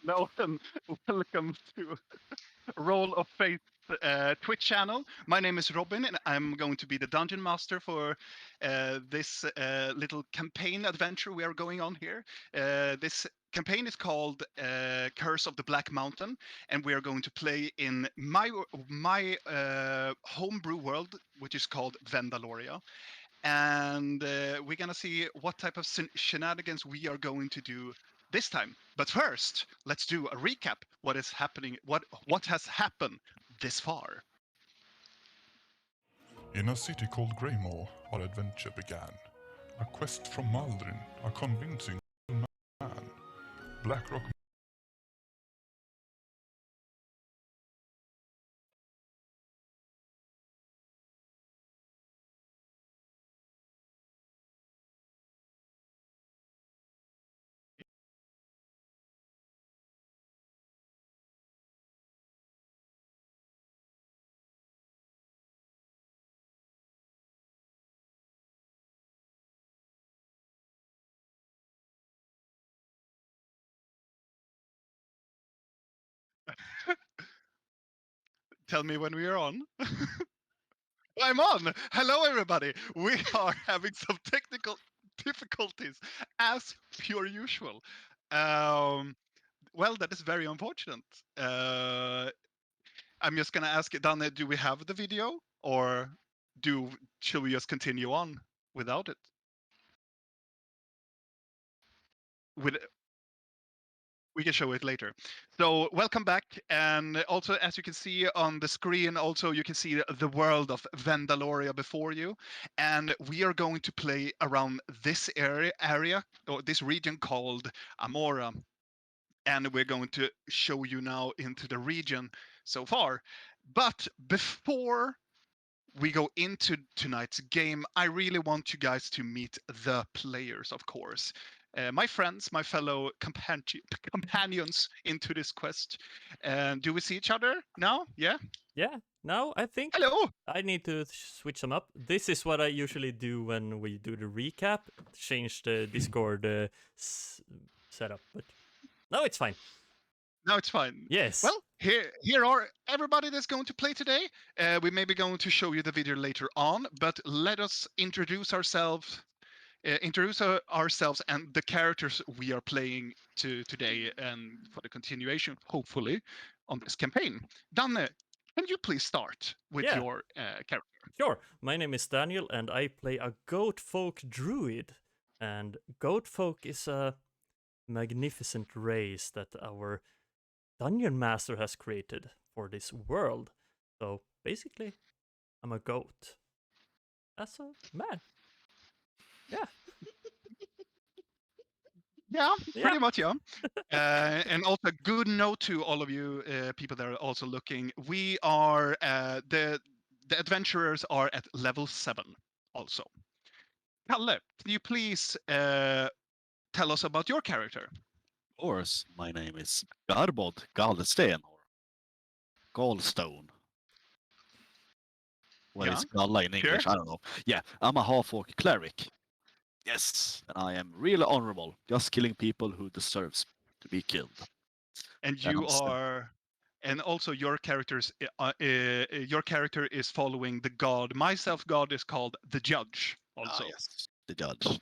Hello and welcome to Roll of Faith Twitch channel. My name is Robin, and I'm going to be the dungeon master for this little campaign adventure we are going on here. This campaign is called Curse of the Black Mountain, and we are going to play in my homebrew world, which is called Vendaloria. And we're gonna see what type of shenanigans we are going to do this time. But first, let's do a recap. What is happening? What has happened this far? In a city called Greymore, our adventure began. A quest from Maldrin, a convincing man. Blackrock. Tell me when we are on. I'm on. Hello, everybody. We are having some technical difficulties as per usual. Um, well, that is very unfortunate. I'm just gonna ask Danne, do we have the video, or should we just continue on without it? With We can show it later. So welcome back, and also as you can see on the screen, also you can see the world of Vendaloria before you, and we are going to play around this area or this region called Amora, and we're going to show you now into the region so far. But before we go into tonight's game, I really want you guys to meet the players, of course. My friends, my fellow companions into this quest. And do we see each other now? Yeah? Yeah, now I think Hello! I need to switch them up. This is what I usually do when we do the recap, change the Discord setup, but no, it's fine. No, it's fine. Yes. Well, here are everybody that's going to play today. We may be going to show you the video later on, but let us introduce ourselves ourselves and the characters we are playing today and for the continuation, hopefully, on this campaign. Danne, can you please start with Yeah. your character? Sure. My name is Daniel, and I play a goat folk druid. And goat folk is a magnificent race that our dungeon master has created for this world. So basically, I'm a goat. As a man. Yeah. Yeah, Yeah. pretty much, yeah. And also, a good note to all of you people that are also looking. We are the adventurers are at level 7 also. Kalle, can you please tell us about your character? Of course, my name is Garbod Galsten or Gallstone. What Yeah, is Galla in English? sure. I don't know. Yeah, I'm a half-orc cleric. Yes, and I am really honorable, just killing people who deserves to be killed. And And you I'm sad. are, and also your character is following the god. My self god is called the Judge. Also, Yes, the judge.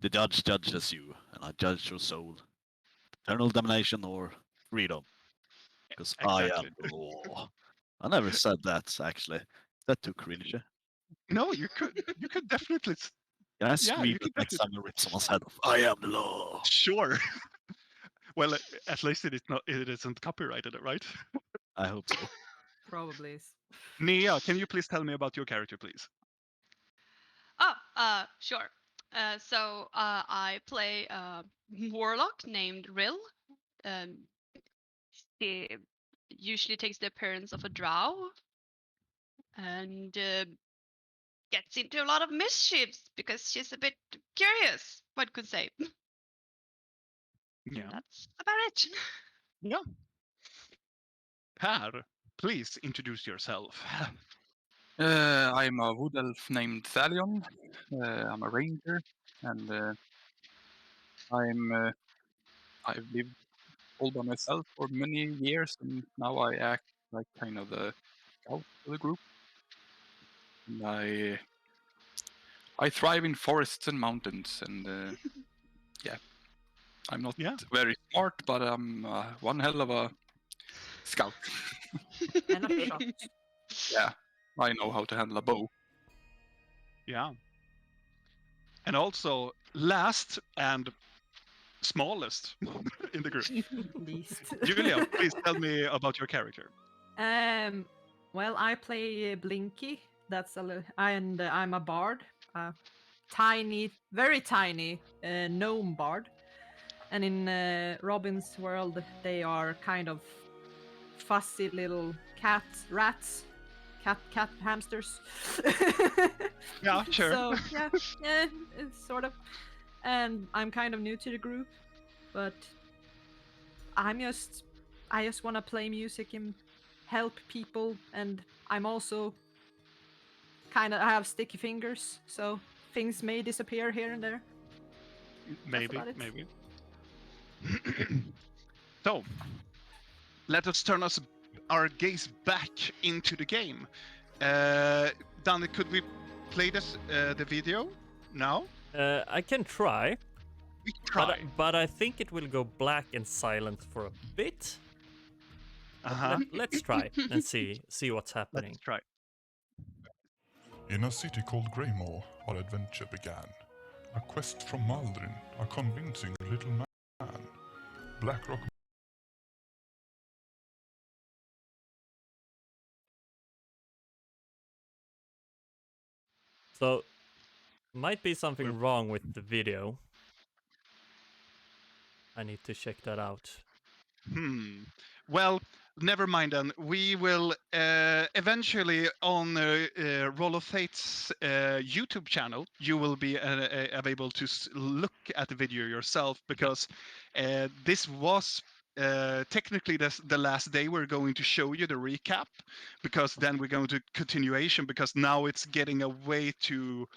The judge judges you, and I judge your soul. Eternal damnation or freedom. Because I exactly. am the law. I never said that, actually. Is that too cringy? No, you could definitely, Can I yeah, scream you it could next definitely, time I rip someone's head off? I am the law. sure. Well, at least it isn't copyrighted, right? I hope so. Probably is. Nia, can you please tell me about your character, please? Oh, sure. I play a warlock named Rill. Um, she usually takes the appearance of a drow and gets into a lot of mischiefs because she's a bit curious, one could say. Yeah. That's about it. Yeah. Per, please introduce yourself. I'm a wood elf named Thalion. I'm a ranger, and I've lived all by myself for many years, and now I act like kind of the scout for the group. And I thrive in forests and mountains, and yeah, I'm not Yeah. very smart, but I'm one hell of a scout. And a shot. Yeah, I know how to handle a bow. Yeah. And also, last and smallest in the group. Least. Julia, please tell me about your character. Well, I play Blinky. And I'm a bard, a tiny, very tiny gnome bard. And in Robin's world, they are kind of fussy little rats, cat hamsters. Yeah, sure. So yeah, it's sort of. And I'm kind of new to the group, but I just want to play music and help people, and I'm also I have sticky fingers, so things may disappear here and there. Maybe, about it. maybe. So, let us turn our gaze back into the game. Danny, could we play the video now? I can try, We try. but I think it will go black and silent for a bit. Uh-huh. Let's try and see what's happening. Let's try. In a city called Greymore, our adventure began. A quest from Maldrin, a convincing little man. Blackrock. So, might be something wrong with the video. I need to check that out. Well, never mind then. We will eventually on Roll of Fate's YouTube channel, you will be able to look at the video yourself, because this was technically the last day we're going to show you the recap, because then we're going to continuation, because now it's getting away too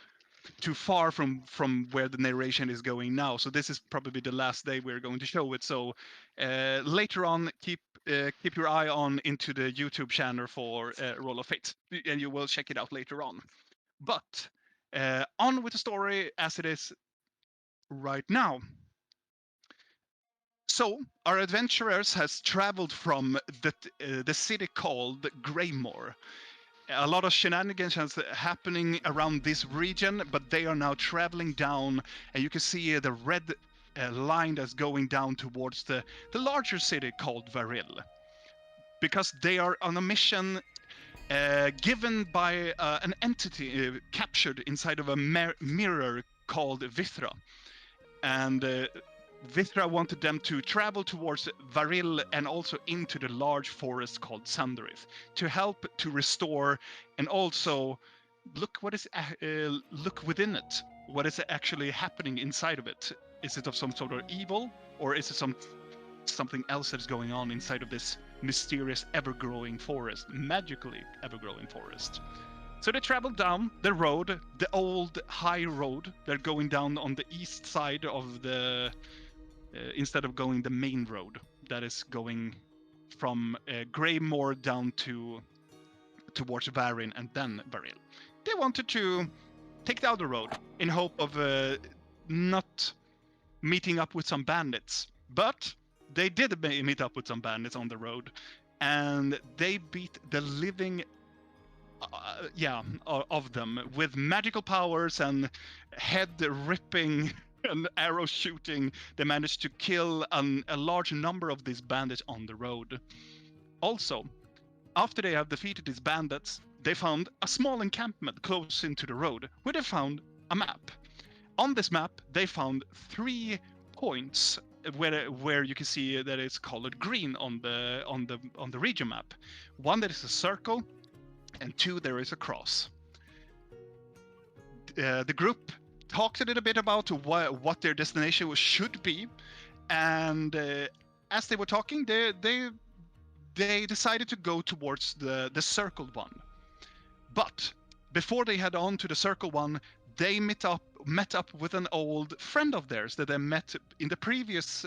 far from where the narration is going now. So this is probably the last day we're going to show it. So later on, keep your eye on into the YouTube channel for Roll of Fate, and you will check it out later on. But on with the story as it is right now. So our adventurers has traveled from the city called Greymore. A lot of shenanigans is happening around this region, but they are now traveling down, and you can see the red line that's going down towards the larger city called Varil, because they are on a mission given by an entity captured inside of a mirror called Vithra, and Vithra wanted them to travel towards Varil and also into the large forest called Sandarith to help to restore, and also look within it. What is actually happening inside of it? Is it of some sort of evil, or is it something else that's going on inside of this mysterious ever-growing forest, magically ever-growing forest? So they travel down the road, the old high road. They're going down on the east side of the instead of going the main road that is going from Greymore down towards Varin and then Varil. They wanted to take the other road in hope of not meeting up with some bandits, but they did meet up with some bandits on the road, and they beat the living of them with magical powers and head ripping and arrow shooting. They managed to kill a large number of these bandits on the road. Also, after they have defeated these bandits, they found a small encampment close into the road where they found a map. On this map, they found 3 points where you can see that it's colored green on the region map. One that is a circle, and 2 there is a cross. The group talked a little bit about what their destination should be, and as they were talking, they decided to go towards the circled one. But before they head on to the circle one, they met up with an old friend of theirs that they met in the previous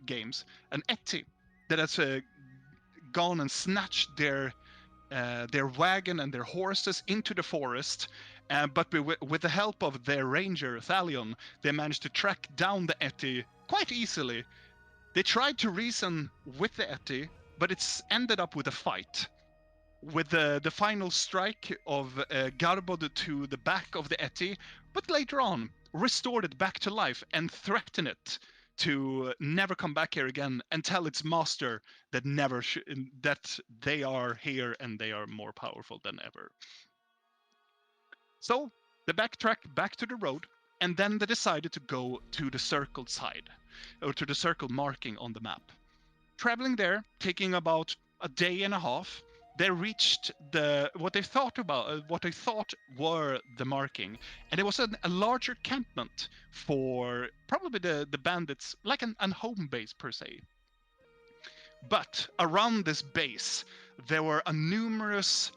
games, an Etty, that has gone and snatched their wagon and their horses into the forest. But with the help of their ranger, Thalion, they managed to track down the Etty quite easily. They tried to reason with the Etty, but it's ended up with a fight. With the final strike of Garbod to the back of the Etty, but later on restored it back to life and threatened it to never come back here again and tell its master that that they are here and they are more powerful than ever. So they backtrack back to the road, and then they decided to go to the circled side, or to the circle marking on the map. Traveling there, taking about a day and a half, they reached what they thought were the marking, and it was a larger campment for probably the bandits, like an home base per se. But around this base, there were a numerous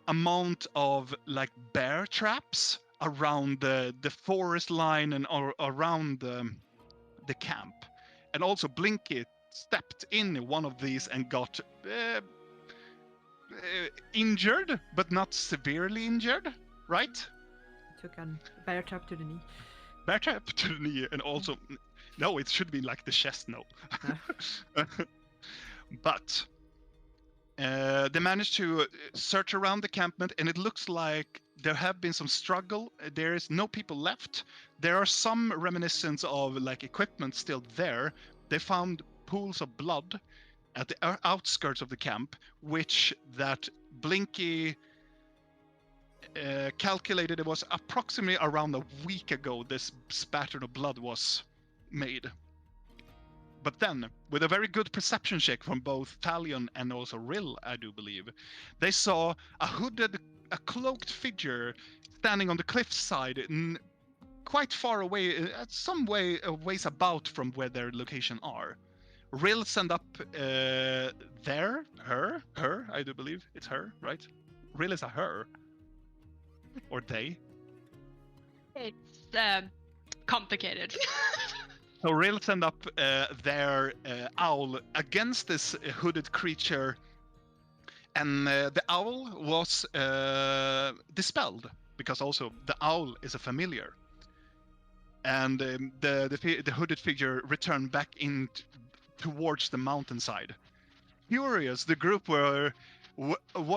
amount of like bear traps around the forest line and around the camp, and also Blinky stepped in one of these and got injured, but not severely injured, right? Took a bear trap to the knee. Bear trap to the knee, and also, no, it should be like the chest, no. But they managed to search around the campment, and it looks like there have been some struggle. There is no people left. There are some reminiscence of like equipment still there. They found pools of blood at the outskirts of the camp, which that Blinky calculated it was approximately around a week ago this spatter of blood was made. But then, with a very good perception check from both Thalion and also Rill, I do believe, they saw a cloaked figure standing on the cliffside, quite far away, some ways about from where their location are. Rill sent up her, I do believe it's her, right? Rill is a her, or they. It's complicated. So Rill sent up their owl against this hooded creature, and the owl was dispelled, because also the owl is a familiar. And the hooded figure returned back in towards the mountainside. Curious, the group were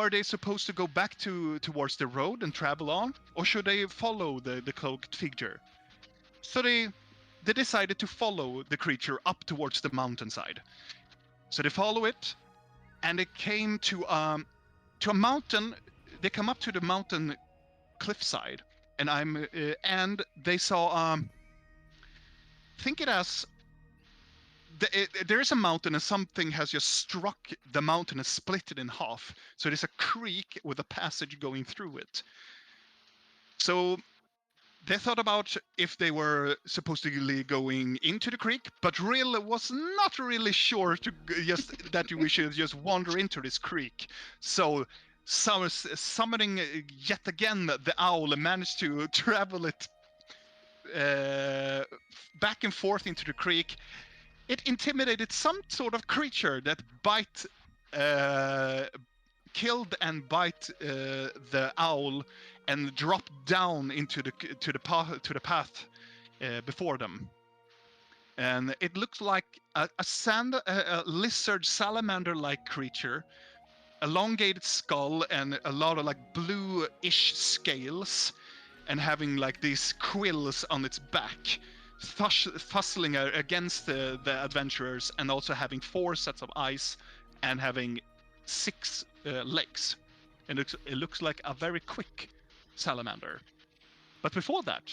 they supposed to go back towards the road and travel on, or should they follow the cloaked figure? So they decided to follow the creature up towards the mountainside. So they follow it, and they came to a mountain. They come up to the mountain cliffside, and they saw think it as there is a mountain, and something has just struck the mountain and split it in half. So there's a creek with a passage going through it. So they thought about if they were supposedly going into the creek, but Rill was not really sure that we should just wander into this creek. So summoning yet again the owl, managed to travel it back and forth into the creek. It intimidated some sort of creature that killed and bite the owl, and dropped down into the path before them. And it looked like a lizard salamander-like creature, elongated skull and a lot of like blue-ish scales, and having like these quills on its back, fussling against the adventurers, and also having 4 sets of eyes and having 6 legs. And it looks like a very quick salamander. But before that,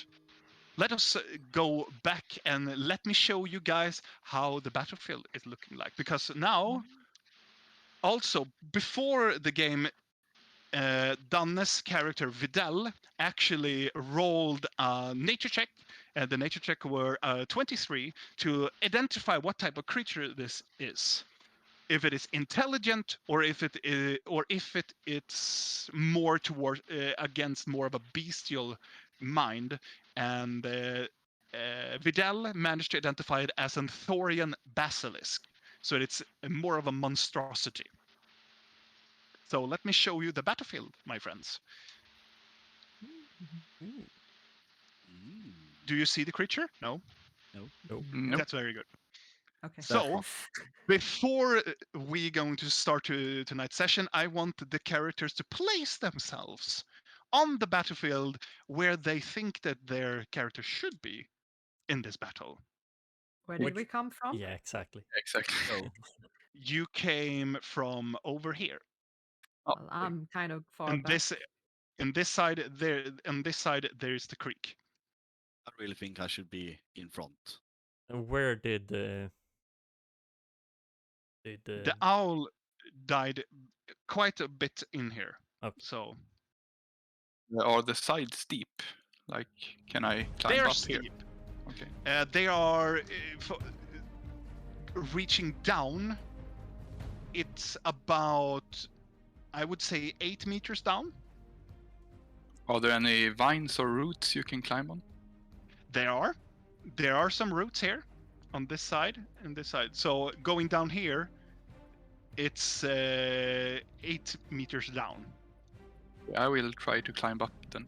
let us go back and let me show you guys how the battlefield is looking like. Because now, also before the game, Danne's character Vidal actually rolled a nature check, and the nature check were 23 to identify what type of creature this is. If it is intelligent, or if it's more towards against more of a bestial mind, and Vidal managed to identify it as an Thorian Baselisk. So it's more of a monstrosity. So let me show you the battlefield, my friends. Ooh. Mm. Do you see the creature? No? Nope. Nope. That's very good. Okay. So, before we going to start tonight's session, I want the characters to place themselves on the battlefield where they think that their character should be in this battle. Where did we come from? Yeah, exactly. Exactly. So, You came from over here. Oh, Well, I'm kind of far And back. this side there, on this side there is the creek. I really think I should be in front. And where did The owl died quite a bit in here. Okay. So are the sides steep? Like, can I climb they're up steep. here? Okay. They are reaching down. It's about, I would say, 8 meters down. Are there any vines or roots you can climb on? There are some roots here on this side and this side. So going down here, it's 8 meters down. I will try to climb up then.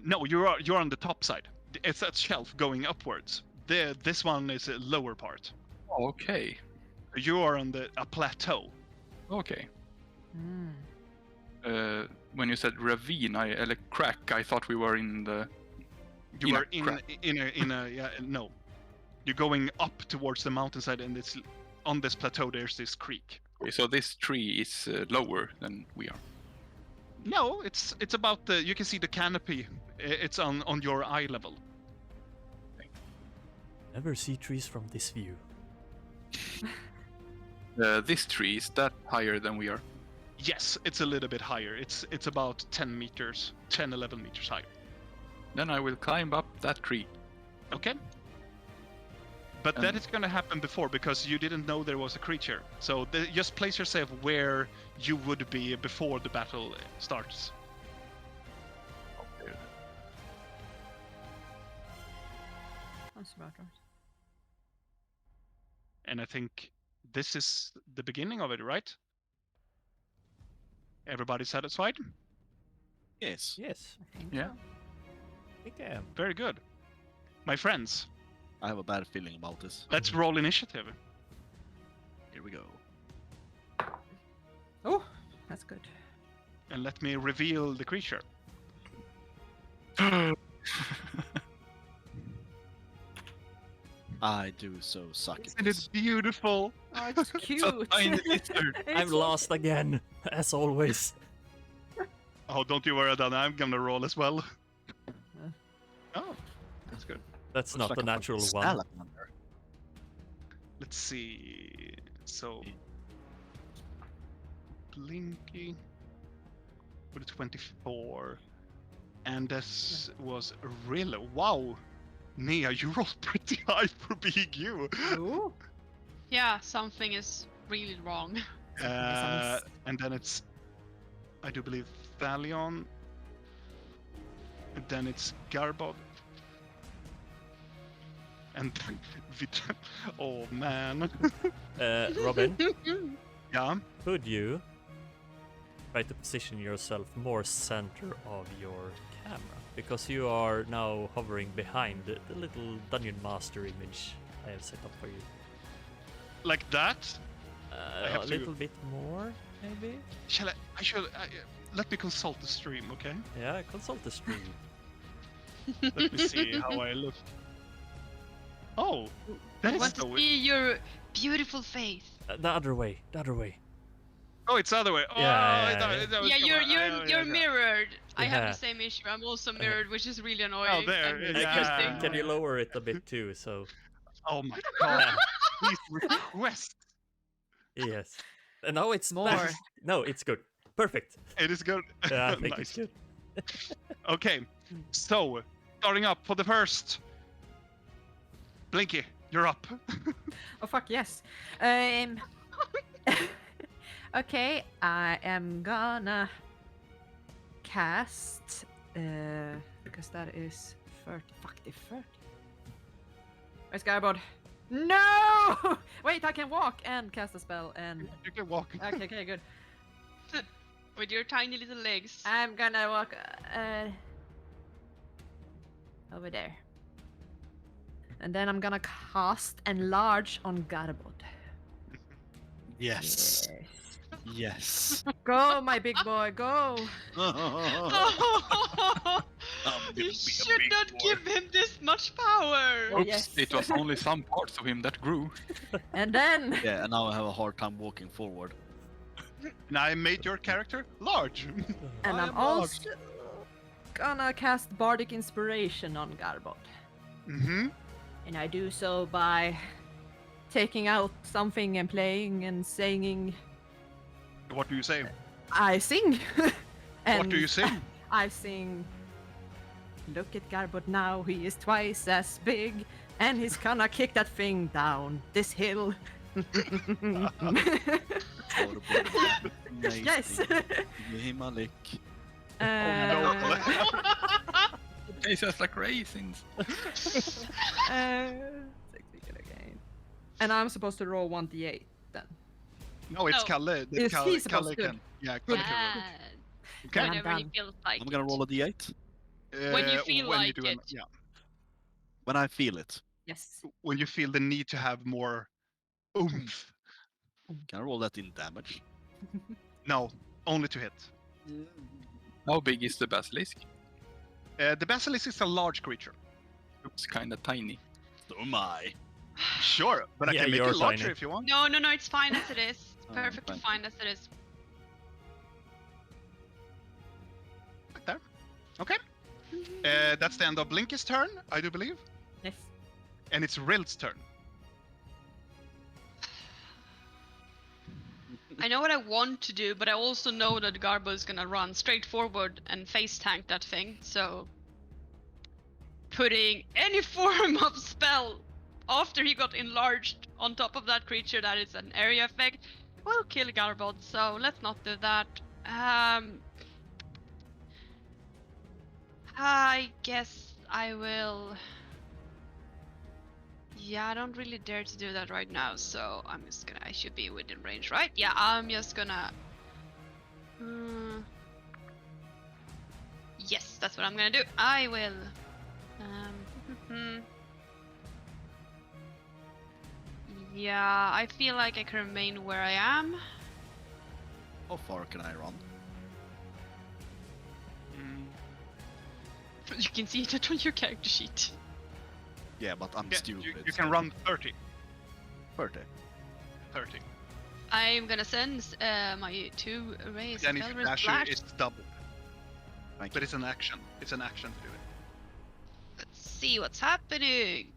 No, you're on the top side. It's that shelf going upwards. This one is a lower part. Okay. You are on a plateau. Okay. Mm. When you said ravine, crack, I thought we were in the. You In a are in a yeah, no. You're going up towards the mountainside, and it's on this plateau. There's this creek. Okay, so this tree is lower than we are. No, it's about the. You can see the canopy. It's on your eye level. Never see trees from this view. This tree is that higher than we are. Yes, it's a little bit higher. It's about 10 meters, 10, 11 meters high. Then I will climb up that tree. Okay. But that is going to happen before, because you didn't know there was a creature. So just place yourself where you would be before the battle starts. Okay. That's about right. And I think this is the beginning of it, right? Everybody satisfied? Yes. Yes, I think Yeah. so. I think I am. Very good. My friends, I have a bad feeling about this. let's roll initiative. Here we go. Oh, that's good. And let me reveal the creature. I do so suck at Isn't this. it beautiful? Oh, it's cute. So tiny lizard. I'm It's- lost again, as always. Oh, don't you worry, Dana. I'm gonna roll as well. Oh, that's good. That's Looks not like the a natural fucking one. salamander. Let's see. So, Blinky with a 24, and this was really wow. Nia, you rolled pretty high for being you. Ooh. Yeah, something is really wrong. And then it's, I do believe, Thalion. And then it's Garbod. And then Vidal. Oh man. Robin, Yeah. could you try to position yourself more center of your camera? Because you are now hovering behind the little Dungeon Master image I have set up for you. Like that. have A to- little bit more, maybe? Shall let me consult the stream, okay? Yeah, consult the stream. Let me see how I look. Oh, that I is want to so. see your beautiful face. The other way, the other way. Oh, it's the other way. Oh, Yeah, I thought- yeah. that was Yeah, coming- you're yeah. mirrored. I have Yeah. the same issue. I'm also mirrored, which is really annoying. Oh, there, and yeah. disgusting. Can you lower it a bit too? So Oh my god. Please request. yes. And now it's More. back. No, it's good. Perfect. It is good. Yeah, I think Nice. it's good. Okay, so starting up for the first. Blinky, you're up. Oh fuck yes. Okay, I am gonna cast, because that is 30. Fuck, the 30. Where's Garbod? No! Wait, I can walk and cast a spell and. You can walk. Okay, good. With your tiny little legs. I'm gonna walk over there. And then I'm gonna cast Enlarge on Garbod. Yes. Yes. Go, my big boy, go! You should not give him this much power. Oh, Oops, yes. it was only some parts of him that grew. And then Yeah, and now I have a hard time walking forward. And I made your character large. and I'm also gonna cast Bardic Inspiration on Garbod. Mm-hmm. And I do so by taking out something and playing and singing. What do you say? I sing. What do you sing? I sing. Look at Garbod now, he is twice as big, and he's gonna kick that thing down this hill. Yes. Give him a lick. It's just like raisins. And I'm supposed to roll 1d8 then. No, it's No. Kalle. Is he supposed Kalle to? can. Yeah, Kalle can roll. Yeah. Okay. I'm Whenever he done. feels like I'm gonna roll a d8 When you feel when like you do it. Yeah, when I feel it. Yes. when you feel the need to have more oomph. Can I roll that in damage? No, only to hit. How big is the basilisk? The basilisk is a large creature. It's kind of tiny. So am I. Sure, but I Yeah, can make you're it larger tiny. if you want. No, it's fine as it is. It's Oh, perfectly fine. fine as it is. Like there. Okay. That's the end of Blinky's turn, I do believe. Yes. And it's Rill's turn. I know what I want to do, but I also know that Garbo is gonna run straight forward and face tank that thing, so putting any form of spell after he got enlarged on top of that creature that is an area effect will kill Garbod, so let's not do that. I guess I will. Yeah, I don't really dare to do that right now, so I'm just gonna. I should be within range, right? Yeah, I'm just gonna. Yes, that's what I'm gonna do. I will. Yeah, I feel like I can remain where I am. How far can I run? You can see that on your character sheet. Yeah, but I'm Yeah, stupid. you can run 30. 30. 30. I'm gonna send my 2 rays Then of if you Eldritch dash Blast. it's double. Thank But you. it's an action. It's an action to do it. Let's see what's happening.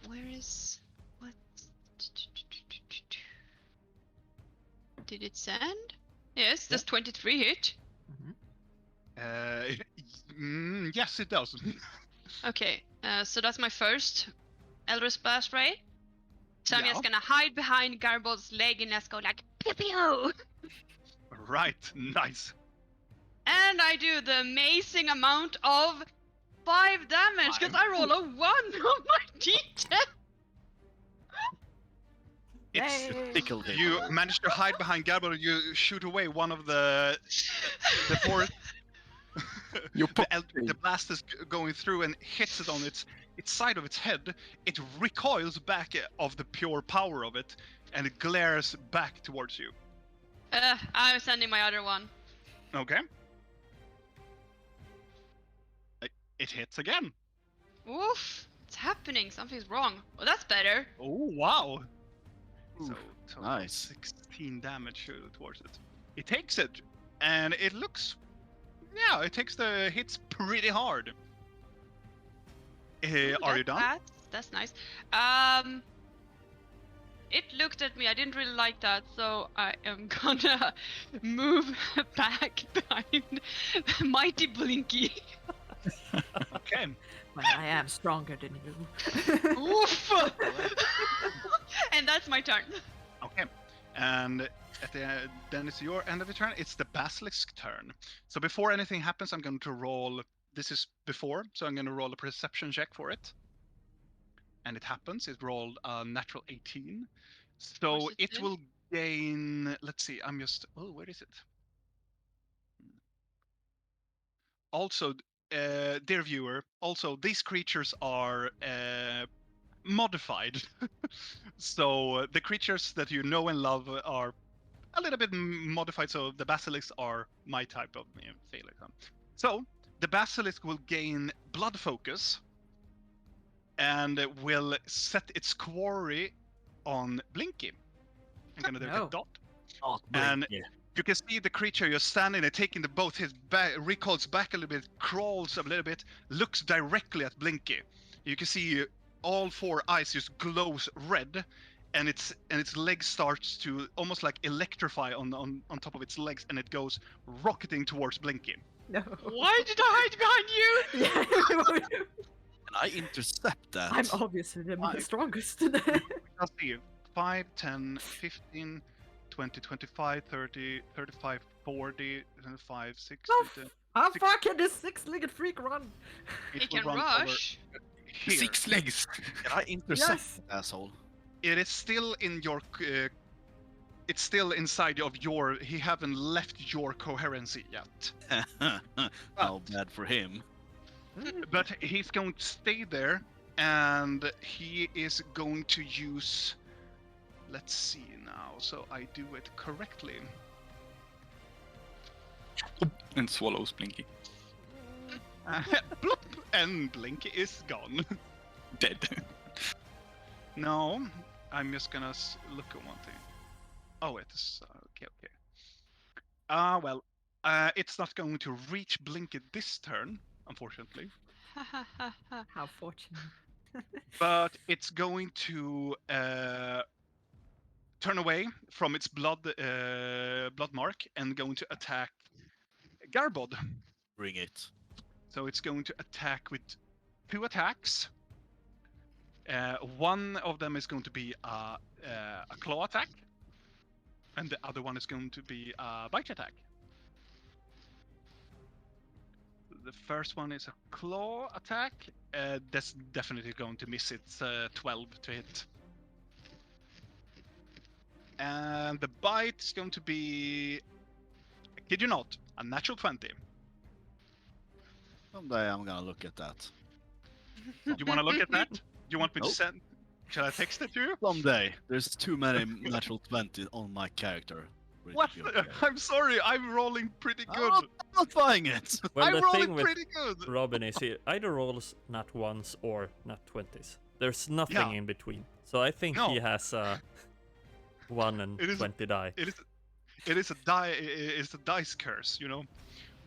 Where is what? Did it send? Yes, does 23 hit? Yes, it does. Okay, so that's my first Eldritch Blast Ray. So I'm Yeah. just gonna hide behind Garbod's leg and just go like pew pew. Right, nice. And I do the amazing amount of 5 damage because I roll a 1 on my d10. It's Tickle him. you manage to hide behind Garbod. You shoot away one of the four. You The blast is going through and hits it on its side of its head. It recoils back of the pure power of it, and it glares back towards you. I'm sending my other one. Okay. It hits again. Oof, it's happening. Something's wrong. Well, that's better. Oh wow! Oof, So nice. 16 damage towards it. It takes it, and it looks. Yeah, it takes the hits pretty hard. Ooh, Are you done? That's nice. It looked at me. I didn't really like that, so I am gonna move back behind Mighty Blinky. Okay. Well, I am stronger than you. Oof! And that's my turn. Okay. And then it's your end of the turn. It's the Basilisk turn. So before anything happens, I'm going to roll. This is before, so I'm going to roll a perception check for it. And it happens. It rolled a natural 18. So Course it did. will gain. Let's see. I'm just. Oh, where is it? Also, dear viewer, also these creatures are modified. So the creatures that you know and love are a little bit modified. So the basilisks are my type of Phallic. So the basilisk will gain blood focus and will set its quarry on Blinky. I'm gonna do No. a dot. Oh, And Blinky. you can see the creature you're standing there, taking the boat, his back, recoils back a little bit, crawls a little bit, looks directly at Blinky. You can see all four eyes just glows red, and its legs starts to almost like electrify on top of its legs, and it goes rocketing towards Blinky. No. Why did I hide behind you? Yeah, Can I intercept that? I'm obviously the Five. strongest. I'll see 5, 10, 15, 20, 25, 30, 35, 40, 25, 60. Oh, then How Six- far can this six-legged freak run? it He will can run over rush. here. 6 legs. Can I intercept Yes. that asshole? It is still in your. It's still inside of your. He haven't left your coherency yet. How bad for him. But he's going to stay there, and he is going to use. Let's see now, so I do it correctly. And swallows Blinky. Bloop, and Blinky is gone. Dead. No, I'm just gonna look at one thing. Oh, it's okay. Well, it's not going to reach Blinky this turn, unfortunately. How fortunate. But it's going to turn away from its blood mark and going to attack Garbod. Bring it. So it's going to attack with 2 attacks. One of them is going to be a claw attack, and the other one is going to be a bite attack. The first one is a claw attack. That's definitely going to miss. It's 12 to hit. And the bite is going to be, I kid you not, a natural 20. Someday I'm gonna look at that. You want to look at that? Do you want me to Nope. send? Shall I text it to you? Someday. There's too many natural 20 on my character. for it to What? be okay. I'm sorry, I'm rolling pretty good. I'm not buying it. Well, I'm the rolling thing with pretty good. Robin is he either rolls nat ones or nat 20s. There's nothing Yeah. in between. So I think No. he has 1 and It is- 20 die. It is a die. It's a dice curse, you know.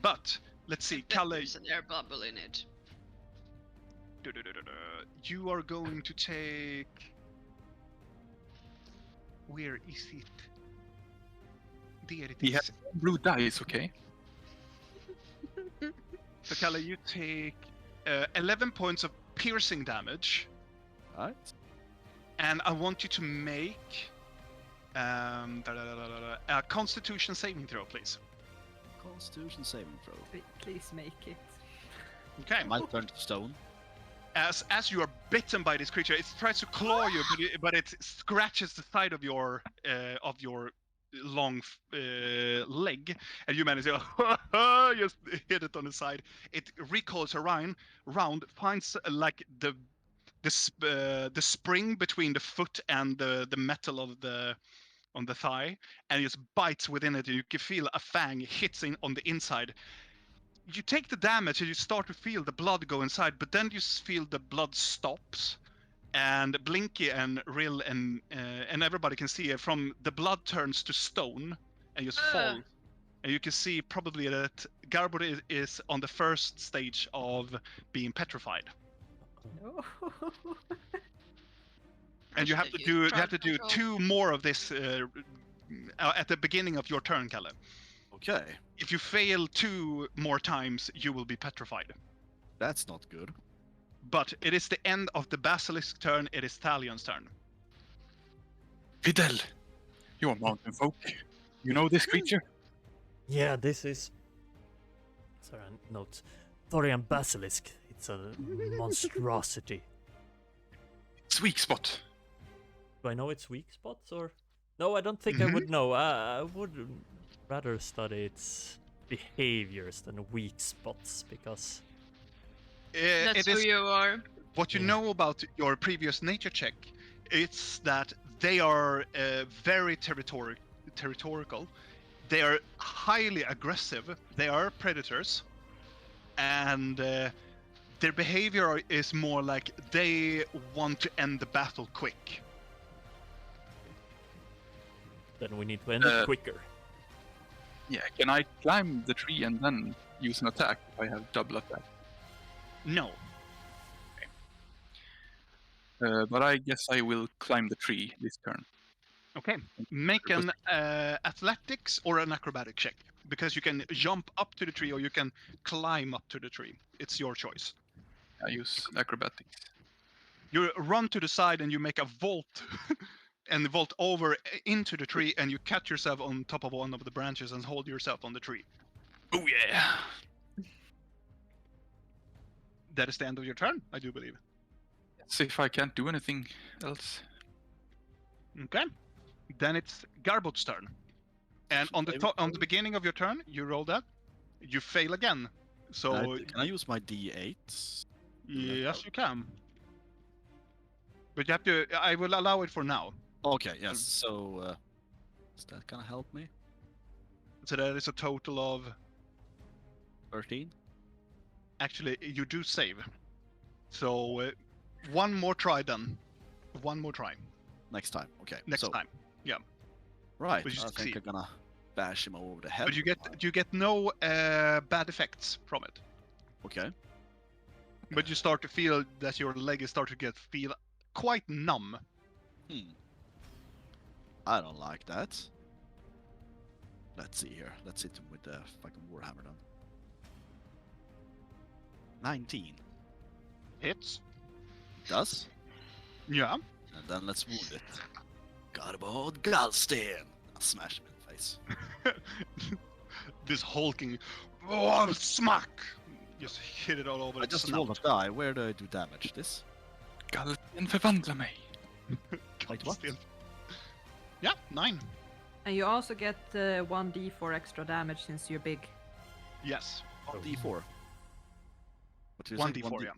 But let's see, Kalle. There's an air bubble in it. You are going to take. Where is it? There it He is. has blue dice, okay? So Kalle, you take 11 points of piercing damage, Right? and I want you to make a Constitution saving throw, please. Constitution saving throw. Please make it. Okay. Might turn to stone. As you are bitten by this creature, it tries to claw you, but it scratches the side of your long leg, and you manage to just hit it on the side. It recoils around, finds like the spring between the foot and the metal of on the thigh, and just bites within it. You can feel a fang hits on the inside. You take the damage and you start to feel the blood go inside, but then you feel the blood stops, and Blinky and Rill and everybody can see it, from the blood turns to stone and just falls. And you can see probably that Garbod is on the first stage of being petrified. No. And you have to do 2 more of this at the beginning of your turn, Kalle. Okay. If you fail 2 more times, you will be petrified. That's not good. But it is the end of the Basilisk turn. It is Thalion's turn. Videl! You're mountain folk. You know this creature? Yeah, this is. Sorry, notes. Thorian Baselisk. It's a monstrosity. It's weak spot. Do I know its weak spots or? No, I don't think I would know. I would rather study its behaviors than weak spots because. That's it who is you are. what you Yeah. know about your previous nature check. It's that they are very territorial. They are highly aggressive. They are predators, and their behavior is more like they want to end the battle quick. Then we need to end it quicker. Yeah, can I climb the tree and then use an attack if I have double attack? No. But I guess I will climb the tree this turn. Okay. Make an athletics or an acrobatic check, because you can jump up to the tree or you can climb up to the tree. It's your choice. I use acrobatics. You run to the side and you make a vault and vault over into the tree, and you catch yourself on top of one of the branches and hold yourself on the tree. Oh yeah! That is the end of your turn, I do believe. See if I can't do anything else. Okay. Then it's Garbot's turn. And on the beginning of your turn, you roll that. You fail again. So Can I use my D8? yes, you can. But you have to. I will allow it for now. Okay, yes. So, is that gonna help me? So that is a total of. 13? Actually, you do save. So one more try then. One more try. Next time. Okay. Next so, time. Yeah. Right. But you I think succeed. I'm gonna bash him over the head. But you get no bad effects from it. Okay. But you start to feel that your leg is starting to feel quite numb. I don't like that. Let's see here. Let's hit him with the fucking warhammer then. 19. Hits. Does. Yeah. And then let's wound it. Garbod Galstein! I'll smash him in the face. This hulking smack. Just hit it all over. I its just snout. rolled a die. Where do I do damage? This? Galten förvandla mig. Wait, what? Still. Yeah, 9. And you also get 1d4 extra damage since you're big. Yes. 1d4. What did you say? 1d4, yeah.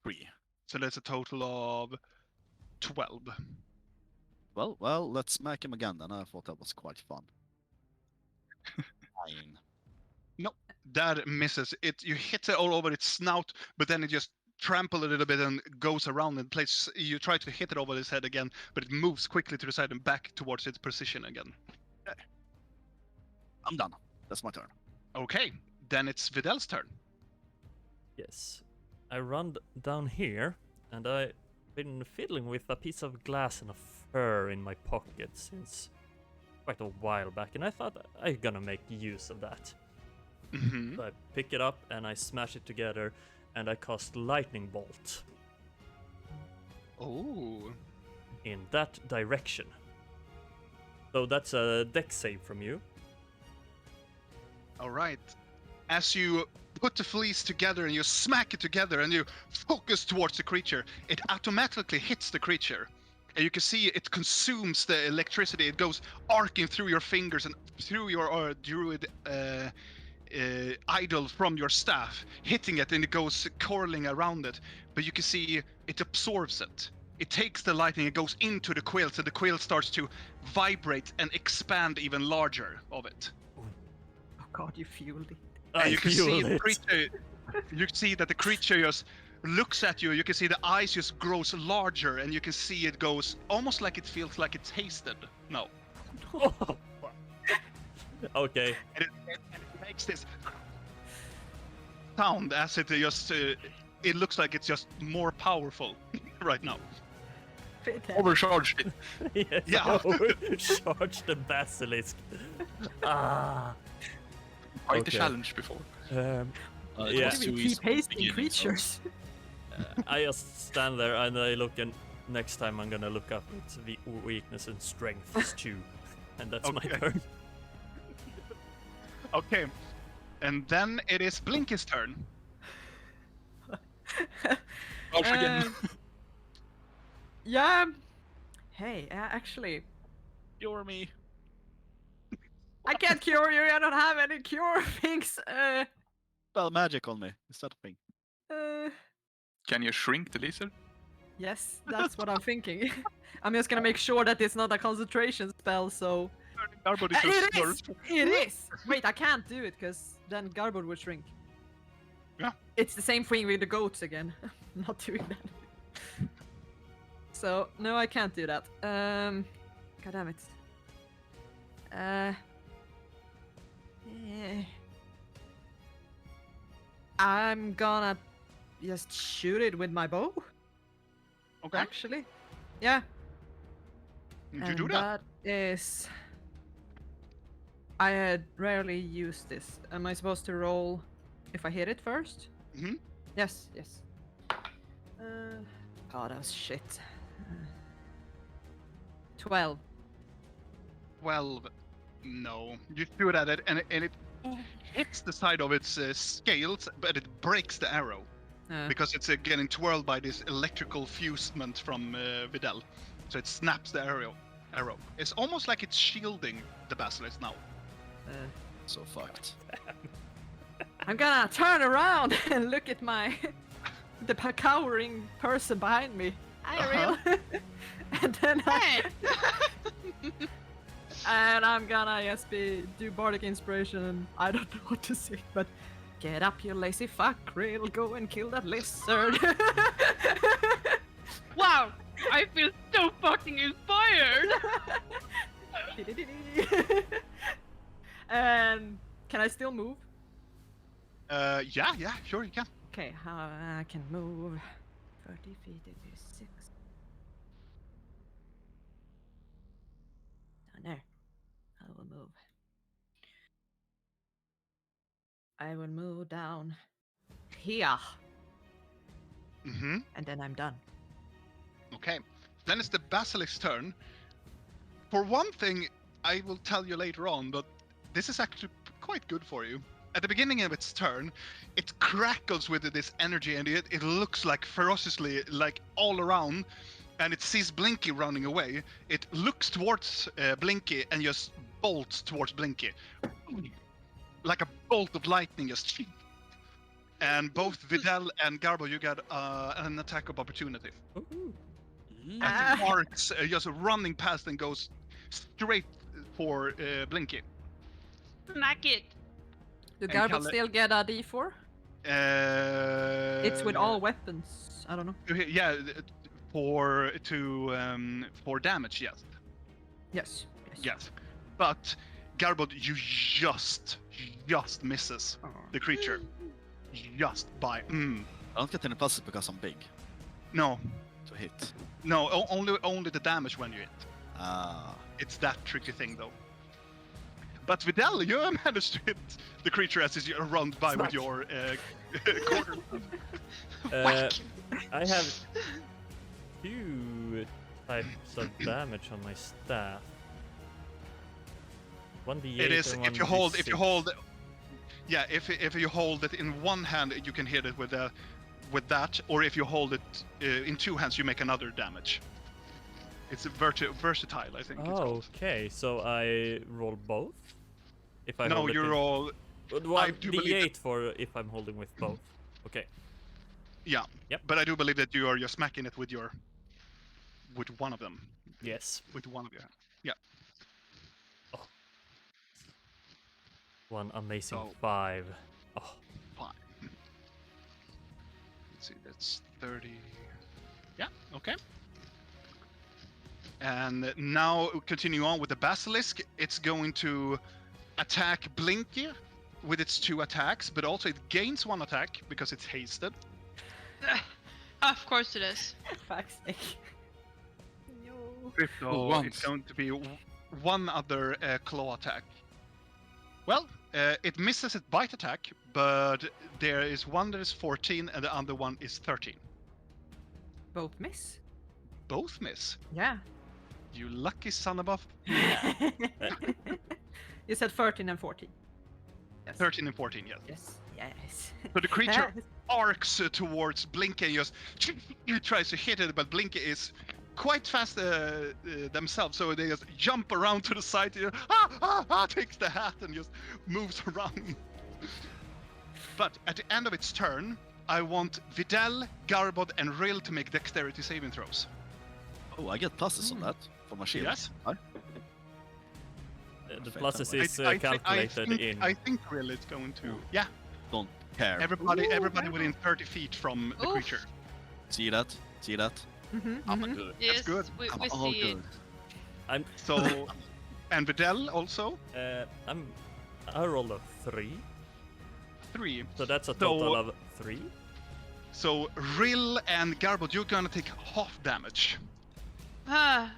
3. So that's a total of 12. Well, let's smack him again then. I thought that was quite fun. 9. That misses. You hit it all over its snout, but then it just trample a little bit and goes around in place. You try to hit it over its head again, but it moves quickly to the side and back towards its position again. Okay. I'm done. That's my turn. Okay, then it's Videl's turn. Yes. I run down here, and I've been fiddling with a piece of glass and a fur in my pocket since quite a while back, and I thought I'm gonna make use of that. Mm-hmm. So I pick it up and I smash it together, and I cast lightning bolt Oh. in that direction. So that's a dex save from you. All right. As you put the fleece together and you smack it together and you focus towards the creature, it automatically hits the creature. And you can see it consumes the electricity. It goes arcing through your fingers and through your druid idol from your staff, hitting it, and it goes curling around it. But you can see it absorbs it. It takes the lightning, it goes into the quilt, and the quilt starts to vibrate and expand even larger of it. Oh god, you fueled it. And you can see fueled the it. creature. You can see that the creature just looks at you. You can see the eyes just grows larger, and you can see it goes almost like it feels like it's tasted. No, Okay. and it makes this sound as it just. It looks like it's just more powerful right now. Overcharged it. Yes, Yeah. Charge the basilisk. Quite the Okay. challenge before. Yeah. It was We too keep easy from the hasting beginning, so- creatures. I just stand there and I look, and next time I'm gonna look up its weakness and strengths too. And that's my Okay. turn. Okay. And then it is Blinky's turn. Off again. Yeah. Hey, actually, Cure me. I can't cure you. I don't have any cure things. Spell magic on me. Is that a thing? Can you shrink the lizard? Yes, that's what I'm thinking. I'm just gonna make sure that it's not a concentration spell, so... Garbod is It your is! slurp. It is! Wait, I can't do it, because then Garbod would shrink. Yeah. It's the same thing with the goats again. I'm not doing that. So, no, I can't do that. God damn it. I'm gonna just shoot it with my bow, Okay. actually. Yeah. You do that. That is... I had rarely used this. Am I supposed to roll if I hit it first? Mhm. Yes, yes. God, that was shit. 12. 12. No. You shoot at it, and it hits the side of its scales, but it breaks the arrow. Because it's getting twirled by this electrical fusement from Vidal. So it snaps the arrow. It's almost like it's shielding the basilisk now. So fucked. I'm gonna turn around and look at the cowering person behind me. Ariel. And then Hey! and I'm gonna just do bardic inspiration, and I don't know what to say, but get up, you lazy fuck, Rill, go and kill that lizard. Wow! I feel so fucking inspired! And can I still move? Yeah, sure you can. Okay, how I can move 30 feet, it is 6. Down there. I will move. I will move down here, Mm-hmm. and then I'm done. Okay. Then it's the basilisk's turn. For one thing, I will tell you later on, but this is actually quite good for you. At the beginning of its turn, it crackles with this energy, and it looks like ferociously, like all around, and it sees Blinky running away. It looks towards Blinky and just bolts towards Blinky. Like a bolt of lightning just... And both Vidal and Garbo, you got an attack of opportunity. Ooh. As it barks, just running past and goes straight for Blinky. Smack it! Do And Garbot Kalle- still get a D4? It's with all weapons. I don't know. Yeah, for damage, yes. Yes. Yes. But Garbod, you just misses the creature. Just by I don't get any pluses because I'm big No, to hit. no, only the damage when you hit. Ah. It's that tricky thing though. But Vidal, you managed to hit the creature as you run by Smack. with your quarter. I have 2 types of damage on my staff. 1d8 It is and if you hold 1d6. yeah, if you hold it in one hand, you can hit it with that, or if you hold it in 2 hands, you make another damage. It's versatile, I think. It's Oh, called. okay. So I roll both? If I No, hold it you in- roll. I do believe D8 for if I'm holding with both. Okay. Yeah. Yep. But I do believe that you are just smacking it with one of them. Yes. With one of your hands. Yeah. One amazing So- 5. Oh, Fine. Let's see. That's 30. Yeah. Okay. And now continue on with the basilisk. It's going to attack Blinky with its 2 attacks, but also it gains 1 attack because it's hasted. Of course it is. Fuck's sake. No. So once. it's going to be one other claw attack. Well, it misses its bite attack, but there is one that is 14 and the other one is 13. Both miss? both miss. Yeah. You lucky son of a... You said 13 and 14. Yes. 13 and 14, yes. Yes. So the creature Yes. arcs towards Blinky and just tries to hit it, but Blinky is quite fast themselves, so they just jump around to the side, takes the hat and just moves around. But at the end of its turn, I want Videl, Garbod, and Rill to make dexterity saving throws. Oh, I get pluses on that for my shield. Yes. The pluses I- is calculated in. I think Rill is going to. Yeah, Don't care. everybody Ooh. within 30 feet from the Oof. creature. See that? See that? I'm good. Yes, good. we I'm all see good. it. So, and Videl also I rolled a 3, 3. so that's a So- total of 3. So Rill and Garbod, you're gonna take half damage, Ah,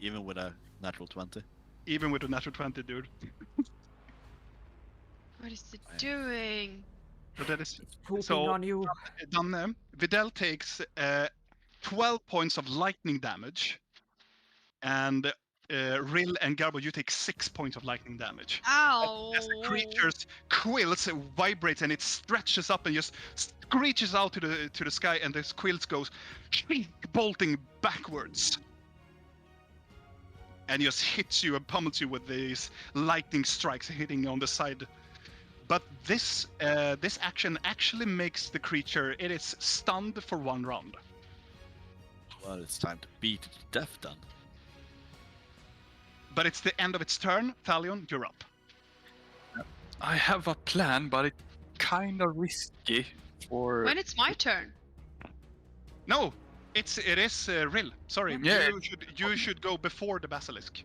Even with a natural 20. even with a natural 20, dude. what is it doing? So that is Pooping So- on you. done. Videl takes 12 points of lightning damage, and Rill and Garbo, you take 6 points of lightning damage. Ow! As the creature's quills vibrates and it stretches up and just screeches out to the sky, and the quills goes bolting backwards, and just hits you and pummels you with these lightning strikes hitting on the side. But this action actually makes the creature, it is stunned for 1 round. Well, it's time to beat it to death then. But it's the end of its turn. Thalion, you're up. I have a plan, but it's kind of risky for. When it's my turn. No, it is Rill. Sorry, Yeah. you should go before the basilisk.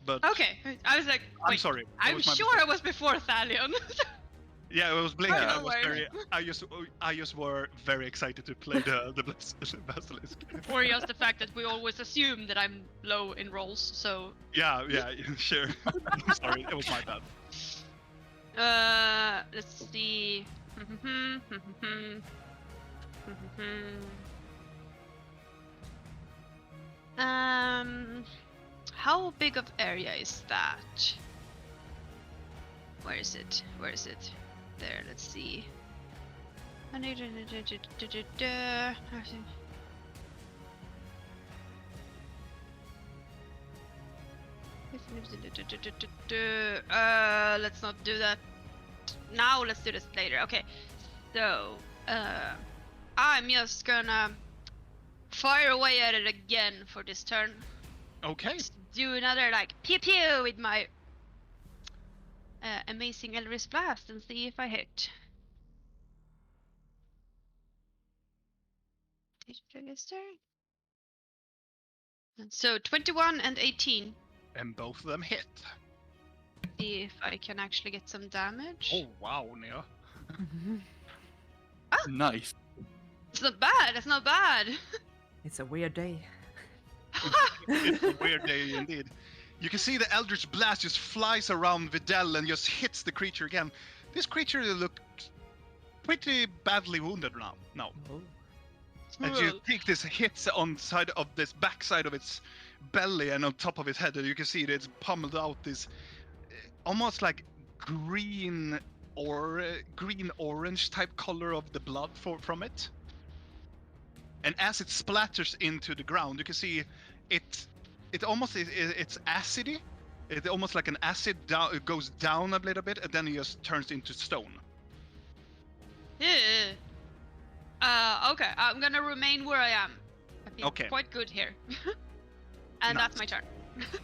But Okay, I was like, I'm wait, sorry. that I'm was my sure mistake. it was before Thalion. Yeah, it was Blinky. Oh, I no was worries. I just were very excited to play the basilisk. Or just the fact that we always assume that I'm low in rolls, so Yeah, sure. Sorry, it was my bad. let's see. How big of area is that? Where is it? Where is it? There, let's see. Let's not do that now. Let's do this later. Okay, so I'm just gonna fire away at it again for this turn. Okay. Just do another like pew pew with my amazing Elris Blast and see if I hit. Did you register? So 21 and 18. And both of them hit. See if I can actually get some damage. Oh wow, Nia. Nice. It's not bad. It's not bad. It's a weird day. It's a weird day indeed. You can see the Eldritch Blast just flies around Videl and just hits the creature again. This creature looks pretty badly wounded now. No. Oh. As you take this hits on side of this backside of its belly and on top of its head, and you can see that it's pummeled out this almost like green or green orange type color of the blood from it. And as it splatters into the ground, you can see it almost it's acidy. It's almost like an acid down. It goes down a little bit, and then it just turns into stone. Yeah. Okay, I'm gonna remain where I am. I've been Okay. quite good here. And that's my turn.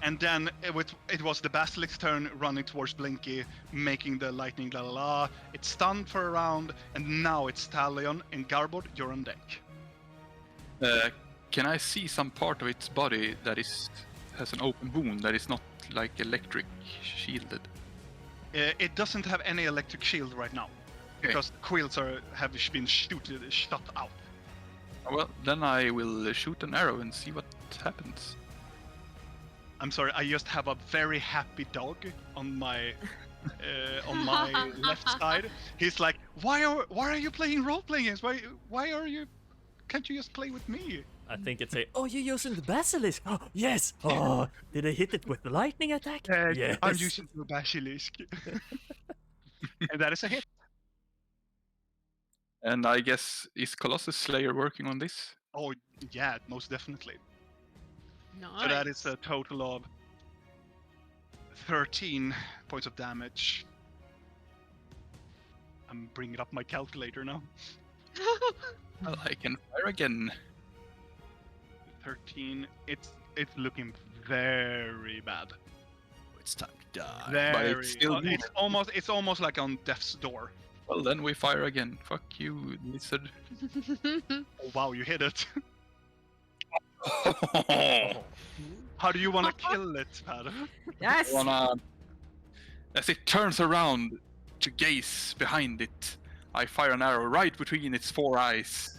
And then it was the basilisk's turn, running towards Blinky, making the lightning la la la. It's stunned for a round, and now it's Thalion and Garbod. You're on deck. Can I see some part of its body that has an open wound that is not like electric shielded? It doesn't have any electric shield right now, because quills have been shot out. Well, then I will shoot an arrow and see what happens. I'm sorry, I just have a very happy dog on my left side. He's like, why are you playing role-playing games? Why are you? Can't you just play with me? I think it's a. Oh, you're using the basilisk. Oh, yes. Oh, did I hit it with the lightning attack? Yes. I'm using the basilisk. And that is a hit. And I guess, is Colossus Slayer working on this? Oh, yeah, most definitely. Nice. So that is a total of 13 points of damage. I'm bringing up my calculator now. Well, I can fire again. 13. It's looking very bad. It's time to die. Very. it's still It's almost like on death's door. Well, then we fire again. Fuck you, lizard. Oh, wow, you hit it. How do you want to kill it, Pad? Yes. As it turns around to gaze behind it, I fire an arrow right between its 4 eyes.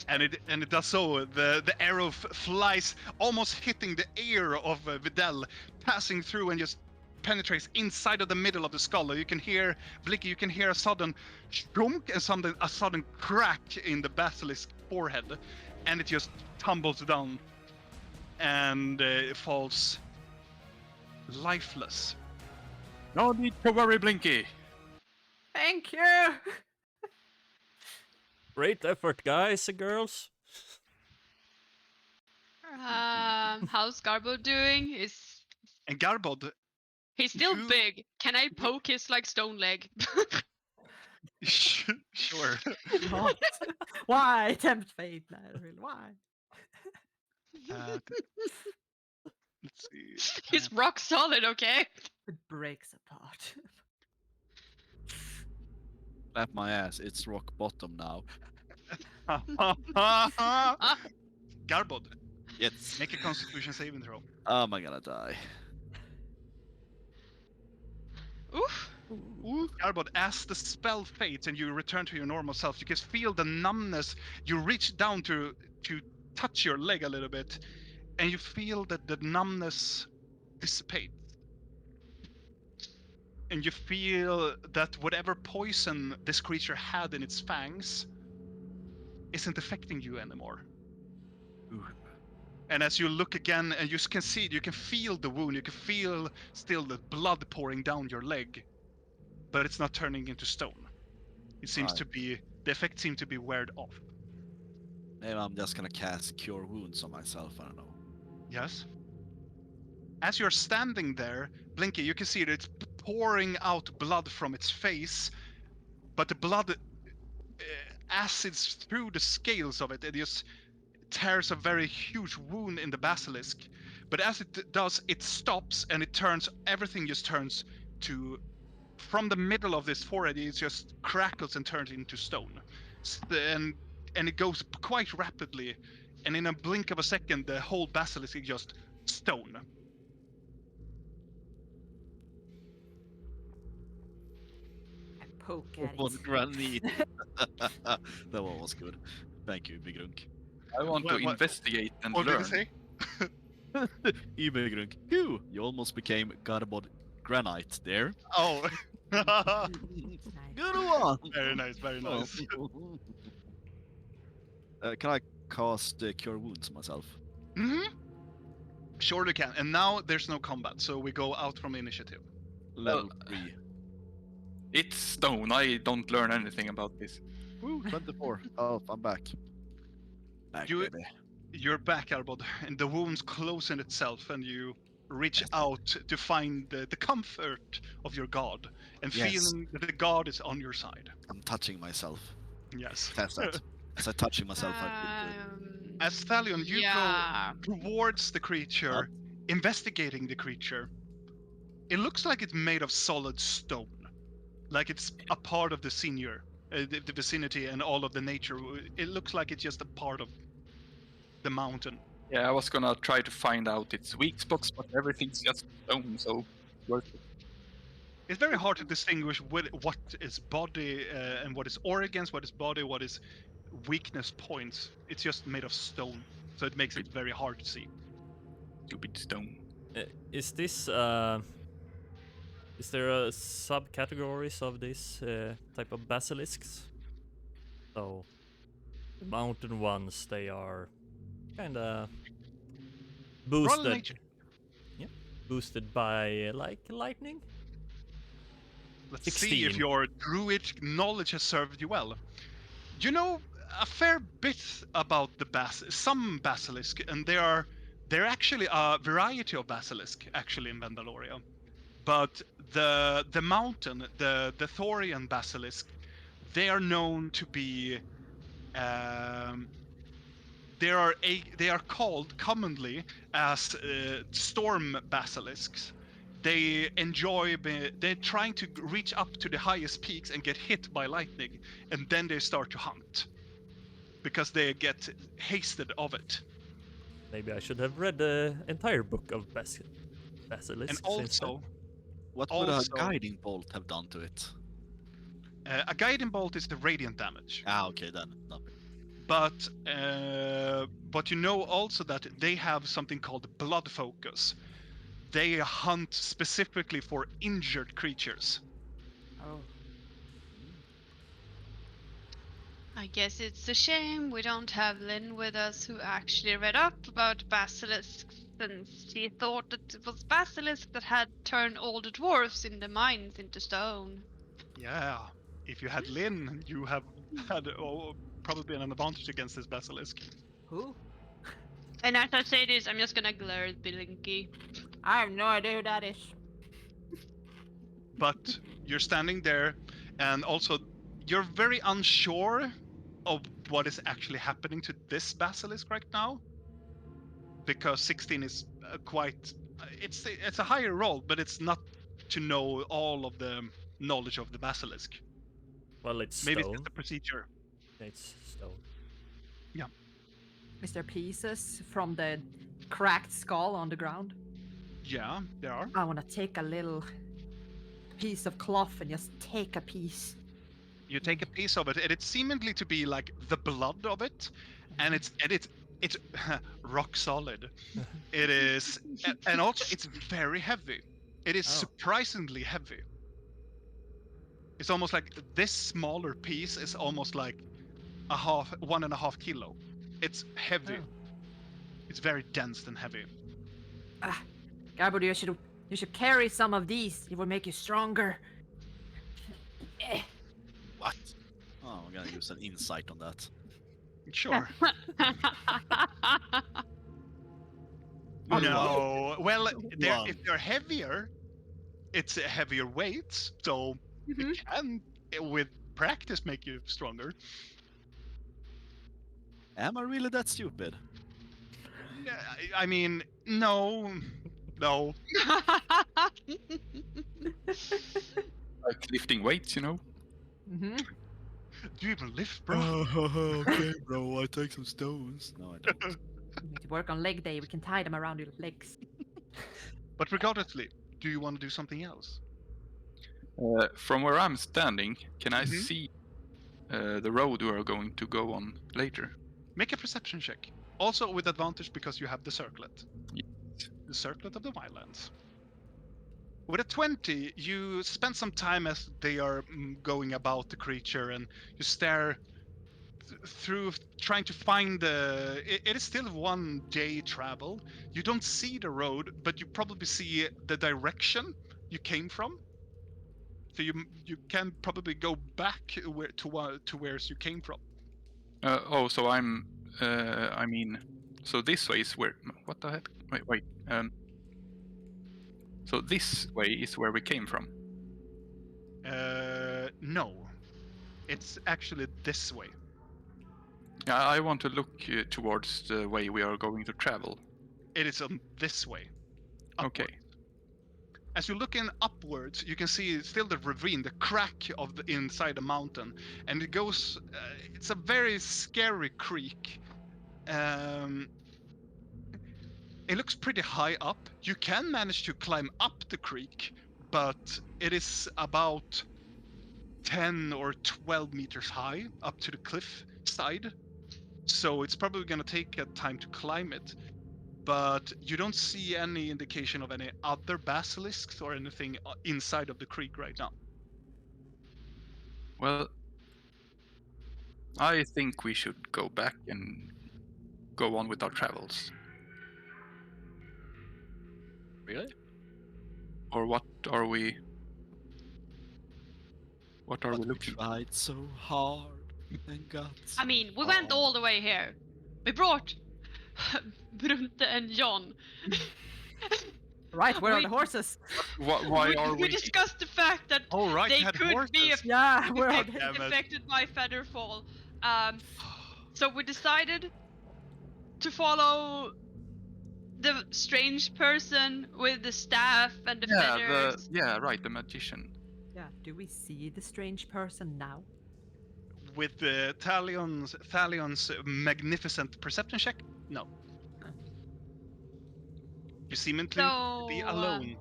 And it does so. The arrow flies, almost hitting the ear of Videl, passing through and just penetrates inside of the middle of the skull. You can hear Blinky. You can hear a sudden shunk and a sudden crack in the basilisk forehead, and it just tumbles down and it falls lifeless. No need to worry, Blinky. Thank you. Great effort, guys and girls. How's Garbo doing? And Garbod, He's still You- big. Can I poke his like stone leg? sure. Not. Why tempt fate, Nigel? Why? Let's see. He's rock solid, okay? It breaks apart. Slap my ass. It's rock bottom now. Garbod, Yes. make a Constitution saving throw. I'm gonna die. Oof. Garbod, as the spell fades and you return to your normal self, you can feel the numbness. You reach down to touch your leg a little bit, and you feel that the numbness dissipates. And you feel that whatever poison this creature had in its fangs isn't affecting you anymore. Ooh. And as you look again, and you can see, you can feel the wound, you can feel still the blood pouring down your leg, but it's not turning into stone. It seems Right. to be, the effect seems to be weared off. Maybe I'm just gonna cast Cure Wounds on myself. I don't know. Yes? As you're standing there, Blinky, you can see that it's pouring out blood from its face, but the blood acids through the scales of it. It just tears a very huge wound in the basilisk. But as it does, it stops and it turns, everything just turns to, from the middle of this forehead, it just crackles and turns into stone. And it goes quite rapidly. And in a blink of a second, the whole basilisk is just stone. I poke at One it. granny. That one was good. Thank you, Big Runk. I want to What- investigate and What did learn. you say? You, Big Runk. You almost became Garbod Granite there. Oh. Nice. Good one. Very nice, very nice. Can I cast Cure Wounds myself? Mm-hmm. Sure you can. And now there's no combat, so we go out from initiative. Level 3. It's stone. I don't learn anything about this. Woo, 24. Oh, I'm back. Back, You- baby. You're back, Arbod, and the wounds close in itself, and you reach out to find the comfort of your god, and Yes. feeling that the god is on your side. I'm touching myself. Yes. That's that. As I touching myself, I feel good. As Thalion, you yeah. go towards the creature, investigating the creature. It looks like it's made of solid stone, like it's a part of the senior, the vicinity, and all of the nature. It looks like it's just a part of the mountain. Yeah, I was gonna try to find out its weak spots, but everything's just stone, so worth it. It's very hard to distinguish what is body and what is organs, what is body, what is weakness points. It's just made of stone, so it makes it very hard to see. Stupid stone. Is this is there a subcategories of this type of basilisks? So The mountain ones, they are kinda Roll boosted. nature. Yeah, boosted by like lightning. Let's 16. see if your druid knowledge has served you well. You know a fair bit about some basilisk, and they're actually a variety of basilisk actually in Vendaloria. But the mountain, the Thorian Baselisk, they are known to be they are called commonly as storm basilisks. They're trying to reach up to the highest peaks and get hit by lightning, and then they start to hunt because they get hasted of it. Maybe I should have read the entire book of And basilisks instead. What would a also guiding bolt have done to it? a guiding bolt is the radiant damage. Okay, then nothing. But you know also that they have something called blood focus. They hunt specifically for injured creatures. Oh. I guess it's a shame we don't have Lynn with us, who actually read up about basilisks, since she thought that it was basilisk that had turned all the dwarfs in the mines into stone. Yeah, if you had Lynn, you have had probably an advantage against this basilisk. Who? And as I say this, I'm just gonna glare at Blinky. I have no idea who that is. But you're standing there, and also you're very unsure of what is actually happening to this basilisk right now, because 16 is quite. It's a higher roll, but it's not to know all of the knowledge of the basilisk. Well, it's Maybe it's stone. just a procedure. It's stone. Is there pieces from the cracked skull on the ground? Yeah, there are. I want to take a little piece of cloth and just take a piece. You take a piece of it, and it's seemingly to be like the blood of it, and it's rock solid. It is, and also it's very heavy. It is Oh. surprisingly heavy. It's almost like this smaller piece is almost like 1.5 kilo. It's heavy. Oh. It's very dense and heavy. Gabriel, you should carry some of these. It will make you stronger. What? Oh, I'm gonna use an insight on that. Sure. Oh, No. Well, One. if they're heavier, it's a heavier weight, so Mhm. it can, with practice, make you stronger. Am I really that stupid? I mean, no. Like lifting weights, you know? Mm-hmm. Do you even lift, bro? Okay, bro, I take some stones. No, I don't. You need to work on leg day. We can tie them around your legs. But regardlessly, do you want to do something else? From where I'm standing, can I Mhm. see the road we are going to go on later? Make a perception check. Also with advantage because you have the circlet. Yes. The circlet of the wildlands. With a 20, you spend some time as they are going about the creature, and you stare through trying to find the. It is still 1 day travel. You don't see the road, but you probably see the direction you came from. So you can probably go back to where you came from. So I mean, so this way is where. What the heck? Wait. So this way is where we came from. No, it's actually this way. I want to look towards the way we are going to travel. It is on this way. Okay. Upwards. As you're looking upwards, you can see still the ravine, the crack of the inside the mountain, and it goes. It's a very scary creek. It looks pretty high up. You can manage to climb up the creek, but it is about 10 or 12 meters high up to the cliff side. So it's probably going to take a time to climb it. But you don't see any indication of any other basilisks or anything inside of the creek right now. Well, I think we should go back and go on with our travels. Really? Or what are we? What are But we we looking? tried so hard and got. I mean, we went all the way here. We brought Brunte and John. Right, where are We- the horses? Why are we we? discussed the fact that Oh right, they you had could be horses. Yeah, where are affected, they? Damn it. affected by Featherfall. So we decided to follow the strange person with the staff and the feathers. Right, the magician. Yeah, do we see the strange person now? With Thalion's magnificent perception check? No. You seem to be So alone.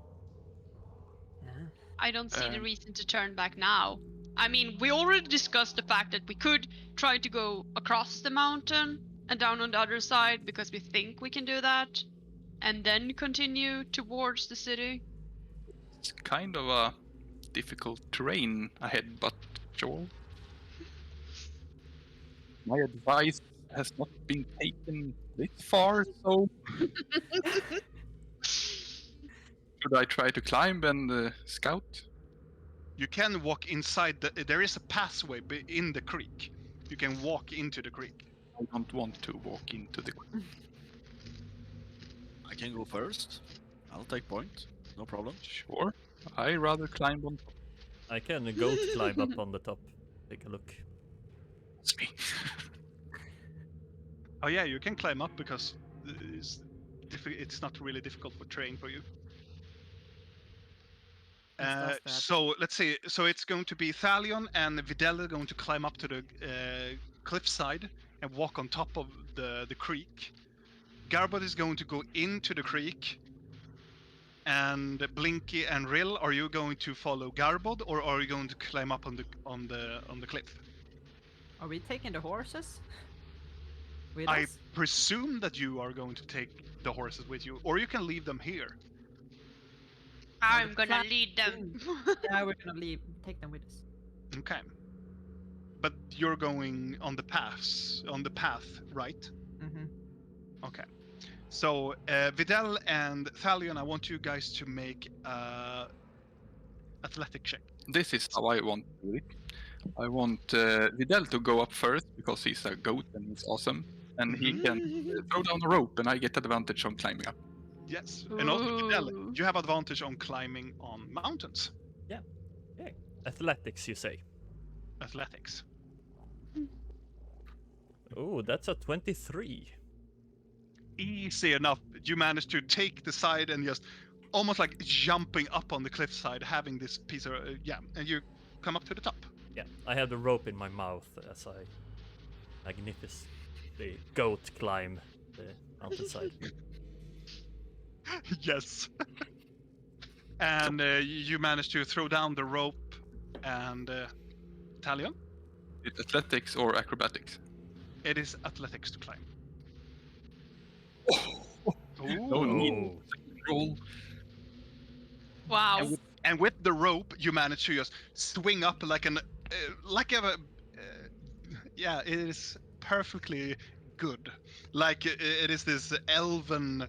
Yeah. I don't see the Um, reason to turn back now. I mean, we already discussed the fact that we could try to go across the mountain and down on the other side because we think we can do that, and then continue towards the city. It's kind of a difficult terrain ahead, but sure. My advice has not been taken this far, so should I try to climb and scout? You can walk inside there is a pathway in the creek. You can walk into the creek. I don't want to walk into the. I can go first. I'll take point. No problem. Sure. I rather climb on top. I can goat climb up on the top. Take a look. It's me. Oh yeah, you can climb up because it's not really difficult for terrain for you. does that? So let's see. So it's going to be Thalion and Videl are going to climb up to the cliffside and walk on top of the creek. Garbod is going to go into the creek. And Blinky and Rill, are you going to follow Garbod or are you going to climb up on the cliff? Are we taking the horses? With I us? presume that you are going to take the horses with you, or you can leave them here. I'm gonna plan- lead them. Yeah, we're gonna take them with us. Okay. But you're going on the path, right? Mm-hmm. Okay. So Videl and Thalion, I want you guys to make athletic check. This is how I want to do it. I want Videl to go up first because he's a goat and he's awesome, and he can throw down the rope, and I get advantage on climbing up. Yes. And also Videl, Ooh. you have advantage on climbing on mountains. Athletics, you say? Athletics. Oh, that's a 23. Easy enough. You manage to take the side and just almost like jumping up on the cliffside, having this piece of and you come up to the top. Yeah, I had the rope in my mouth as I magnificently goat climb the mountainside. Yes. And you manage to throw down the rope and Talion. Is it athletics or acrobatics? It is athletics to climb. No need. Oh, Roll. Wow. And with the rope, you manage to just swing up like yeah, it is perfectly good. Like it is this elven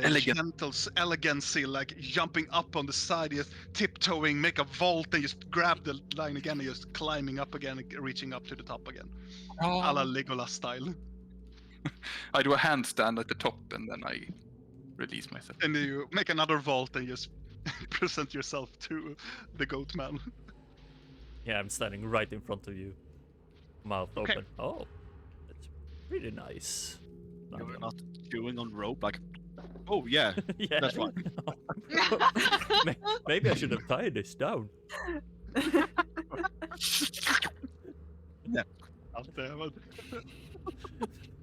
Elegant. gentle elegancy, like jumping up on the side, just tiptoeing, make a vault, and just grab the line again, and just climbing up again, and reaching up to the top again, a la Legolas style. I do a handstand at the top and then I release myself. And you make another vault and just present yourself to the goat man. yeah, I'm standing right in front of you. Mouth Okay. open. Oh, that's really nice. You're not chewing on rope like. Oh yeah, Yeah. that's fine. Maybe I should have tied this down. Out there, but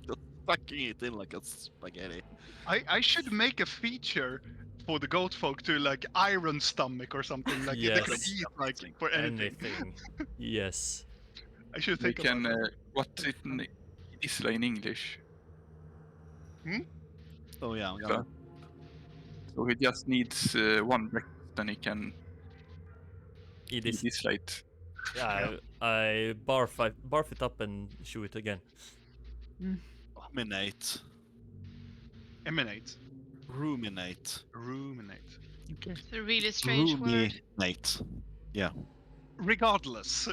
Just sucking it in like a spaghetti. I should make a feature for the goat folk to like iron stomach or something like they can Yes. eat like for anything. Anything. Yes. I should We think can. about that. What's it in Isla in English? Oh yeah, yeah. So, so he just needs one breakfast and he can It eat is Isla it. Yeah, I barf it up and chew it again. Ruminate. Emanate. Ruminate. Ruminate. It's a really strange word. Ruminate. Yeah. Regardless.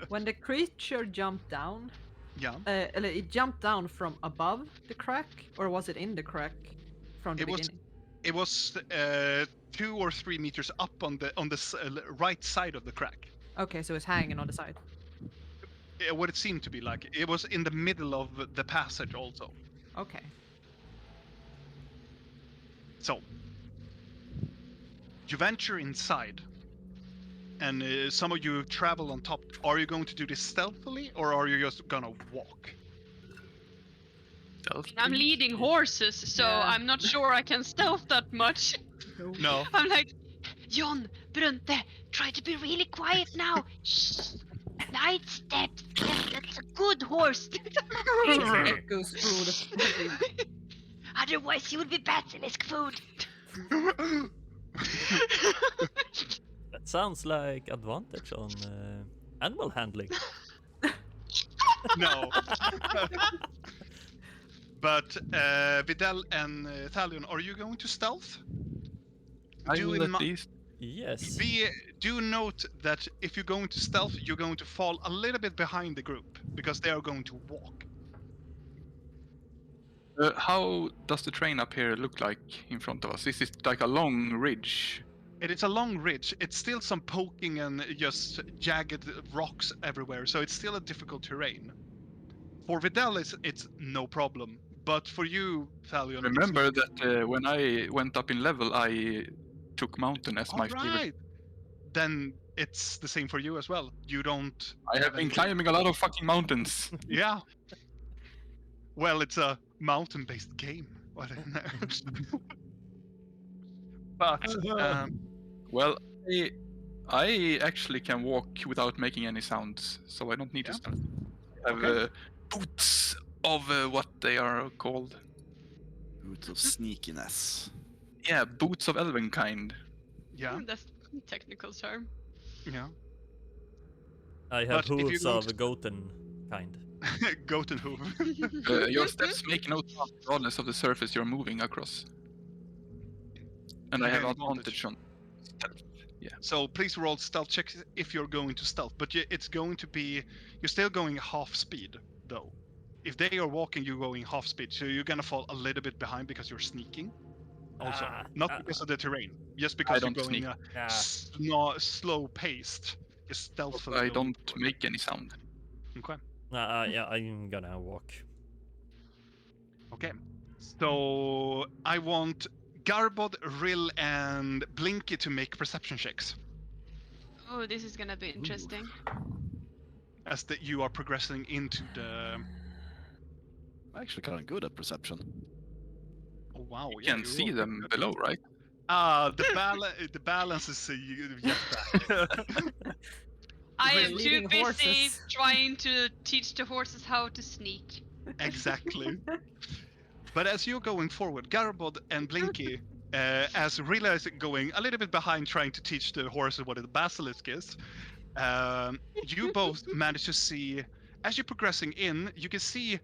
When the creature jumped down, Yeah. it jumped down from above the crack, or was it in the crack from the It was- beginning? It was 2 or 3 meters up on the right side of the crack. Okay, so it's hanging on the side. What it seemed to be like. It was in the middle of the passage also. Okay. So you venture inside, and some of you travel on top. Are you going to do this stealthily, or are you just gonna walk? I'm leading horses, so Yeah. I'm not sure I can stealth that much. No. I'm like, John, Brunte, try to be really quiet now. Shh. Light steps. That's a good horse. Echo's food. Otherwise, he would be basilisk food. That sounds like advantage on animal handling. No. But Vidal and Thalion, are you going to stealth? I Do will in at mi- least. Yes. Do note that if you're going to stealth, you're going to fall a little bit behind the group because they are going to walk. How does the train up here look like in front of us? Is it like a long ridge? It is a long ridge. It's still some poking and just jagged rocks everywhere, so it's still a difficult terrain. For Vidal, it's no problem, but for you, Thalion, Remember that when I went up in level, I took mountain as my favorite. Alright. Then it's the same for you as well. You don't. I have been climbing a lot of fucking mountains. Yeah. Well, it's a mountain-based game. What? But Well, I actually can walk without making any sounds, so I don't need Yeah. to stealth. I have Okay. boots of what they are called. Boots of sneakiness. Yeah, boots of elven kind. yeah, That's a technical term. yeah. I have But if you hooves go of to- goaten kind. Goat and hoof. Your steps make no sound regardless of the surface you're moving across. And I have Okay. advantage on stealth. So please roll stealth checks if you're going to stealth. But it's going to be you're still going half speed though. If they are walking, you're going half speed, so you're gonna fall a little bit behind because you're sneaking. Also, not because of the terrain, just because you're don't going sneak. slow paced, just stealthily. I going don't forward. make any sound. Okay. Yeah, I'm gonna walk. Okay. So I want Garbod, Rill, and Blinky to make perception checks Oh, this is gonna be interesting. as you are progressing into the. I'm actually kind of good at perception. Oh wow! You yeah, can see them below, right? The balance is yes, back. I am Really? too Leading busy horses. trying to teach the horses how to sneak. Exactly. But as you're going forward, Garbod and Blinky, as Rilla is going a little bit behind trying to teach the horses what a basilisk is, you both manage to see, as you're progressing in, you can see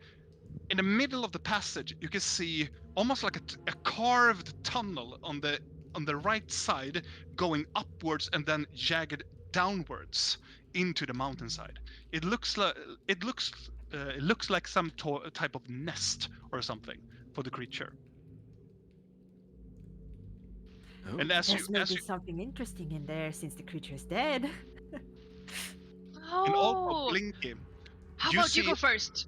in the middle of the passage, you can see almost like a carved tunnel on the right side going upwards and then jagged downwards into the mountainside. It looks like some type of nest or something for the creature. Oh. And as There's you maybe something interesting in there since the creature is dead. and also Oh, Blinky, how you about you see- go first?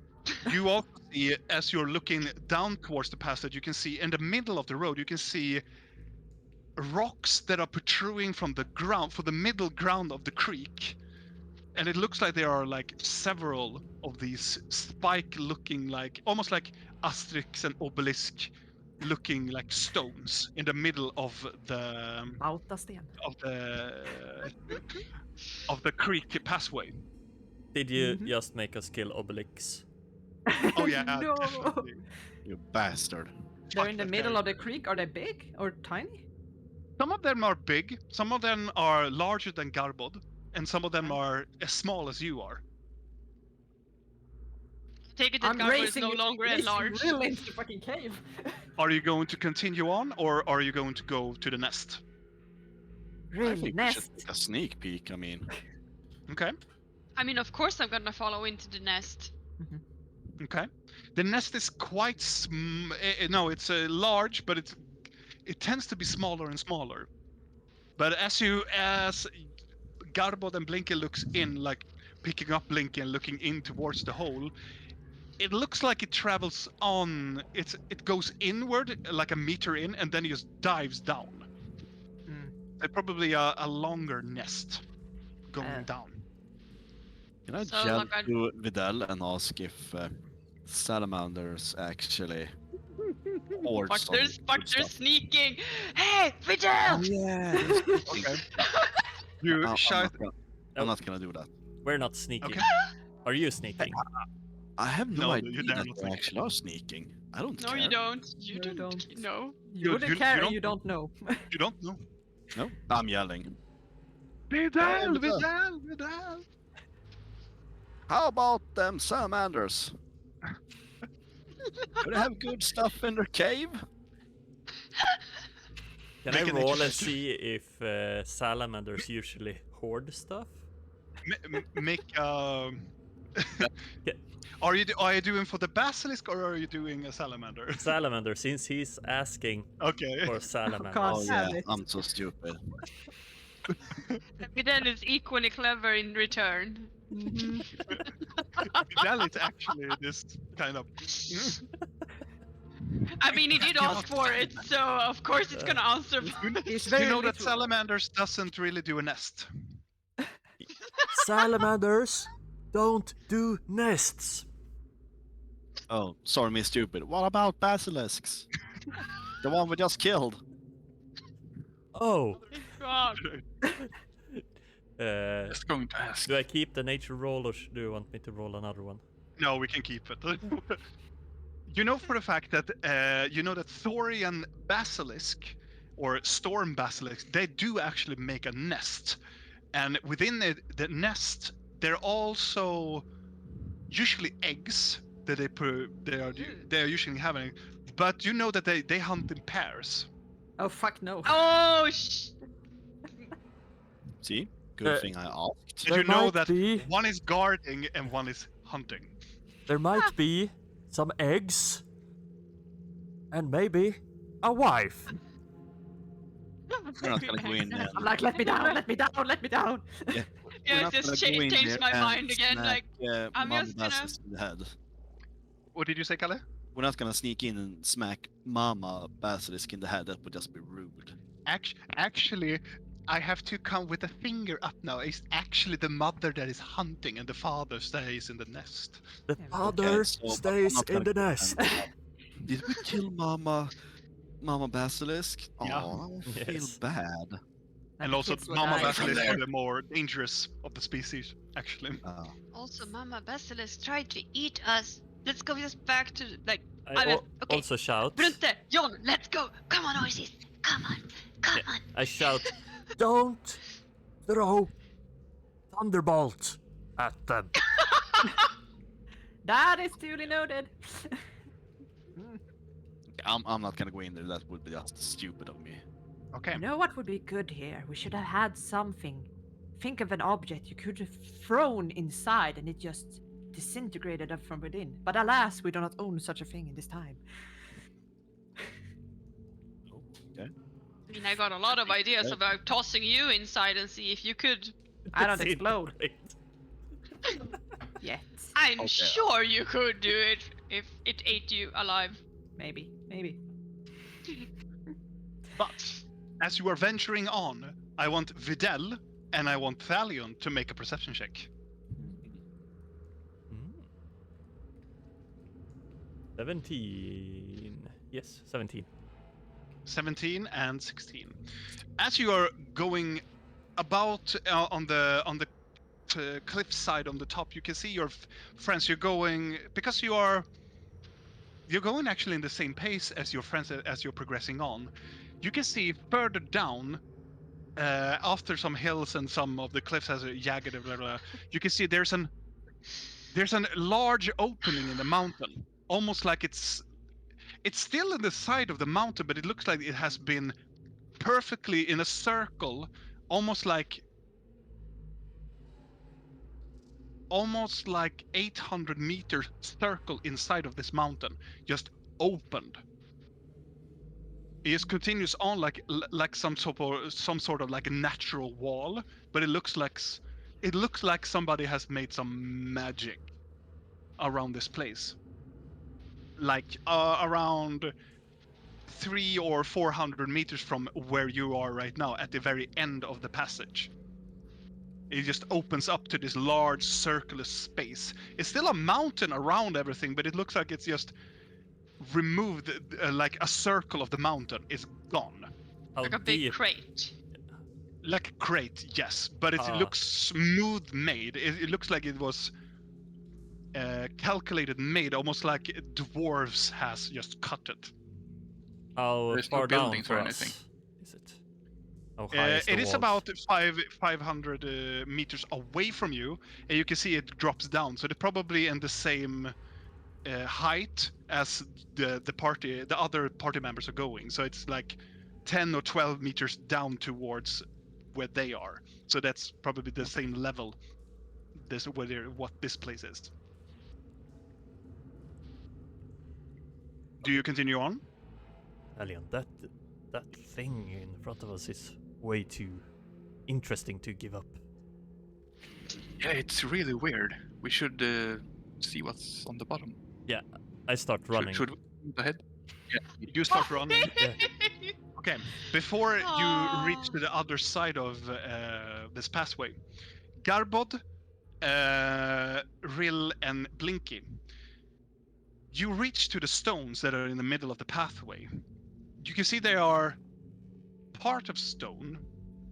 you also see as you're looking down towards the passage, you can see in the middle of the road, you can see rocks that are protruding from the ground, for the middle ground of the creek. And it looks like there are like several of these spike-looking, like almost like Asterix and Obelisk looking like stones in the middle of the Bautasten. of the creek passway. Did you Mhm. just make us kill Obelix? Oh yeah, No. definitely. You bastard. They're in the Fuck that middle guy. of the creek. Are they big or tiny? Some of them are big, some of them are larger than Garbod. and some of them are as small as you are. Take it that I'm Garbo is racing, no longer racing enlarged. real into the fucking cave. Are you going to continue on, or are you going to go to the nest? I Really, think we should nest. take a sneak peek. I mean, Okay. I mean, of course I'm gonna follow into the nest. Okay. The nest is quite no, it's large, but it tends to be smaller and smaller. But as Garbod and Blinky looks in, like picking up Blinky and looking in towards the hole, it looks like it travels on. It goes inward like a meter in, and then it just dives down. Probably a longer nest going down. can I So, jump look, to Vidal and ask if salamanders actually hoard some Fuck, good they're stuff? sneaking! Hey, Vidal! Oh yeah. Okay. You shout. I'm not gonna do that. We're not sneaking. Okay. Are you sneaking? I have no, No, idea you that dare not they sneak. actually are sneaking. I don't No, care. you don't. You No, you don't. don't. No. You wouldn't care, and you don't know. You don't know. No, I'm yelling. Vidal, Vidal. Vidal, Vidal. How about them salamanders? Do they have good stuff in their cave? Can Make I an roll nature and check. see if salamanders usually hoard stuff? Make. Yeah. Are you doing for the basilisk or are you doing a salamander? Salamander, since he's asking Okay. for salamander. God. Oh Damn yeah, it. I'm so stupid. Vidal is equally clever in return. Vidal is actually this kind of. I mean, he did ask for it, so of course it's gonna answer. He's You very know that literal. salamanders doesn't really do a nest. Salamanders don't do nests. Oh, sorry, me stupid. What about basilisks? The one we just killed. Oh. God. Just going to ask. Do I keep the nature roll or do you want me to roll another one? No, we can keep it. You know for the fact that Thorian Baselisk or Storm Basilisk, they do actually make a nest, and within the nest, there are also usually eggs that they are usually having, but you know that they hunt in pairs. Oh fuck no. Oh, See? Good thing I asked. And you know that be, one is guarding and one is hunting. there might be some eggs and maybe a wife. We're not gonna go in there. I'm like, let me down, let me down, let me down. We're Yeah, not just gonna go in change there my and mind again. smack, Like, I'm Mama just gonna- Basilisk in the head. What did you say, Kalle? We're not gonna sneak in and smack Mama Basilisk in the head. That would just be rude. Actually, I have to come with a finger up now. It's actually the mother that is hunting and the father stays in the nest. The Yeah, father so, but I'm stays not in gonna the go nest. and- Did we kill Mama Basilisk? Oh, Yeah. I feel Yes. bad. And also, kids will Mama die. Basilisk are the more dangerous of the species, actually. Also, Mama Basilisk tried to eat us. Let's go just back to like. I okay. also shout. Brunte, John, let's go. Come on, horses. Come on. Come on. I shout, don't throw thunderbolt at them. That is duly noted. I'm not gonna go in there. That would be just stupid of me. Okay. You know what would be good here? We should have had something. Think of an object you could have thrown inside and it just disintegrated up from within. But alas, we do not own such a thing in this time. Okay. I mean, I got a lot of ideas about tossing you inside and see if you could. I don't explode Disintegrate. yet. I'm Okay. sure you could do it if it ate you alive. Maybe, maybe. But as you are venturing on, I want Videl and I want Thalion to make a perception check. 17. Yes, 17. 17 and 16. As you are going about on the cliff side on the top, you can see your friends. You're going because you're going actually in the same pace as your friends as you're progressing on. You can see further down after some hills and some of the cliffs has a jagged blah, blah, you can see there's a large opening in the mountain, almost like it's still in the side of the mountain, but it looks like it has been perfectly in a circle, almost like 800 meter circle inside of this mountain, just opened. It just continues on like some sort of like a natural wall, but it looks like somebody has made some magic around this place, like around 300 or 400 meters from where you are right now, at the very end of the passage. It just opens up to this large circular space. It's still a mountain around everything, but it looks like it's just removed, like a circle of the mountain is gone. How Like a big deep? crate. Like a crate, yes, but it Ah. looks smooth made. It looks like it was calculated made, almost like dwarves has just cut it. How There's no far down buildings for or us anything. is it? How high is the It is walls? about 500 meters away from you, and you can see it drops down. So they're probably in the same height as the other party members are going. So it's like 10 or 12 meters down towards where they are. So that's probably the same level. What this place is. Do you continue on? Alien, that thing in front of us is way too interesting to give up. Yeah, it's really weird. We should see what's on the bottom. I start running. Should we move ahead? You start running. Yeah. Okay. Before you Aw. reach to the other side of this pathway, Garbod, Rill, and Blinky, you reach to the stones that are in the middle of the pathway. You can see they are part of stone,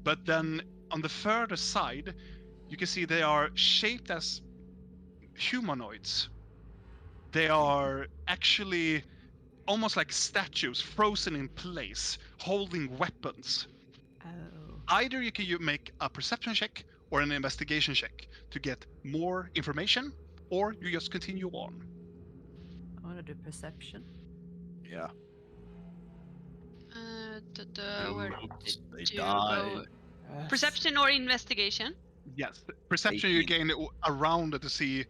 but then on the further side, you can see they are shaped as humanoids. They are actually almost like statues frozen in place, holding weapons. Oh. Either you make a perception check or an investigation check to get more information, or you just continue on. I want to do perception. Yeah. Where Oops, did they you die. go? Perception or investigation? Yes, perception you 18. gain around it to see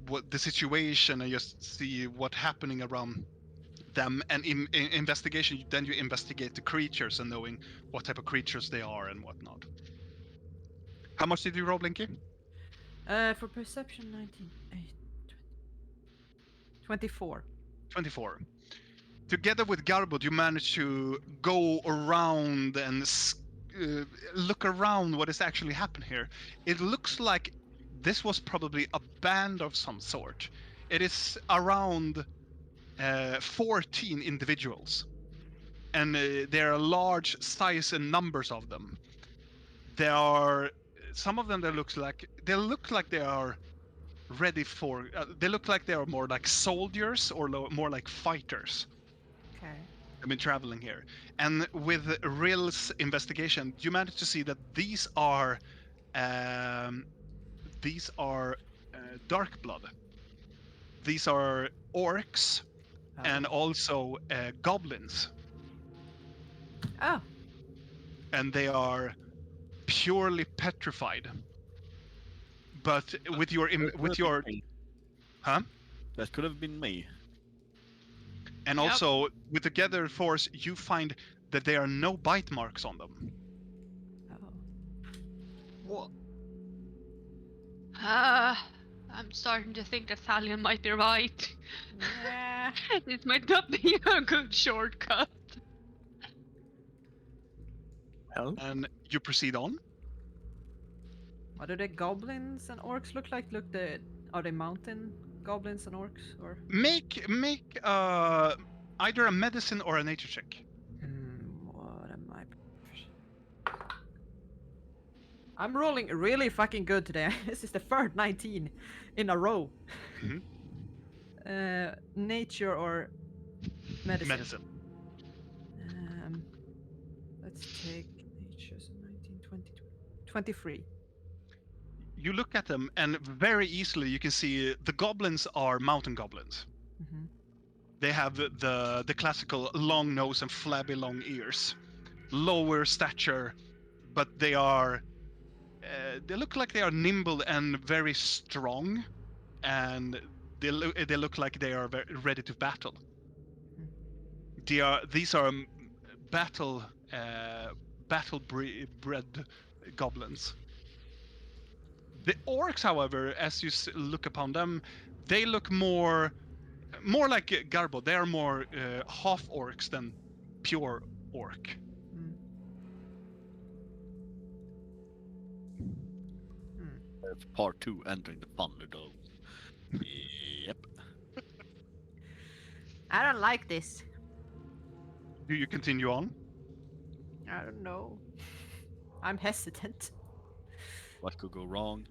what the situation and just see what's happening around them, and in investigation then you investigate the creatures and knowing what type of creatures they are and whatnot. How much did you roll, Blinky? For perception, 19, 24. 24. Together with Garbod, you manage to go around and look around what is actually happening here. It looks like this was probably a band of some sort. It is around 14 individuals, and there are large size and numbers of them. There are some of them that look like they are ready for. They look like they are more like soldiers or more like fighters. Okay. I've been traveling here, and with Rill's investigation, you managed to see that these are dark blood. These are orcs and also goblins, Oh. and they are purely petrified. But with your huh? That could have been me. And Yep. also with the gathered force, you find that there are no bite marks on them. Oh. What? I'm starting to think that Thalion might be right. Yeah. This might not be a good shortcut. Well, And you proceed on. What do the goblins and orcs look like? Are they mountain goblins and orcs or? Make either a medicine or a nature check. What am I? I'm rolling really fucking good today. This is the third 19 in a row. Mhm. Nature or medicine? Medicine. Let's take nature. So 19. 23. You look at them, and very easily you can see the goblins are mountain goblins. Mm-hmm. They have the classical long nose and flabby long ears, lower stature, but they are they look like they are nimble and very strong, and they look like they are very ready to battle. These are battle bred goblins. The orcs, however, as you look upon them, they look more like Garbo. They are more half orcs than pure orc. Mm. Part 2, entering the Thunderdome. Yep. I don't like this. Do you continue on? I don't know. I'm hesitant. What could go wrong?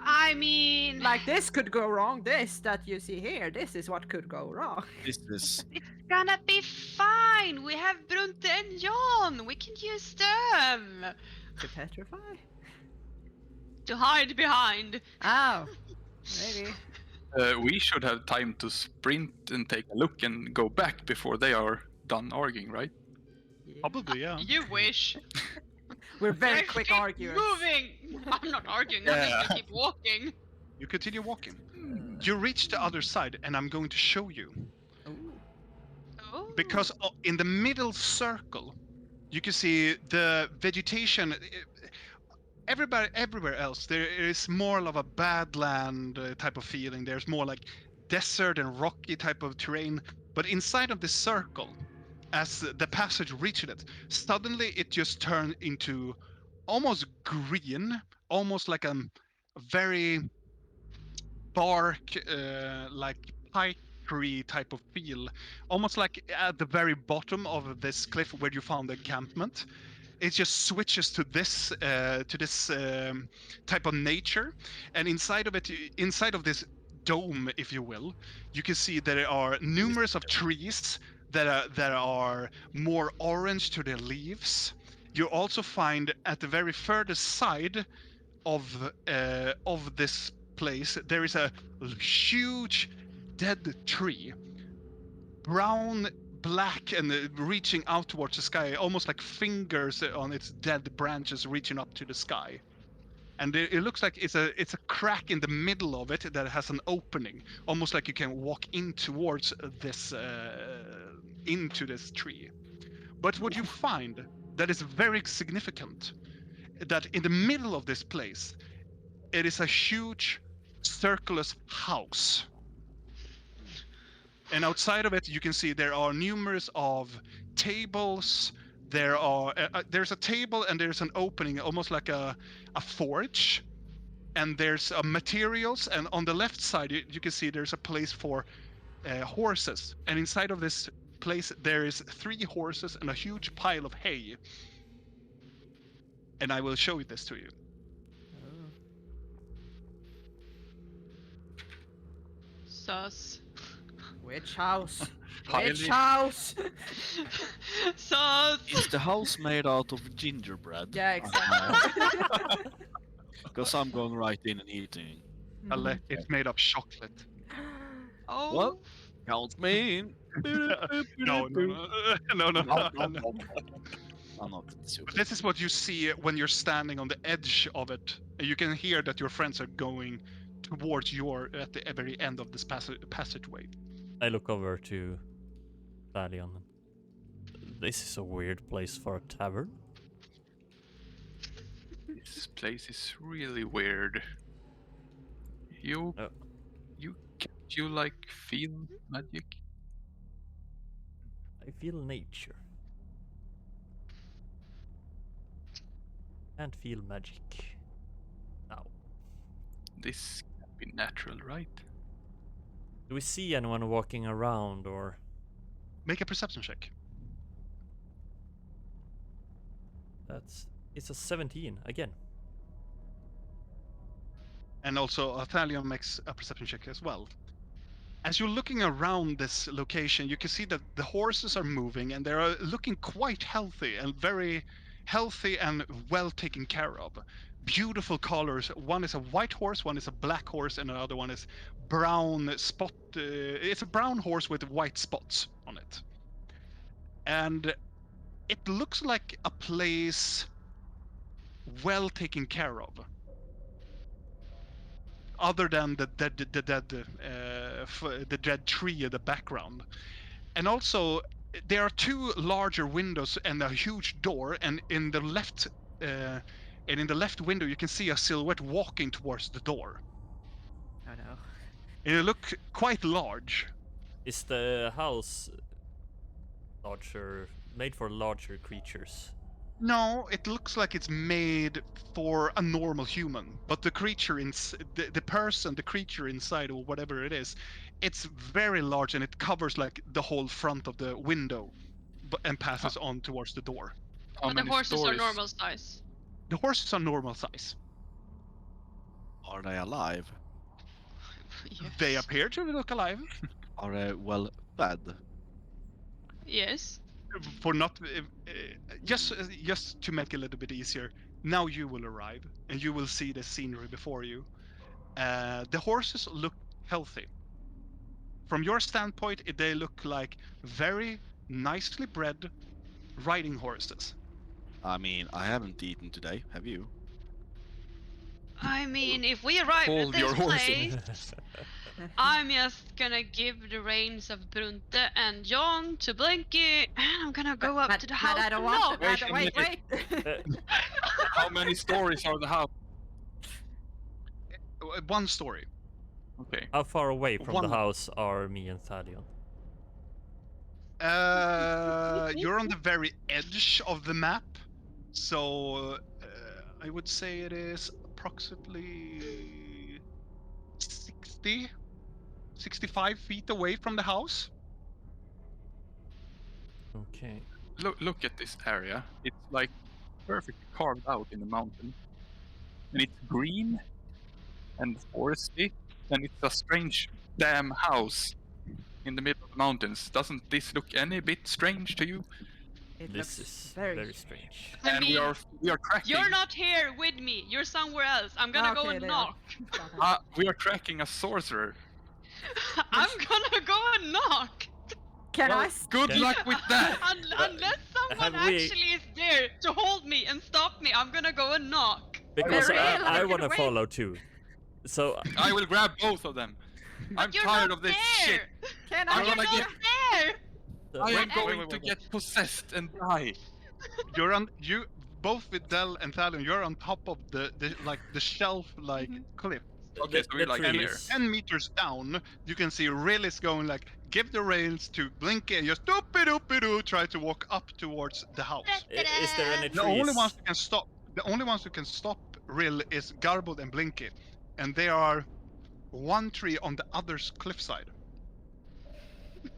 I mean, Like this could go wrong. This that you see here, this is what could go wrong. This is it's gonna be fine. We have Brunte and Jon. We can use them To petrify? to hide behind. Oh, maybe. We should have time to sprint and take a look and go back before they are done arguing, right? Yeah. Probably, yeah. You wish. We're very Let's quick keep arguers. Moving. I'm not arguing. I'm just gonna keep walking. You continue walking. You reach the other side, and I'm going to show you. Ooh. Oh. Because in the middle circle, you can see the vegetation. Everywhere else, there is more of a badland type of feeling. There's more like desert and rocky type of terrain. But inside of this circle, as the passage reached it, suddenly it just turned into almost green, almost like a very bark, like pikery type of feel, almost like at the very bottom of this cliff where you found the encampment. It just switches to this type of nature, and inside of this dome, if you will, you can see there are numerous of trees that are more orange to their leaves. You also find at the very furthest side of this place there is a huge dead tree, brown, black, and reaching out towards the sky, almost like fingers on its dead branches reaching up to the sky. And it looks like it's a crack in the middle of it that has an opening, almost like you can walk in towards this into this tree. But what you find that is very significant, that in the middle of this place, it is a huge circular house. And outside of it, you can see there are numerous of tables. There's a table and there's an opening, almost like a forge. And there's materials. And on the left side, you can see there's a place for horses. And inside of this place, there is 3 horses and a huge pile of hay. And I will show this to you. Sus. Which house? Highly- Which house? Sus. Is the house made out of gingerbread? Yeah, exactly. Because I'm going right in and eating. It's made of chocolate. Oh. What? Count me in. No. I'm not super. But this is what you see when you're standing on the edge of it. You can hear that your friends are going towards at the very end of this passageway. I look over to Thalion. This is a weird place for a tavern. This place is really weird. You like feel magic? I feel nature. Can't feel magic. Now, This can't be natural, right? do we see anyone walking around or? Make a perception check. It's a 17 again. And also Athalion makes a perception check as well. As you're looking around this location, you can see that the horses are moving and they are looking quite healthy and very healthy and well taken care of. Beautiful colors. One is a white horse, one is a black horse, and another one is brown spot. It's a brown horse with white spots on it. And it looks like a place well taken care of. Other than the dead tree in the background. And also, there are two larger windows and a huge door, and in the left window you can see a silhouette walking towards the door. Oh no. And it looks quite large. Is the house made for larger creatures? No, it looks like it's made for a normal human, but the creature the creature inside, or whatever it is, it's very large and it covers like the whole front of the window, and passes on towards the door. How But the many horses are stories? normal size. The horses are normal size. Are they alive? They Yes. appear to look alive. Are they well fed? Yes. For not just to make it a little bit easier. Now you will arrive and you will see the scenery before you. The horses look healthy. From your standpoint, they look like very nicely bred riding horses. I mean, I haven't eaten today. Have you? I mean, if we arrive at Hold your this horses. place, I'm just gonna give the reins of Brunte and John to Blinky, and I'm gonna go up to the house. I don't to want knock. to. Wait a Wait. How many stories are the house? One story. Okay. How far away from One- the house are me and Thadion? You're on the very edge of the map, so I would say it is approximately 65 feet away from the house. Okay. Look at this area. It's like perfectly carved out in the mountain. And it's green and foresty, and it's a strange damn house in the middle of the mountains. Doesn't this look any bit strange to you? It This looks is very strange. I And mean, we are tracking. you're not here with me. You're somewhere else. I'm gonna go Okay, and there. knock. We are tracking a sorcerer. I'm gonna go and knock. Can Well, I? s- good Can- luck with that. Unless someone have we- actually is there to hold me and stop me, I'm gonna go and knock. Because Very I like want to wait. follow too. So I will grab both of them. I'm You're tired not of this there. shit. Can I'm I? You're gonna not get- there. I am Wait, going wait, to wait. get possessed and die. You're on you both with Del and Thalion. You're on top of the shelf cliff. Okay, so we're like And here. trees. 10 meters down, you can see Rillis going like, give the rails to Blinky and just doopy-doopy-doo, try to walk up towards the house. Is there any The trees? only ones who can stop Rill is Garbled and Blinky. And they are one tree on the other's cliffside.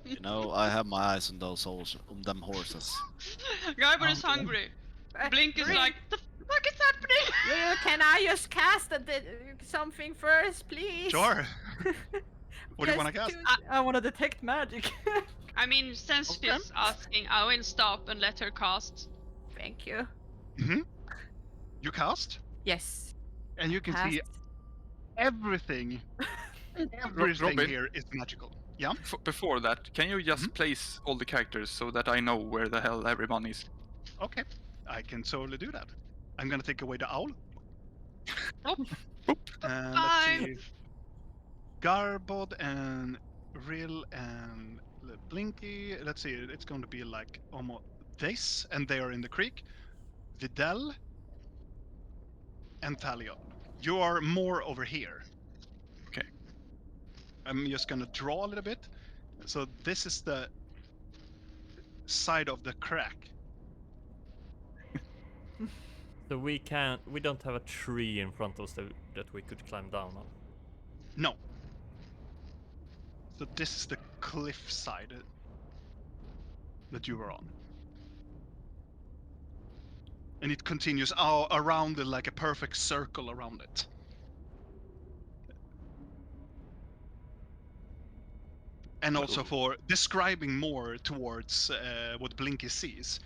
You know, I have my eyes on them horses. Garber is hungry. Blink is Ring. like, the fuck is happening? Can I just cast something first, please? Sure. What do you want to Just cast? I want to detect magic. I mean, since Okay. she's asking, I will stop and let her cast. Thank you. You cast, Yes. and you can see Cast. everything. Everything Robin. here is magical. Yeah. Before that, can you just place all the characters so that I know where the hell everyone is? Okay. I can totally do that. I'm gonna take away the owl. Oh. And Bye. let's see. Garbod and Rill and Blinky. Let's see. It's going to be like almost this, and they are in the creek. Videl and Thalion. You are more over here. Okay. I'm just gonna draw a little bit. So this is the side of the crack. So we don't have a tree in front of us that we could climb down on. No. So this is the cliff side that you were on. And it continues around it like a perfect circle around it. And also Cool. for describing more towards what Blinky sees.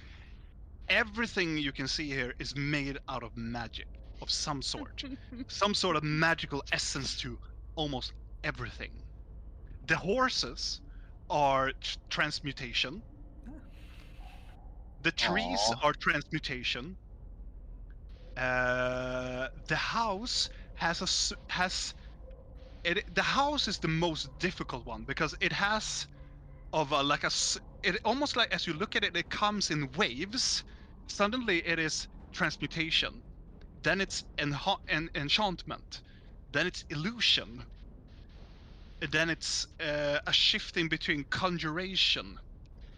everything you can see here is made out of magic of some sort. Some sort of magical essence to almost everything. The horses are transmutation. The trees Aw. are transmutation. The house the house is the most difficult one because it has of a, like a it almost like as you look at it, it comes in waves. Suddenly it is transmutation, then it's enchantment, then it's illusion, then it's a shifting between conjuration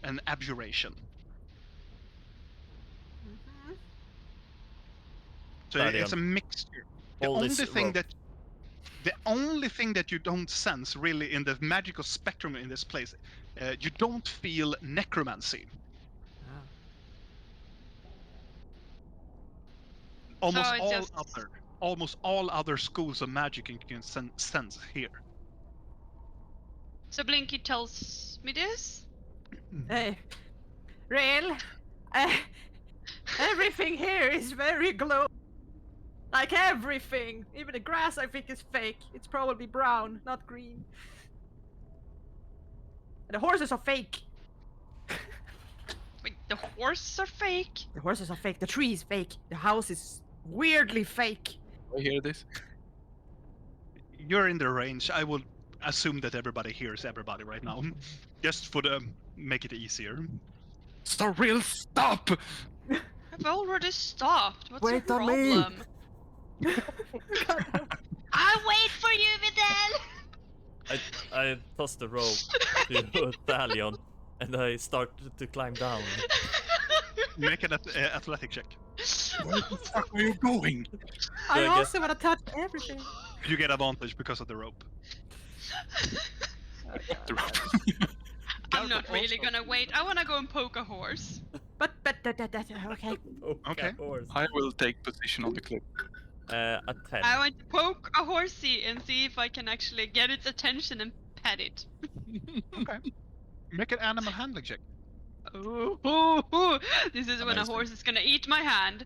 and abjuration. Mhm. So it's a Thorian, mixture. The hold only this thing rope. that the only thing that you don't sense really in the magical spectrum in this place, you don't feel necromancy. Ah. Almost So it's all just other, almost all other schools of magic you can sense here. so Blinky tells me this. Real, uh, everything here is very glow. Like everything. Even the grass I think is fake. It's probably brown, not green. And the horses are fake. Wait, the horses are fake. The horses are fake. The tree is fake. The house is weirdly fake. I hear this. You're in the range. I will assume that everybody hears everybody right now, just for the make it easier. So real stop! I've already stopped. What's Wait your on me. problem? I'll wait for you, Vidal. I toss the rope to Thalion, and I start to climb down. Make an athletic check. Where the fuck are you going? I I also want to touch everything. You get advantage because of the rope. The rope. I'm not Garbo really also- gonna wait. I wanna go and poke a horse. But okay. Okay. Horse. I will take position on the cliff. A 10. I want to poke a horsey and see if I can actually get its attention and pet it. Okay. Make an animal handling check. Ooh, this is when a Amazing. horse is gonna eat my hand.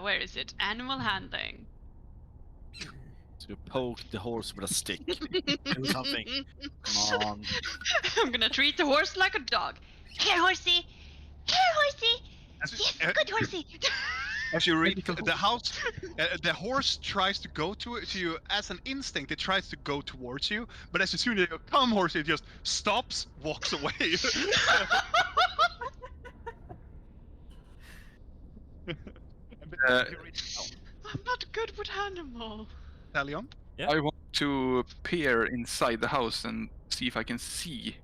Where is it? Animal handling. So you poke the horse with a stick. Do something. Come on. I'm gonna treat the horse like a dog. Here, horsey. Here, horsey. As, Yes, uh, good horsey. as you reach the house, the horse tries to go to you as an instinct. It tries to go towards you, but as soon as you come, horse, it just stops, walks away. Uh, You reach down. I'm not good with animal. Talion? Yeah. I want to peer inside the house and see if I can see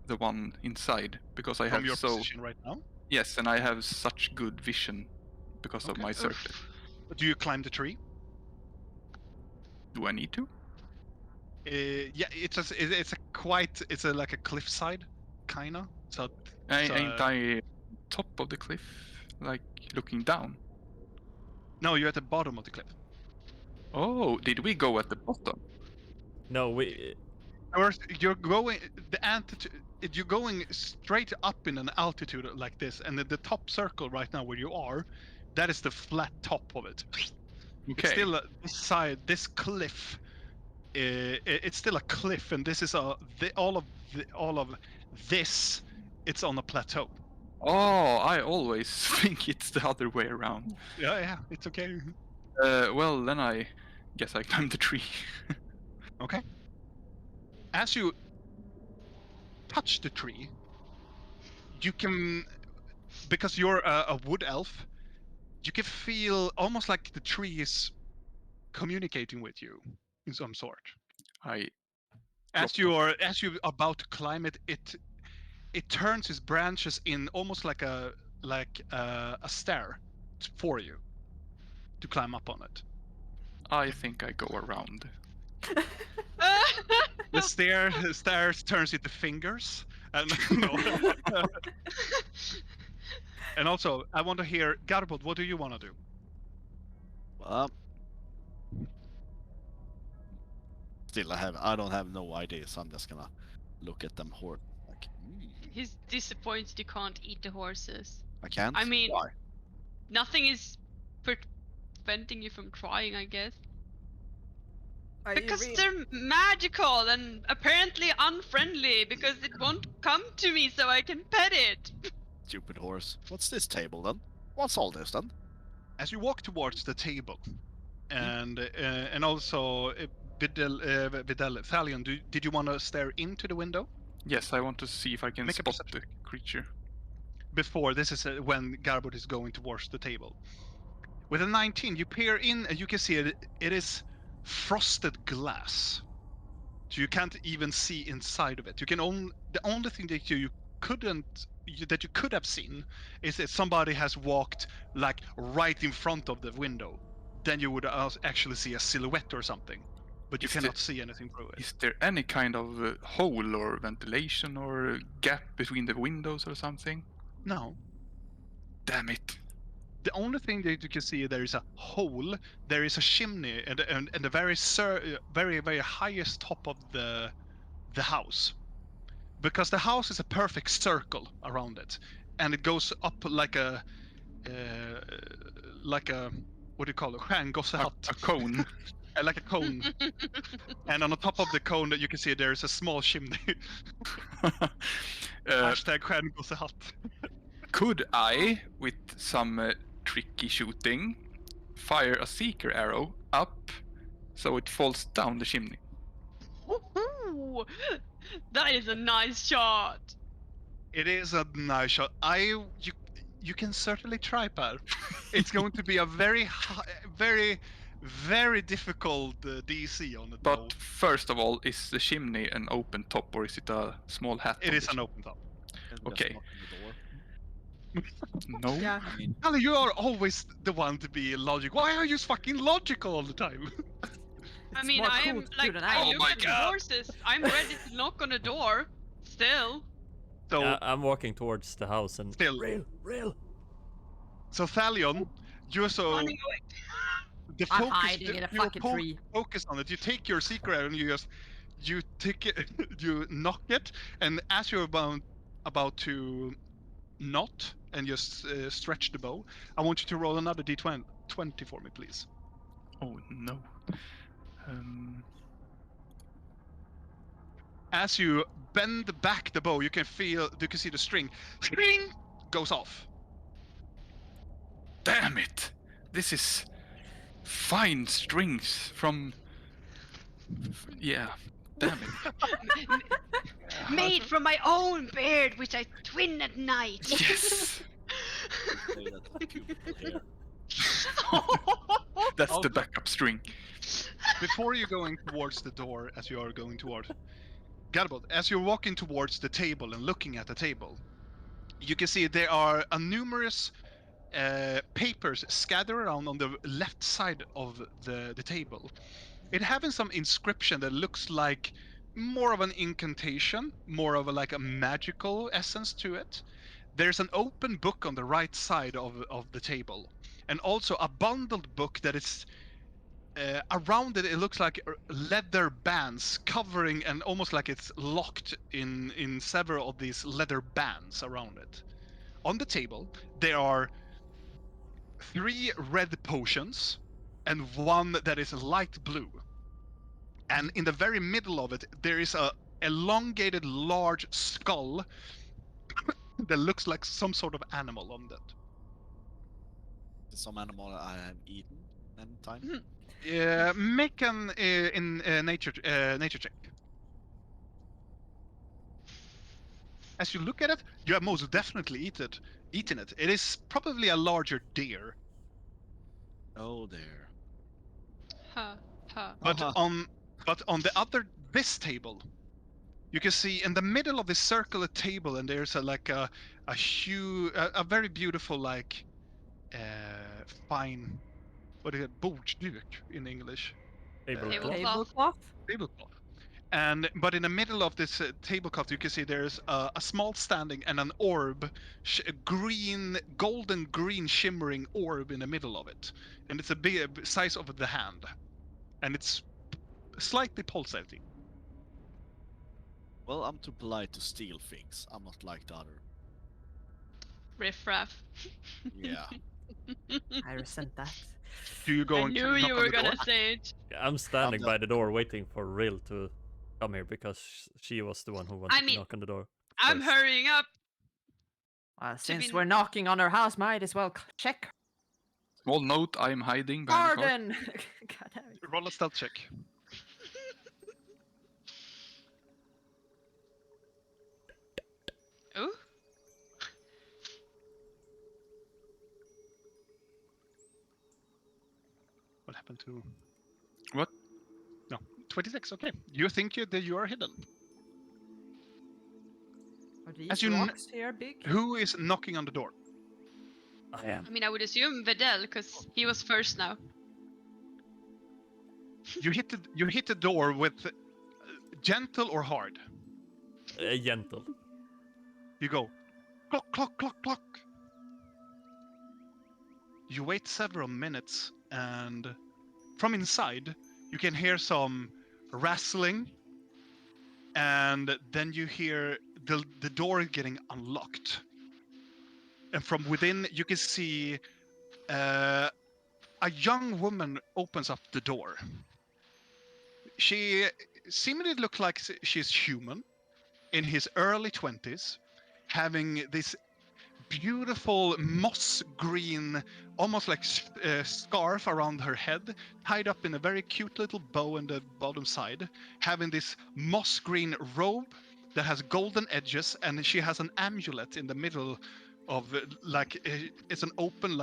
the one inside because I From have your so position right now. yes, and I have such good vision because of Okay. my Oof. circle. Do you climb the tree? Do I need to? Yeah, it's a like a cliffside, kinda. So Ain't I top of the cliff, like looking down? no, you're at the bottom of the cliff. Oh, did we go at the bottom? No, we. Or you're going the altitude. You're going straight up in an altitude like this, and the top circle right now where you are, that is the flat top of it. It's Okay. still this side, this cliff. It's still a cliff, and this is all of this. It's on a plateau. Oh, I always think it's the other way around. Yeah, it's okay. Well, then I guess I climbed the tree. Okay. As you touch the tree, you can, because you're a wood elf, you can feel almost like the tree is communicating with you in some sort. I As drop you're about to climb it, it turns its branches in almost like a stair for you to climb up on it. I think I go around. The stairs turns into fingers, and no. And also, I want to hear Garbod. What do you want to do? Well, still, I don't have no idea, so I'm just gonna look at them like. He's disappointed you can't eat the horses. I can't. I mean, Why? nothing is preventing you from trying, I guess. Are Because you they're magical and apparently unfriendly because it won't come to me so I can pet it. Stupid horse. What's this table then? What's all this then? As you walk towards the table, and also Videl, Thalion, did you want to stare into the window? Yes, I want to see if I can Make a spot perception the creature. Before this is when Garbot is going towards the table. With a 19, you peer in and you can see it is frosted glass. So you can't even see inside of it. You can the only thing that you could have seen is that somebody has walked like right in front of the window. Then you would actually see a silhouette or something, but you Is the- cannot see anything through it. Is there any kind of hole or ventilation or gap between the windows or something? No. Damn it. The only thing that you can see, there is a hole, there is a chimney, and the very highest top of the house, because the house is a perfect circle around it, and it goes up like a what do you call it, stjärngossehatt, A cone. like a cone. And on the top of the cone, you can see there is a small chimney. Hashtag stjärngossehatt. Could I, with some tricky shooting, fire a seeker arrow up so it falls down the chimney? Woohoo! That is a nice shot. It is a nice shot. You can certainly try, Per. It's going to be a very difficult DC on it. But though. first of all, is the chimney an open top or is it a small hat? It on is the an open top. Can Okay. just knock on the door. No. Yeah. I mean, Ali, you are always the one to be logical. Why are you fucking logical all the time? I It's mean, more I cool am to do like, than I I Oh look my at the God. horses. I'm ready to knock on the door. Still. So, I'm walking towards the house and still, real. so Thalion, you're so Running away. the I'm focus, hiding in a you're fucking tree. focus on it. You take your secret and you take it, you knock it, and as you're about to knot and just stretch the bow, I want you to roll another d20 for me, please. Oh no. As you bend back the bow, you can see the string goes off. Damn it! This is fine strings from. Yeah. Damn it. Made from my own beard, which I twin at night. Yes! say that pubic hair. That's Oh. the backup string. Before you're going towards the door, as you are going towards Garbot, as you're walking towards the table and looking at the table, you can see there are a numerous papers scattered around on the left side of the table. It having some inscription that looks like more of an incantation, more of like a magical essence to it. There's an open book on the right side of the table, and also a bundled book that is around it. It looks like leather bands covering, and almost like it's locked in several of these leather bands around it. On the table, there are 3 red potions and 1 that is light blue. And in the very middle of it, there is a elongated large skull that looks like some sort of animal on that. Some animal I have eaten in time. Make an nature check. As you look at it, you have most definitely eaten it. It is probably a larger deer. Oh there. Huh, huh. But Uh-huh. on this table, you can see in the middle of this circular table, and there's a huge, a very beautiful fine, what is it, bordsduk in English, Tablecloth. Tablecloth? tablecloth. But in the middle of this tablecloth, you can see there's a small standing and an orb, golden green shimmering orb in the middle of it, and it's a big size of the hand, and it's slightly pulsating. Well, I'm too polite to steal things. I'm not like the other. Riff-raff. Yeah. I resent that. Do you go I and knew knock you on were the door? gonna say it. I'm standing the- by the door waiting for Rill to come here because she was the one who wanted mean, to knock on the door. I'm first. hurrying up. Well, since be- we're knocking on her house, might as well check Small note, I'm hiding behind the car. garden. God damn it. Roll a stealth check. Oh, What happened to? What? No, 26. Okay, you think that you are hidden. Are these As you rocks here big? Who is knocking on the door? I am. I mean, I would assume Vedel, because he was first now. You hit the door with gentle or hard. Gentle. You go clock, clock, clock, clock. You wait several minutes, and from inside you can hear some wrestling, and then you hear the door getting unlocked. And from within you can see a young woman opens up the door. She seemingly looks like she's human, in his early 20s, having this beautiful moss green, almost like scarf around her head, tied up in a very cute little bow on the bottom side, having this moss green robe that has golden edges, and she has an amulet in the middle of it's an open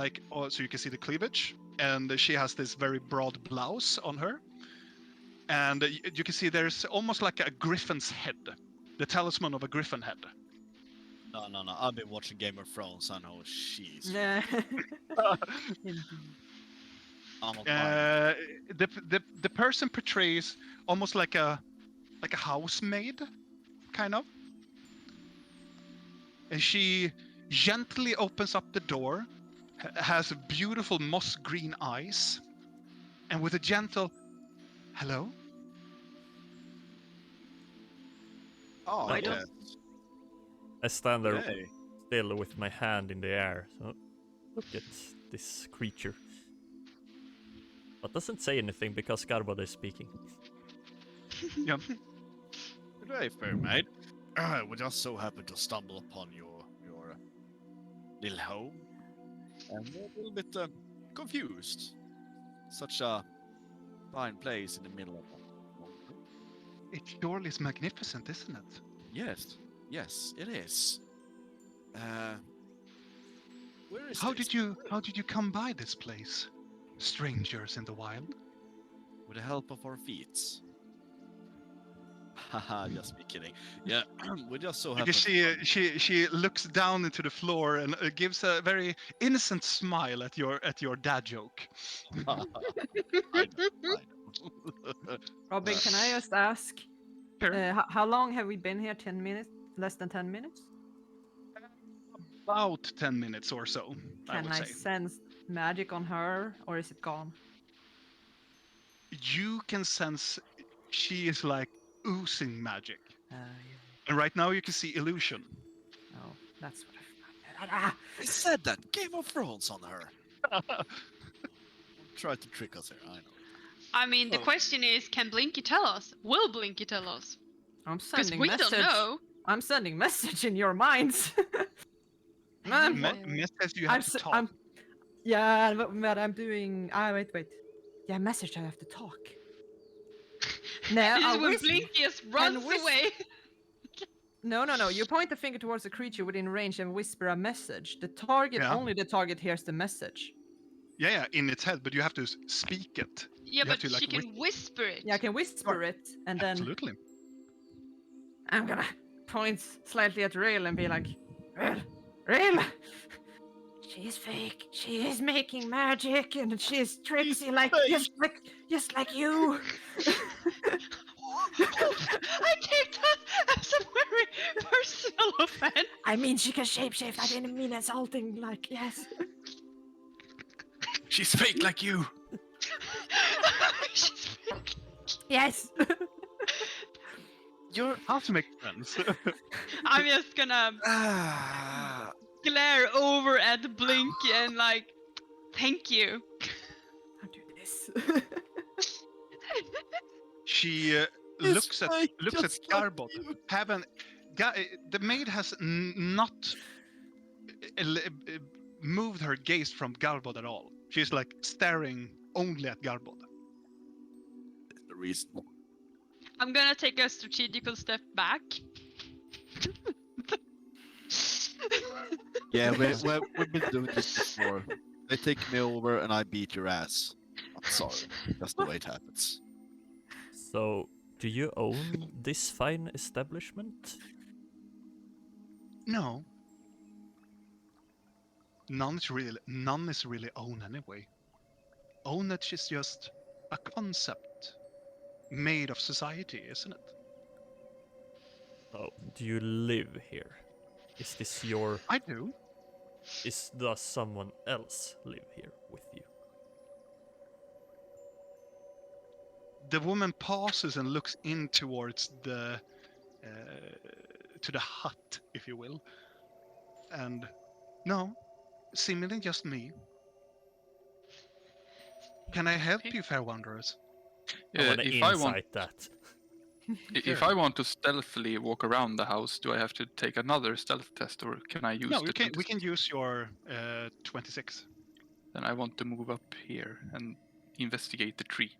so you can see the cleavage, and she has this very broad blouse on her, and you can see there's almost like a griffin's head, the talisman of a griffin head. No. I've been watching Game of Thrones. I know she's. Yeah. Indeed. I'm not buying it. The person portrays almost like a housemaid, kind of. And she gently opens up the door, has beautiful moss green eyes, and with a gentle hello. Oh, I yeah. don't- I stand there Hey. still with my hand in the air. So look at this creature. But doesn't say anything because Garbod is speaking. Yeah. Good day, fair maid. We just so happened to stumble upon your little home, and we're a little bit confused. Such a fine place in the middle of. It surely is magnificent, isn't it? Yes, it is. Where is How this? did you come by this place, strangers in the wild? With the help of our feet. Haha, just be kidding. Yeah, we just so You happened. can see she looks down into the floor and gives a very innocent smile at your dad joke. I know. Robin, can I just ask, Sure. how long have we been here? 10 minutes? Less than 10 minutes? About 10 minutes or so, I Can would I say. sense magic on her, or is it gone? You can sense she is like oozing magic. Yeah. And right now you can see illusion. Oh, that's what I. I said that Game of Thrones on her. Try to trick us here. I know. I mean, the Oh. question is, can Blinky tell us? Will Blinky tell us? I'm Because sending we message. don't know. I'm sending message in your minds. I Man, know. Message you have to talk. Yeah, but I'm doing. Wait. Yeah, message. I have to talk. No, This I is when wish- Blinky just runs wish- away. No. You point the finger towards the creature within range and whisper a message. The target, Yeah. only the target hears the message. Yeah, in its head, but you have to speak it. Yeah, You have but to, like, she can whisper it. Yeah, I can whisper it, and then Absolutely. I'm gonna point slightly at Rail and be like, Rail! She's fake. She is making magic, and she's tricksy, just like you. I take that as a very personal offense. I mean, she can shapeshift. I didn't mean insulting. Like, yes. She's fake like you. She's fake. Yes. You're how to make friends. I'm just gonna. glare over at Blinky and like, thank you. I'll do this. She looks at Garbod. The maid has not moved her gaze from Garbod at all. She's like staring only at Garbod. That's the reason. I'm gonna take a strategical step back. Yeah, we've been doing this before. They take me over and I beat your ass. I'm sorry. That's the way it happens. So, do you own this fine establishment? No. None is really own anyway. Ownage is just a concept made of society, isn't it? Oh, do you live here? Is this your... I do. Does someone else live here with you? The woman pauses and looks in towards the to the hut, if you will. And no, seemingly just me. Can I help you, fair wanderers? I want to if I want, insight that. if I want to stealthily walk around the house, do I have to take another stealth test, or can I use No, the we 26? can use your 26. Then I want to move up here and investigate the tree.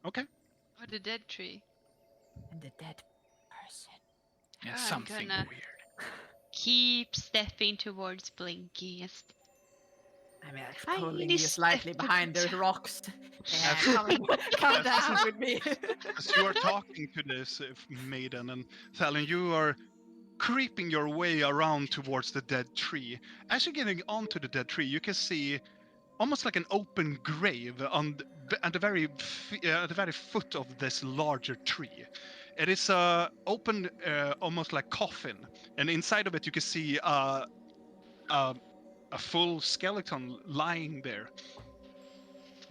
Okay. Or the dead tree. And the dead person. Yeah, I'm something gonna- weird. Keep stepping towards Blinky. I'm I pulling need you slightly step to behind those touch. rocks. Yeah, come down with me. As you are talking to this maiden and Thalion, you are creeping your way around towards the dead tree. As you're getting onto the dead tree, you can see almost like an open grave at the very foot of this larger tree. It is open, almost like coffin, and inside of it you can see a full skeleton lying there,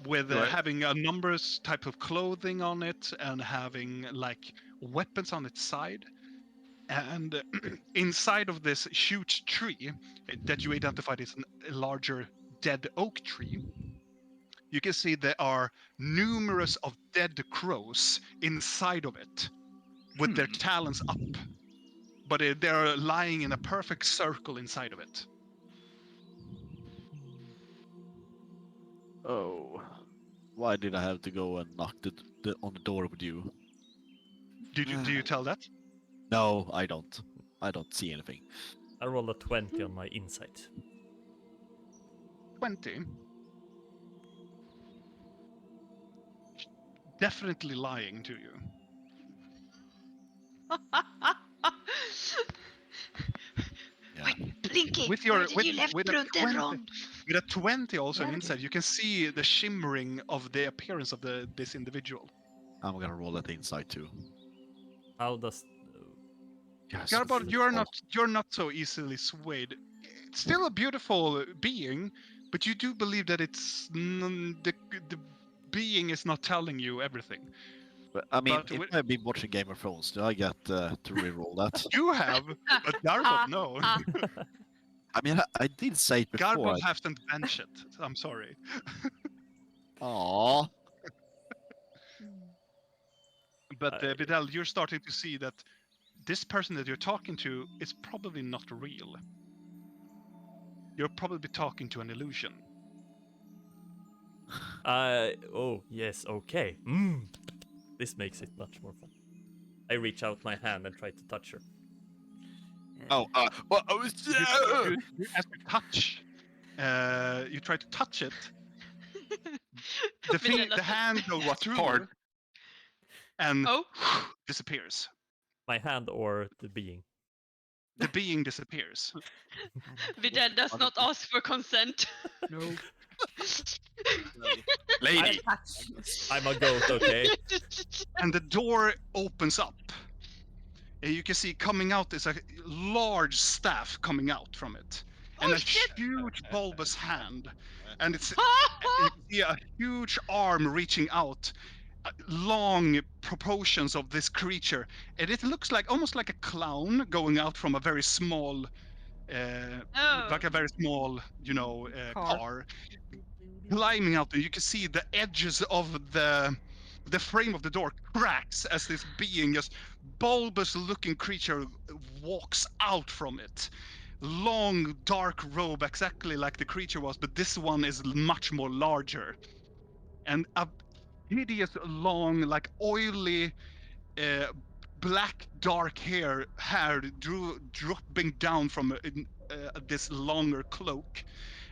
with Right. having a numbers type of clothing on it and having like weapons on its side. And inside of this huge tree that you identified as a larger dead oak tree, you can see there are numerous of dead crows inside of it with their talons up. But they're lying in a perfect circle inside of it. Oh. Why did I have to go and knock on the door with you? Do you tell that? No, I don't. I don't see anything. I rolled a 20 on my insight. 20. Definitely lying to you. Yeah. Blinky, With your where did you left with a Brunderon? With a 20 also in Yeah, insight, you can see the shimmering of the appearance of this individual. I'm gonna roll that inside too. How does... Yes. Garbod, you're not so easily swayed. It's still a beautiful being, but you do believe that it's the being is not telling you everything. But, I mean, but if with- I've been watching Game of Thrones, do I get to reroll that? You have, but Garbod no. I mean, I did say it before. Garbod hasn't benched it. I'm sorry. Aww. But Vidal, you're starting to see that this person that you're talking to is probably not real. You're probably talking to an illusion. Oh, yes, okay. This makes it much more fun. I reach out my hand and try to touch her. Oh, well, I was. As you touch, you try to touch it. The hand goes through hard? and Oh. disappears. My hand or the being? The being disappears. Vidal does not ask for consent. No. Lady. I'm a goat, okay? And the door opens up. And you can see coming out is a large staff coming out from it. And Oh, a shit. huge bulbous hand. And you can see a huge arm reaching out. Long proportions of this creature. And it looks like almost like a clown going out from a very small Oh. like a very small, Car. car, climbing out, and you can see the edges of the frame of the door cracks as this being, just bulbous-looking creature, walks out from it. Long, dark robe, exactly like the creature was, but this one is much more larger, and a hideous, long, like oily, uh, black, dark hair dropping down from this longer cloak,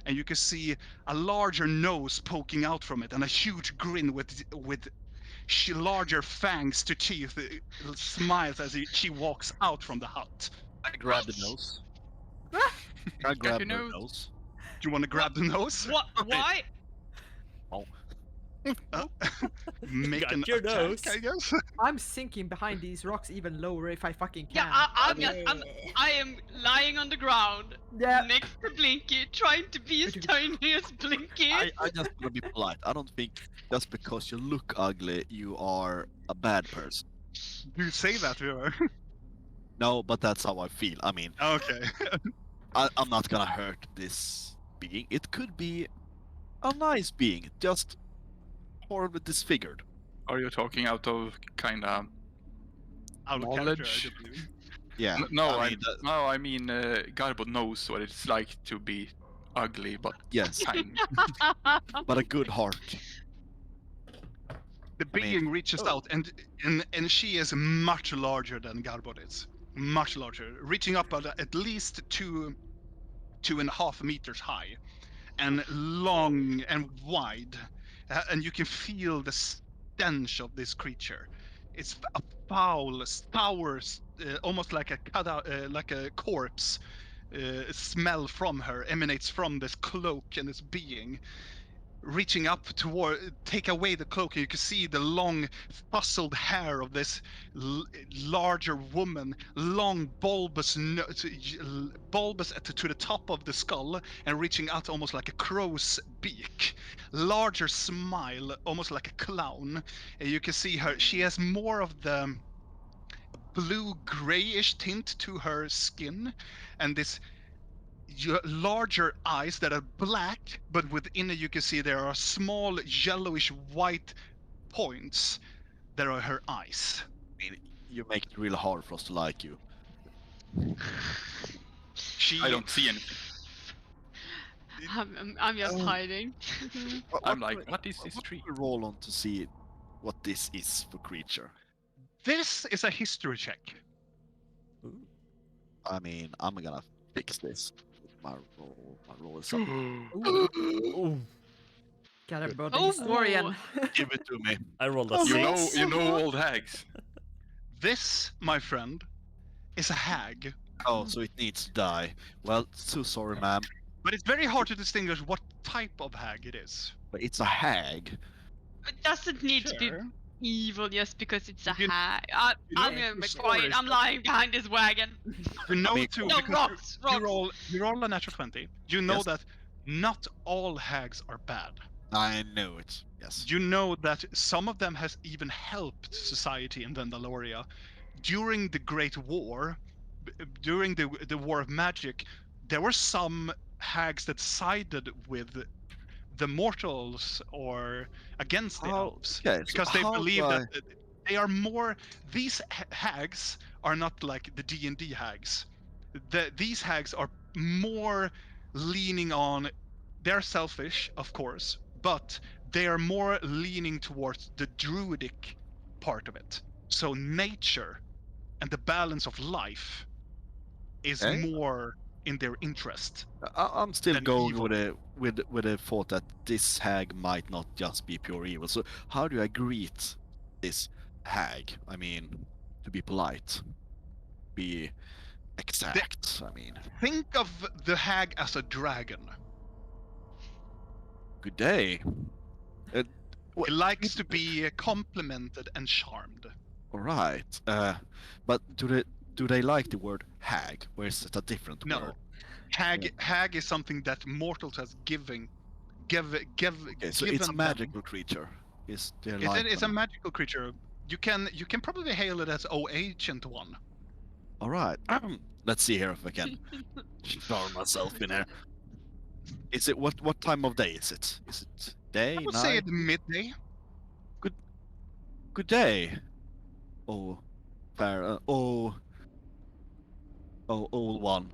and you can see a larger nose poking out from it, and a huge grin with larger fangs to teeth. Smiles as she walks out from the hut. I grab the What? nose. Ah! I grab your her nose. nose. Do you want to grab the nose? What? Why? Make Got an your attack, nose. I guess. I'm sinking behind these rocks even lower if I fucking can. Yeah, I am lying on the ground Yeah. next to Blinky, trying to be as tiny as Blinky. I just want to be polite. I don't think just because you look ugly, you are a bad person. Do you say that to her? No, but that's how I feel. I mean, Okay. I'm not gonna hurt this being. It could be a nice being, just horribly disfigured. Are you talking out of kind of Out of knowledge? character, I do believe. Yeah. I mean, Garbo knows what it's like to be ugly, but yes, tiny. but a good heart. The I mean- being reaches out, and she is much larger than Garbod is. Much larger, reaching up at least 2.5 meters high, and long and wide, and you can feel the stench of this creature. It's a foul, sour, almost like a corpse. Smell from her emanates from this cloak and this being. Reaching up toward, take away the cloak, and you can see the long, fussled hair of this larger woman, long, bulbous to the top of the skull, and reaching out almost like a crow's beak. Larger smile, almost like a clown. And you can see her. She has more of the blue grayish tint to her skin, and this larger eyes that are black, but within it you can see there are small yellowish white points that are her eyes. I mean, you make it real hard for us to like you. She, I don't see anything. I'm just hiding. I'm like, what is this What tree? do we roll on to see what this is for creature? This is a history check. I mean, I'm gonna fix this with my roll. My roll is up. Ooh, Got a Oh. historian. Give it to me. I rolled a six. You know old hags. This, my friend, is a hag, Oh, so it needs to die. Well, so sorry, ma'am, but it's very hard to distinguish what type of hag it is. but it's a hag. It doesn't need to be Sure. evil just because it's a You- hag. you know, I'm gonna be the quiet. story I'm is- lying behind this wagon. You know mean- too, No, because rocks. you roll a natural 20. You know Yes. that not all hags are bad. I know it. Yes. You know that some of them has even helped society in Vendaloria. During the Great War, during the War of Magic, there were some hags that sided with the mortals or against the elves, okay, so because they how believe do that they are more. These hags are not like the D&D hags. These hags are more leaning on. They're selfish, of course, but they are more leaning towards the druidic part of it. So nature and the balance of life is Okay. more in their interest. I'm still than going evil. with a thought that this hag might not just be pure evil. So how do I greet this hag? I mean, to be polite, be exact. I mean, Think of the hag as a dragon. good day. He likes to be complimented and charmed. All right. But do they like the word hag, or is it a different No. word? Hag is something that mortals has given. Okay, so it's a them. magical creature. Is there It's a magical creature. You can probably hail it as ancient one. All right. Let's see here if I can shower myself in here. Is it what time of day is it? Is it I day, would say night? at midday. Good day. Oh, fair. Old one.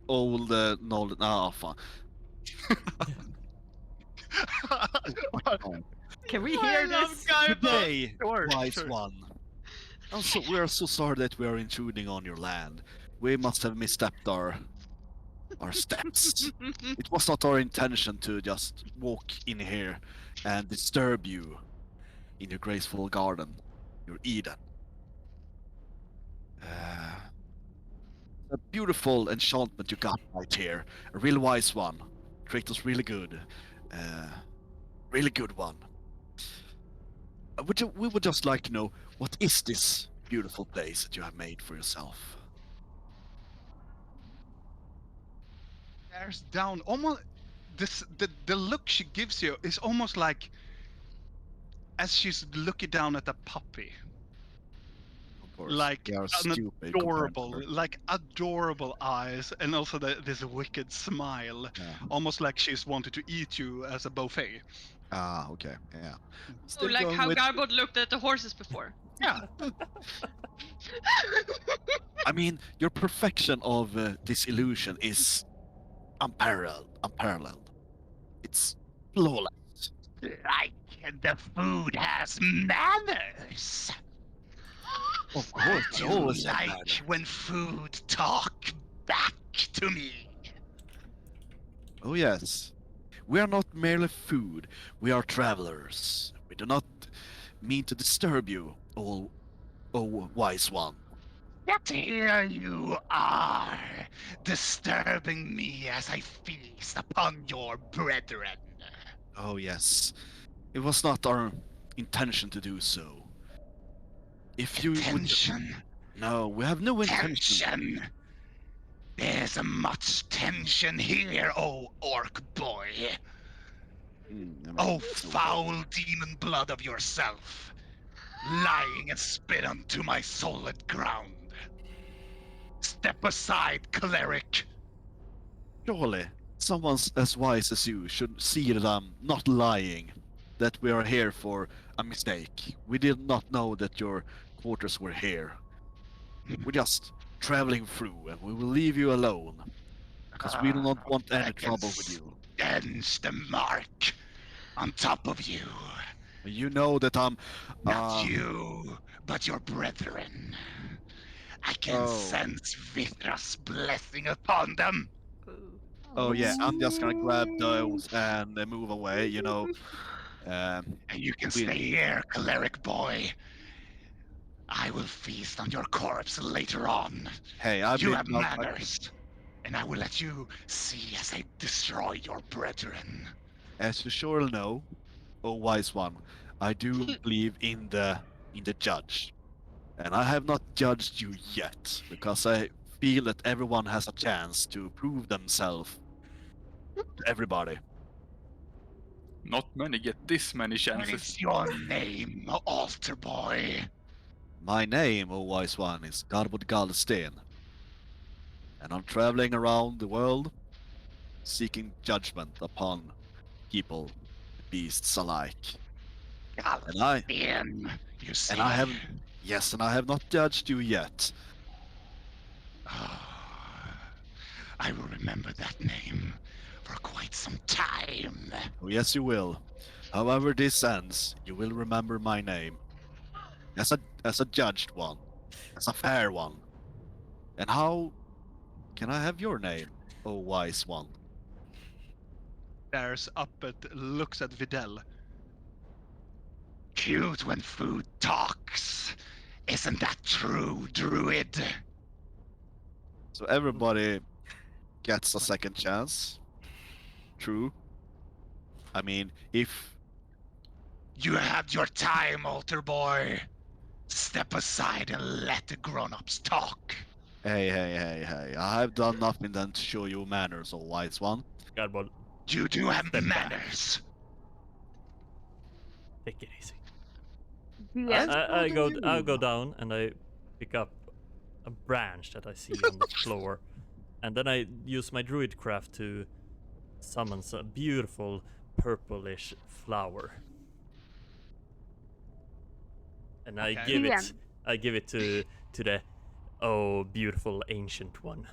Old knowledge. Ah, fun. Can we I hear love this? Good Garbo. day, Sure, wise sure. one. We are so sorry that we are intruding on your land. We must have misstepped our steps. It was not our intention to just walk in here and disturb you in your graceful garden, your Eden. A beautiful enchantment you got right here. A real wise one. Tricked us really good. Really good one. We would just like to know, what is this beautiful place that you have made for yourself? Stares down. Almost the look she gives you is almost like as she's looking down at a puppy. Of course, Like we are an stupid compared to her. adorable eyes, and also this wicked smile, Yeah. almost like she's wanted to eat you as a buffet. Ah, okay, yeah. Oh, Still like going how with. Garbod looked at the horses before. Yeah, I mean, your perfection of this illusion is unparalleled. It's flawless. like the food has manners. Of course, I always have manners. When food talk back to me. Oh yes. We are not merely food, we are travelers. We do not mean to disturb you, oh wise one. Yet here you are, disturbing me as I feast upon your brethren. Oh yes. It was not our intention to do so. If you would. Tension, No, we have no intention. tension. There's much tension here, oh orc boy. Oh foul demon blood of yourself, lying and spit onto my solid ground. Step aside, cleric. Surely, someone as wise as you should see that I'm not lying. That we are here for a mistake. We did not know that your quarters were here. We're just traveling through, and we will leave you alone. Because we do not want any trouble with you. Stench the mark on top of you. You know that I'm. Not you, but your brethren. I can sense Vithra's blessing upon them. Oh yeah, I'm just gonna grab those and move away. You know. And you can we- stay here, cleric boy. I will feast on your corpse later on. Hey, I've You been. have manners. And I will let you see as I destroy your brethren. As you surely know, oh wise one, I do believe in the judge, and I have not judged you yet because I feel that everyone has a chance to prove themselves to everybody. Not many get this many What chances. is your name, altar boy? My name, oh wise one, is Garwood Galstein, and I'm traveling around the world seeking judgment upon people, beasts alike. And I You see. and I haven't. Yes, and I have not judged you yet. I will remember that name for quite some time. Oh, yes, you will. However this ends, you will remember my name. As a judged one. As a fair one. And how can I have your name, oh wise one? Stares up at, looks at Videl. Cute when food talks. Isn't that true, druid? So everybody gets a second chance. True. I mean, if You had your time, altar boy. Step aside and let the grown-ups talk. hey, I have done nothing than to show you manners, oh wise one. Garbod, You do have Step back. manners. take it easy. Yeah. I go down and I pick up a branch that I see on the floor, and then I use my druid craft to summon a beautiful purplish flower, and I Okay. give it to the beautiful ancient one.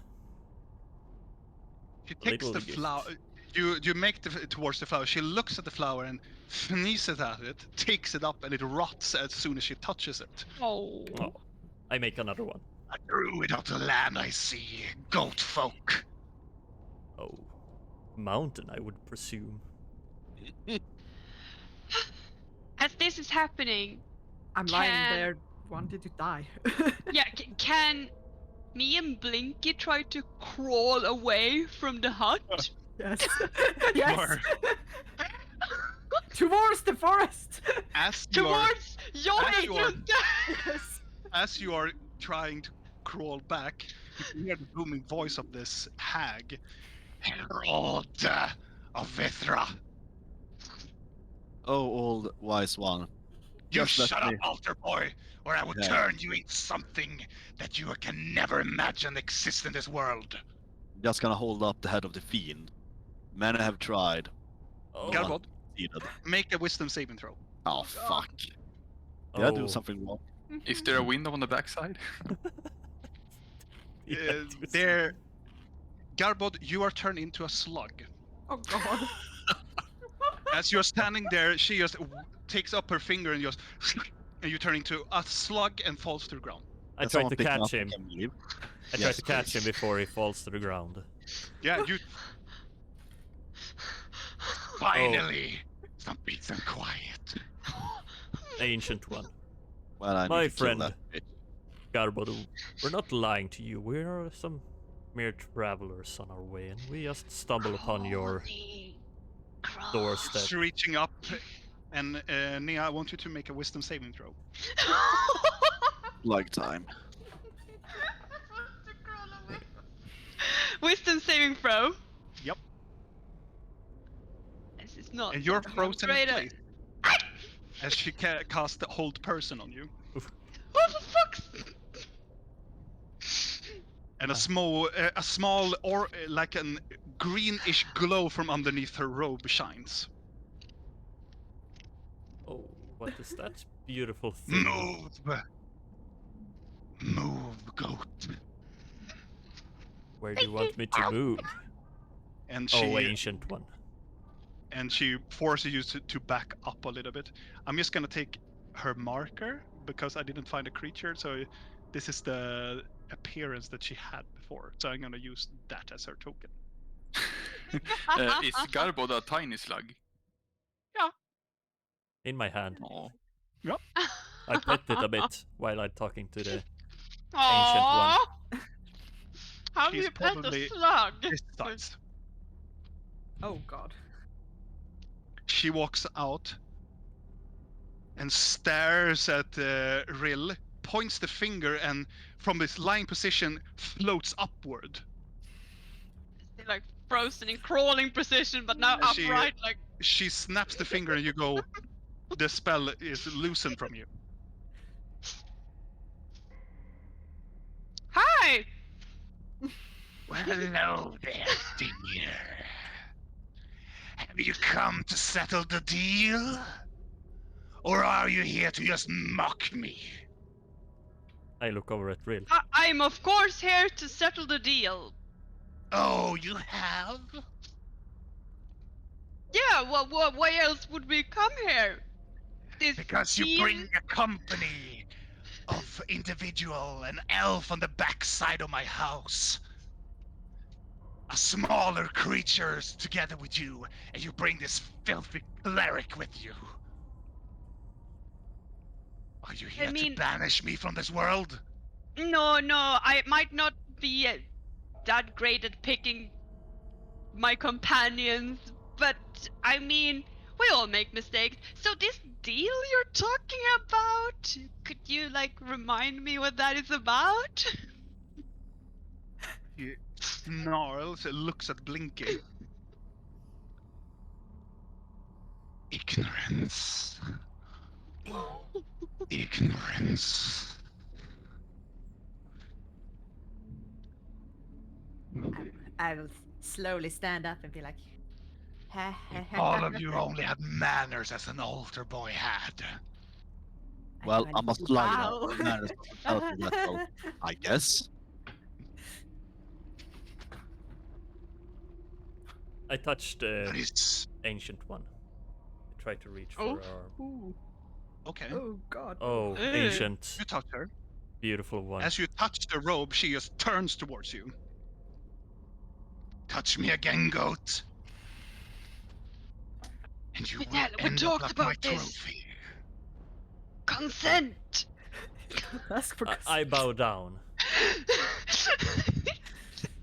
She takes Little the gift. flower. You make towards the flower. She looks at the flower and sneezes at it, takes it up, and it rots as soon as she touches it. Oh. Oh, I make another one. A druid of the land, I see. Goat folk. Oh, mountain, I would presume. As this is happening, I'm lying there, wanting to die. yeah, can me and Blinky try to crawl away from the hut? Yes. Yes. Sure. Towards the forest. As you are, Towards your as you are- Yes. as you are trying to crawl back, you can hear the booming voice of this hag. Herald of Vithra. Oh, old wise one. You Just let shut up, me- altar boy, or I will Yeah. turn you into something that you can never imagine exists in this world. Just gonna hold up the head of the fiend. Many have tried. Oh, No one Garbod, succeeded. make a wisdom saving throw. Oh, fuck. Did I do oh, something wrong? Is there a window on the backside? yeah, Uh, there, Garbod, you are turned into a slug. Oh god. As you're standing there, she just takes up her finger and just, and you turn into a slug and falls to the ground. I Can tried someone to pick me catch up? I him. can leave. I tried Yes, to catch please. him before he falls to the ground. Yeah, you finally some peace and quiet. Ancient one. Well, I My need to kill friend. that bitch. Garbodu, we're not lying to you. We are some mere travelers on our way, and we just stumble upon your doorstep. She's reaching up, and Nia, I want you to make a wisdom saving throw. Like time. Wisdom saving throw. Yep. This is not. And you're something I'm frozen in afraid of. place as she cast the hold person on you. What the fuck? And a small or like an greenish glow from underneath her robe shines. Oh, what is that beautiful thing? Move, goat. Where do you want me to move? And Oh, ancient one. and she forces you to back up a little bit. I'm just gonna take her marker because I didn't find a creature, so this is the appearance that she had before. So I'm gonna use that as her token. Is Garbod a tiny slug? In my hand. Oh. I pet it a bit while I'm talking to the Aww. How do She's you pet probably a slug? this size. Oh god. She walks out and stares at Rill, points the finger, and from this lying position floats upward. They're like frozen in crawling position, but now And she- upright. Like She snaps the finger, and you go. The spell is loosened from you. hi. Well, hello there, dear. Have you come to settle the deal? Or are you here to just mock me? I look over at Rill. I'm of course here to settle the deal. Oh, you have? Yeah. What? Why else would we come here? This Because you deal- bring a company of individual and elf on the backside of my house. A smaller creatures together with you, and you bring this filthy cleric with you. Are you here mean- to banish me from this world? No, I might not be that great at picking my companions, but I mean, we all make mistakes. So this deal you're talking about, could you like remind me what that is about? He snarls and looks at Blinky. Ignorance. Ignorance. I'll slowly stand up and be like, All of you only had manners as an altar boy had. Well, I'm a slug now. Wow. Manners doesn't help me that well, I guess. I touched the That is ancient one. I tried to reach Oh. for her arm. Ooh. okay. Oh God. Oh, Ew. ancient, You touch her. beautiful one. As you touch the robe, she just turns towards you. Touch me again, goat. And you will Yeah, we end up talked like my about this. trophy. Consent. Ask for I bow down.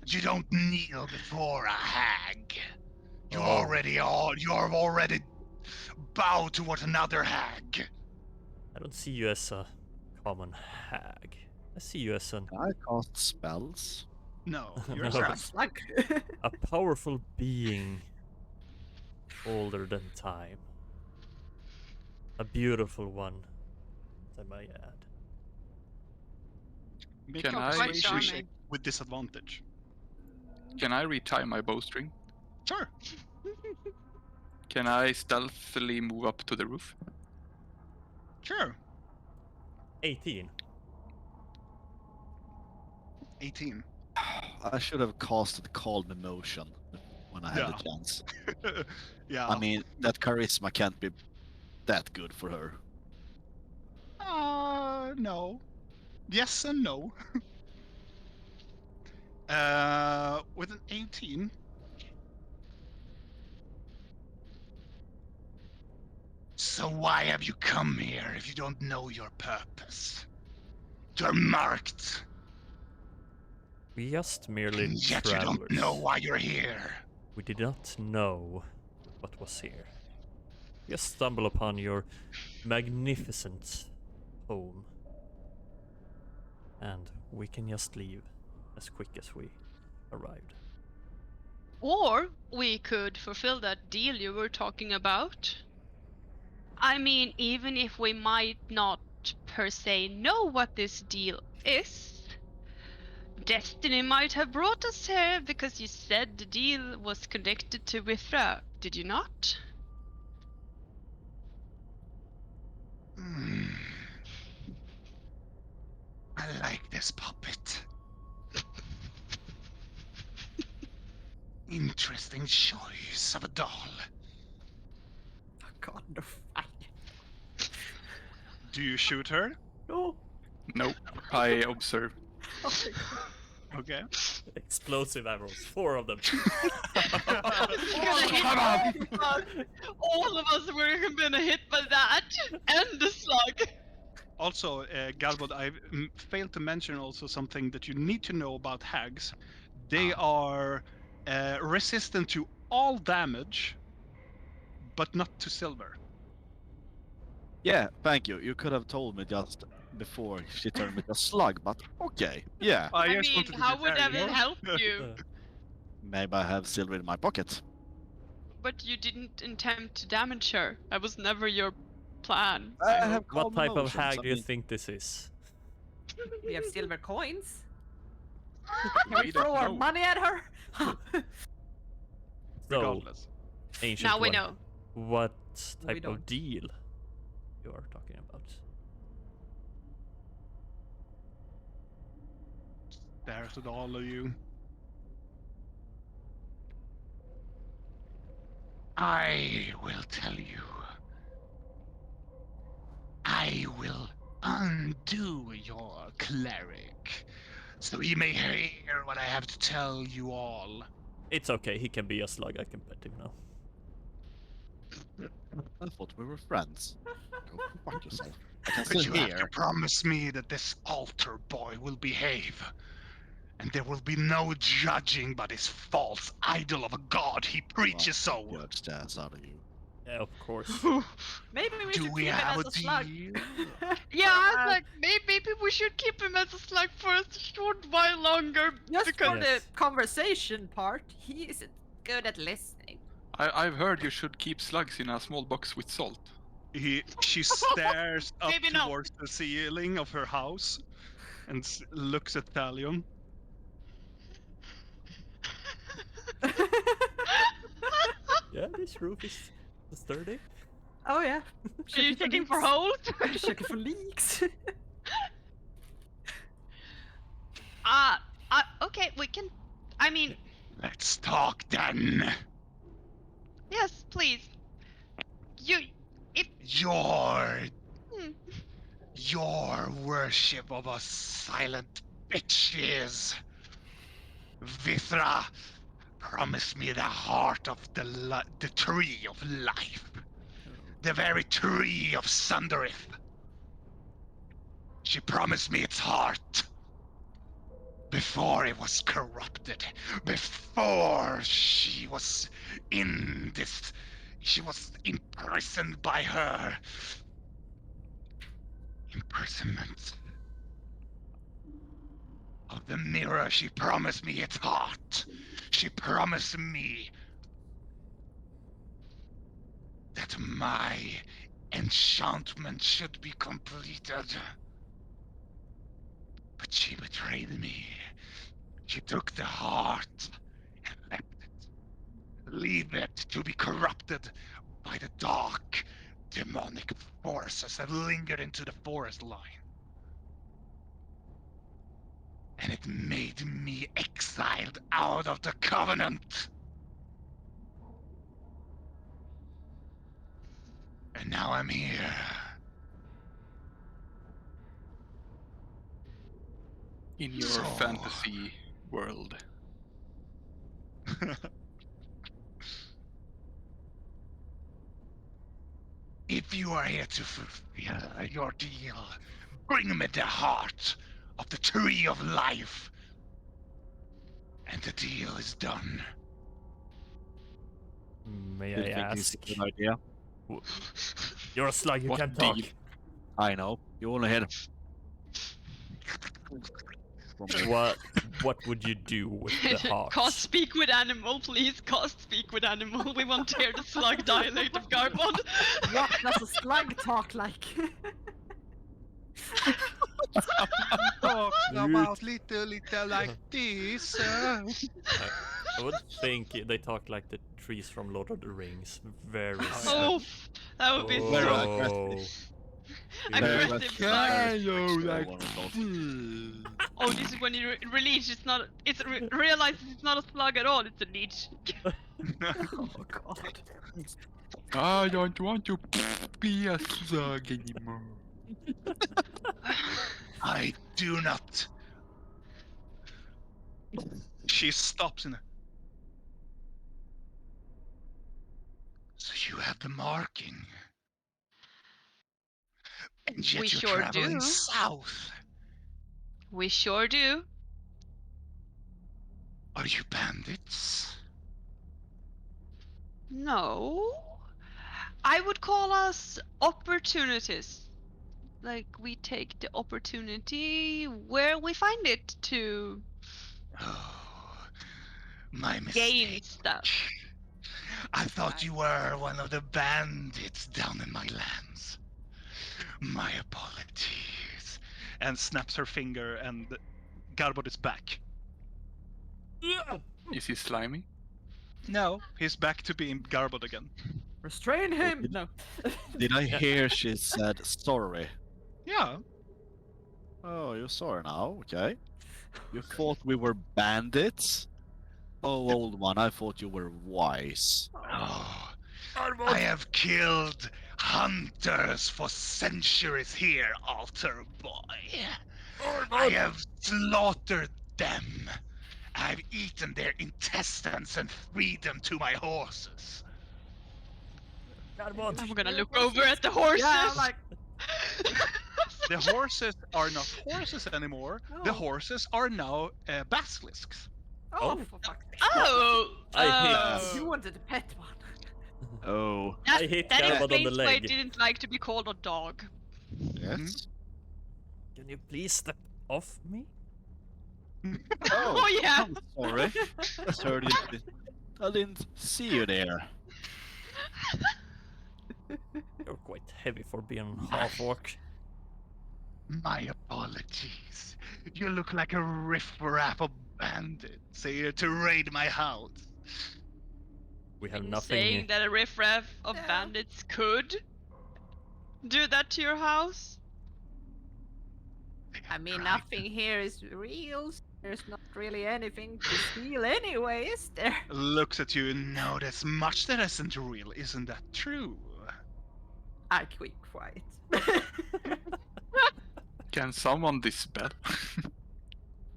You don't kneel before a hag. You Oh. have already bowed towards another hag. I don't see you as a common hag. I see you as Can I cast spells? No, you're No. a a slug. slug. a powerful being, older than time. A beautiful one, I might add. Make Can a I- Quite persuasion check charming. with disadvantage. Can I retie my bowstring? Sure. Can I stealthily move up to the roof? Sure. 18. 18. I should have casted Calm Emotion when I had Yeah. the chance. Yeah. I mean, that charisma can't be that good for her. No. Yes and no. With an 18. So why have you come here if you don't know your purpose? You're marked, We just merely and yet travelers. you don't know why you're here. We did not know what was here. We just stumbled upon your magnificent home. And we can just leave as quick as we arrived. Or we could fulfill that deal you were talking about. I mean, even if we might not per se know what this deal is, destiny might have brought us here because you said the deal was connected to Withra, did you not? Hmm. I like this puppet. Interesting choice of a doll. Oh God, no fire. Do you shoot her? No. Nope. I observe. Oh my God. Okay. Explosive arrows, 4 of them. All of us were gonna hit by that and the slug. Also, Galbot, I failed to mention also something that you need to know about hags. They are resistant to all damage, but not to silver. Yeah, thank you. You could have told me just before she turned me to a slug, but okay. Yeah, I just mean, wanted to how be would fair, that you know? help you? maybe I have silver in my pocket. But you didn't intend to damage her. That was never your plan. I I have hope. What calm type of emotions, hag I do you mean, think this is? We have silver coins. Can We we don't throw our know. money at her? So, Regardless. ancient Now we one, know. what We type of don't. deal you are talking about? Stares at all of you. I will tell you. I will undo your cleric, so he may hear what I have to tell you all. It's okay, he can be a slug, I can pet him now. I thought we were friends. Go fuck yourself. I can But still you have to hear. promise me that this altar boy will behave. And there will be no judging by this false idol of a god he preaches so. Judge the ass out of you. Yeah, of course. Maybe we Do should we keep him have as a a slug. deal? Yeah, I was like, maybe we should keep him as a slug for a short while longer. Just because for Yes. the conversation part, he isn't good at listening. I've heard you should keep slugs in a small box with salt. She stares up Maybe not. towards the ceiling of her house and looks at Thalion. Yeah, this roof is sturdy. Oh yeah. Are you checking for leaks. holes? Checking for leaks. Okay, we can. I mean, Let's talk then. yes, please. You, if Your hmm, your worship of us silent bitches. Vithra promised me the heart of the tree of life. The very tree of Sunderith. She promised me its heart. Before it was corrupted. Before she was in this. She was imprisoned by her. Imprisonment. Of the mirror, she promised me its heart. She promised me that my enchantment should be completed. But she betrayed me. She took the heart and left it. Leave it to be corrupted by the dark, demonic forces that lingered into the forest line. And it made me exiled out of the covenant. And now I'm here. In your So- fantasy world. If you are here to fulfill your deal, bring me the heart of the tree of life. And the deal is done. May Do you I think it's ask? a good idea? You're a slug, you What can't talk. deal? I know. You only hear from me. What would you do with the heart? Cast speak with animal, please. Cast speak with animal. We want to hear the slug dialect of Garbod. What does a slug talk like? Talks about little like this. I would think they talk like the trees from Lord of the Rings. Very Oh, that would be Very so aggressive. aggressive slug. Hello, like Oh, this is when you release. It's not. Realizes it's not a slug at all. It's a leech. Oh god. I don't want to be a slug anymore. I do not. She stops in. So you have the marking. And yet We you're sure traveling do. south. We sure do. Are you bandits? No. I would call us opportunists. Like we take the opportunity where we find it to Oh, my gain mistake. stuff. I thought you were one of the bandits down in my lands. My apologies. And snaps her finger, and Garbod is back. Is he slimy? No, he's back to being Garbod again. Restrain him! did- No. Did I hear she said sorry? Yeah. Oh, you're sorry now, okay. You thought we were bandits? Oh, old one, I thought you were wise. Oh, I have killed hunters for centuries here, altar boy. I have slaughtered them. I've eaten their intestines and feed them to my horses. I'm gonna look over at the horses. Yeah, like The horses are not horses anymore. The Oh. horses are now basilisks. oh, for fuck's sake. Oh, I hit- You wanted a pet one. Oh, That, I hit that Garbod on the explains why I leg. didn't like to be called a dog. yes. Can you please step off me? Oh, yeah. I'm sorry. I didn't see you there. You're quite heavy for being half orc. My apologies. You look like a riffraff of bandits here to raid my house. We have Are you nothing. saying that a riffraff of Yeah. bandits could do that to your house? I mean, Right. nothing here is real. So there's not really anything to steal anyway, is there? Looks at you. No, there's much that isn't real. Isn't that true? I keep quiet. Can someone dispel?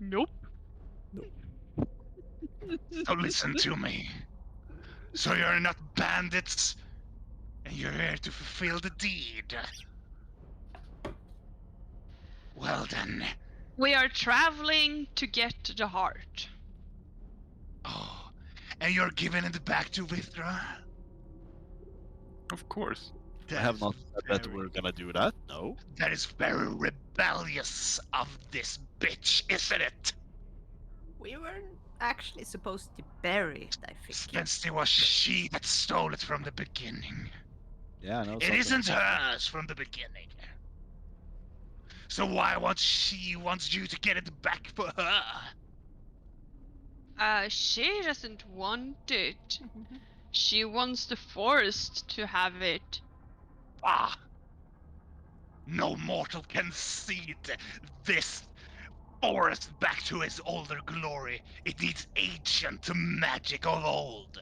Nope. So listen to me. So you're not bandits, and you're here to fulfill the deed. Well then. We are traveling to get the heart. Oh, and you're giving it back to Vithra? Of course. I That have is not said that very- we're gonna do that. No. That is very rebellious of this bitch, isn't it? We weren't actually supposed to bury it, I think. Since it was she that stole it from the beginning. Yeah, I know. It isn't hers from the beginning. So why wants she wants you to get it back for her? She doesn't want it. She wants the forest to have it. Ah! No mortal can cede this forest back to its older glory. It needs ancient magic of old.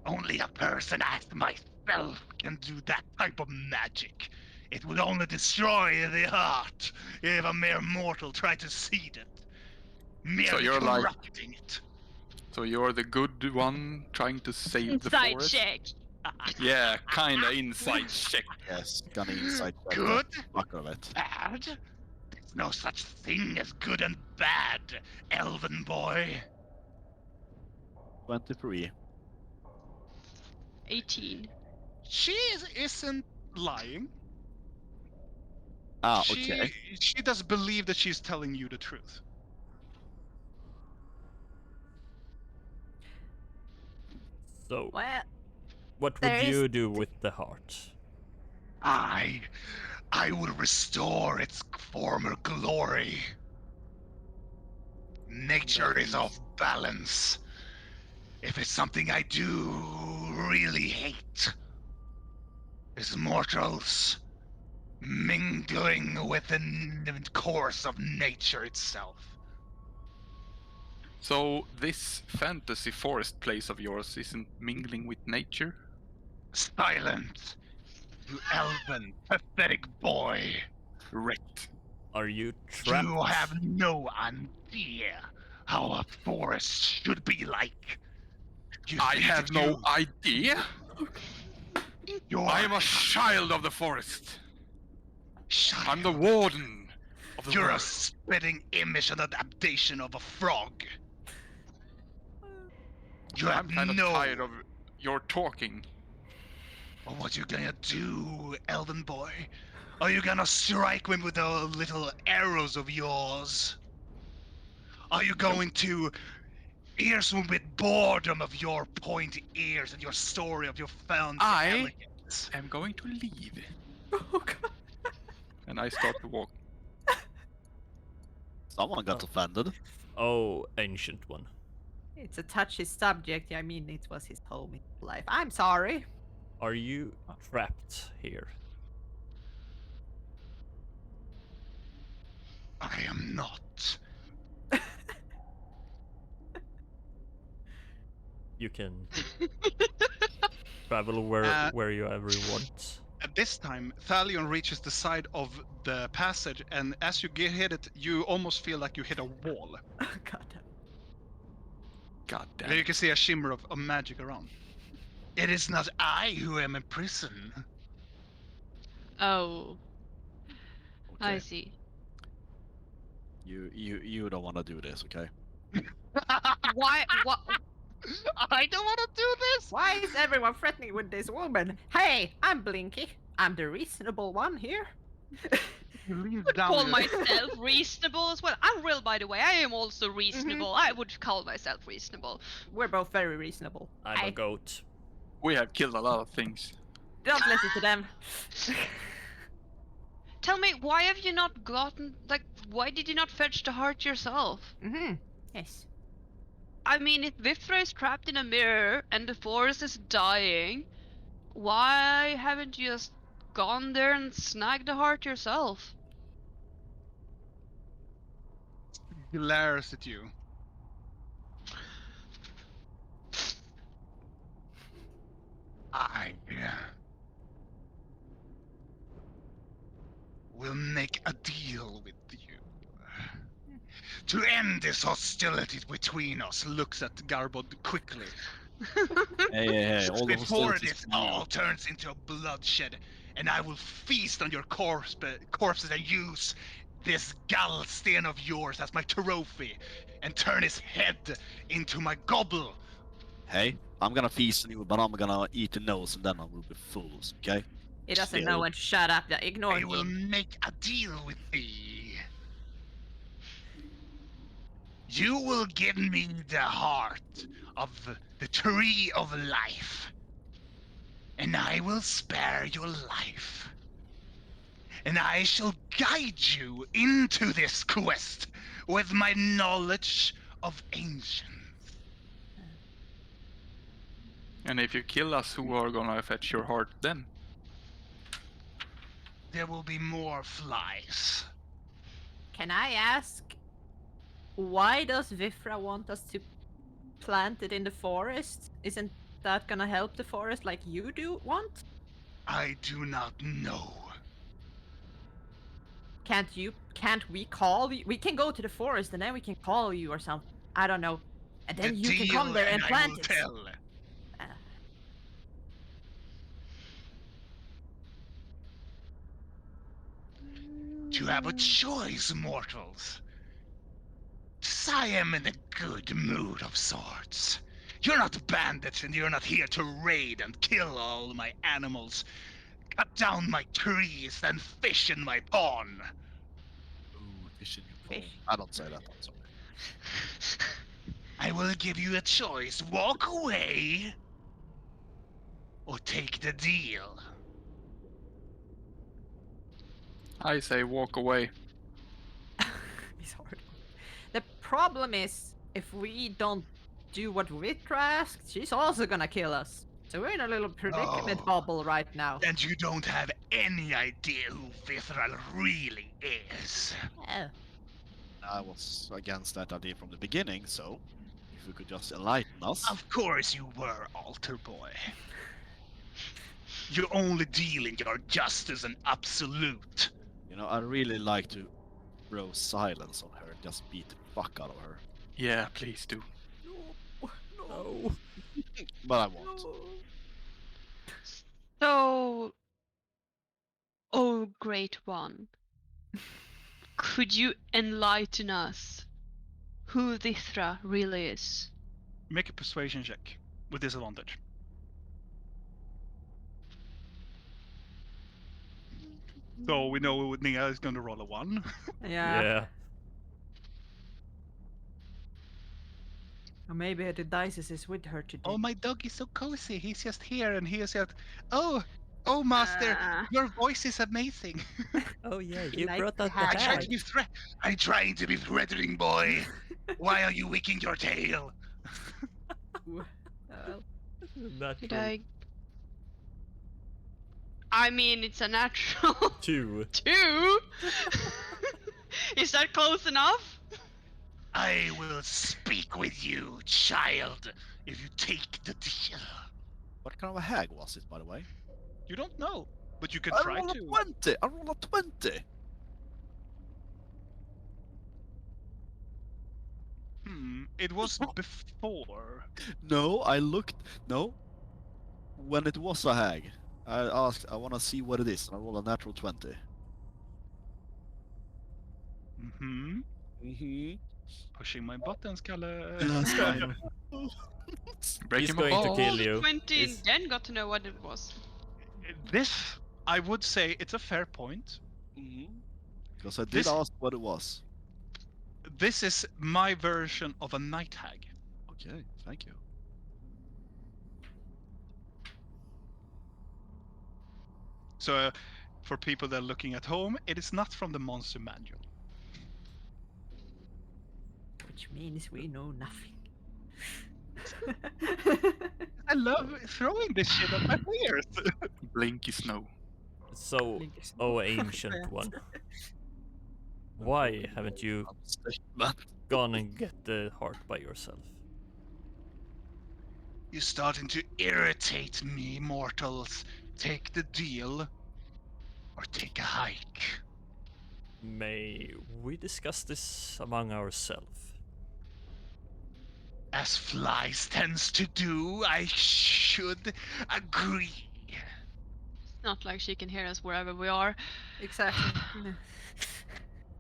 Only a person as myself can do that type of magic. It would only destroy the heart if a mere mortal tried to cede it. Merely you're like- corrupting it. So you're the good one trying to save the Inside forest? check. Yeah, kinda inside check. Yes, gonna inside check Good? the fuck of it. Bad? There's no such thing as good and bad, elven boy. 23. 18. She isn't lying. Ah, okay. She does believe that she's telling you the truth. So, Well, what there would is you do with the heart? I will restore its former glory. Nature is off balance. If it's something I do really hate, is mortals mingling with the course of nature itself. So this fantasy forest place of yours isn't mingling with nature? Silent, you elven, pathetic boy. Wrecked. Are you trapped? You have no idea how a forest should be like. You I think have that no idea. You're I am a child of the forest. Shut I'm the up. warden of the You're a forest. spitting image and adaptation of a frog. You have I'm kind of no tired of your talking. Well, what you gonna do, elven boy? Are you gonna strike me with those little arrows of yours? Are you going to pierce me with boredom of your pointy ears and your story of your found I- elegance? I'm going to leave. oh god. And I start to walk. Someone got offended. Oh, ancient one. It's a touchy subject. I mean, it was his home in life. I'm sorry. Are you trapped here? I am not. You can travel where you ever want. At this time, Thalion reaches the side of the passage, and as you hit it, you almost feel like you hit a wall. God damn. God damn. There you can see a shimmer of magic around. It is not I who am in prison. Oh, I Okay. see. You don't want to do this, okay? Why? What? I don't want to do this. Why is everyone threatening with this woman? Hey, I'm Blinky. I'm the reasonable one here. You lean Would down. call your- myself reasonable as well. I'm real, by the way. I am also reasonable. I would call myself reasonable. We're both very reasonable. I'm a goat. We have killed a lot of things. Don't listen to them. Tell me, why have you not gotten, like, why did you not fetch the heart yourself? Mm-hmm. Yes. I mean, if Vifra is trapped in a mirror and the forest is dying, why haven't you just gone there and snagged the heart yourself? Glares at you. I will make a deal with you. To end this hostility between us, looks at Garbod quickly. Hey, all the Before hostilities this to you. all turns into a bloodshed, and I will feast on your corpses and use this Galstein of yours as my trophy, and turn his head into my gobble. Hey, I'm gonna feast on you, but I'm gonna eat the nose and then I will be full, okay? He doesn't Still. know when to shut up. Ignore I will him. make a deal with thee. You will give me the heart of the tree of life, and I will spare your life. And I shall guide you into this quest with my knowledge of ancients. And if you kill us, who are gonna fetch your heart then? There will be more flies. Can I ask, why does Vifra want us to plant it in the forest? Isn't that gonna help the forest like you do want? I do not know. Can't we call you? We can go to the forest and then we can call you or something. I don't know. And then The you can deal, come there and I plant will it. tell. Uh, You have a choice, mortals. I am in a good mood of sorts. You're not bandits and you're not here to raid and kill all my animals. Cut down my trees and fish in my pond. Ooh, fish in your pond. Fish. I don't say that, I'm sorry. I will give you a choice. Walk away or take the deal. I say walk away. It's hard. The problem is, if we don't do what Vitra asked, she's also gonna kill us. So we're in a little predicament Oh. bubble right now. And you don't have any idea who Vithral really is. Oh. I was against that idea from the beginning, so if we could just enlighten us. Of course you were, altar boy. You only deal in your justice and absolute. You know, I'd really like to throw silence on her and just beat the fuck out of her. Yeah, please do. No. But I won't. So, oh great one, could you enlighten us who Vithra really is? Make a persuasion check with disadvantage. So we know Nia is going to roll a 1. Yeah. Yeah. Or maybe the dice is with her today. Oh, my dog is so cozy. He's just here and he is just, oh, master, Ah. your voice is amazing. Oh yeah, He you likes brought to out the have I'm trying bag. to be I'm trying to be threatening, boy. Why are you wicking your tail? Not Did true. I mean, it's a natural 2. 2. Is that close enough? I will speak with you, child, if you take the deal. What kind of a hag was it, by the way? You don't know, but you can I try roll a to. 20! I roll a 20! It was before. No, I looked. No. When it was a hag, I asked, I want to see what it is, and I roll a natural 20. Mm-hmm. Mm-hmm. Pushing my buttons, Kalle. That's fine. Break He's him going to apart. kill Rolled a you. 20 Is- and then got to know what it was. This, I would say, it's a fair point. Because I did This- ask what it was. This is my version of a night hag. Okay, thank you. So, for people that are looking at home, it is not from the monster manual. Which means we know nothing. I love throwing this shit at my players. Blinky snow. So, Blinkers. oh ancient one, why haven't you Statement. gone and get the heart by yourself? You're starting to irritate me, mortals. Take the deal, or take a hike. May we discuss this among ourselves? As flies tends to do, I should agree. Not like she can hear us wherever we are, Exactly.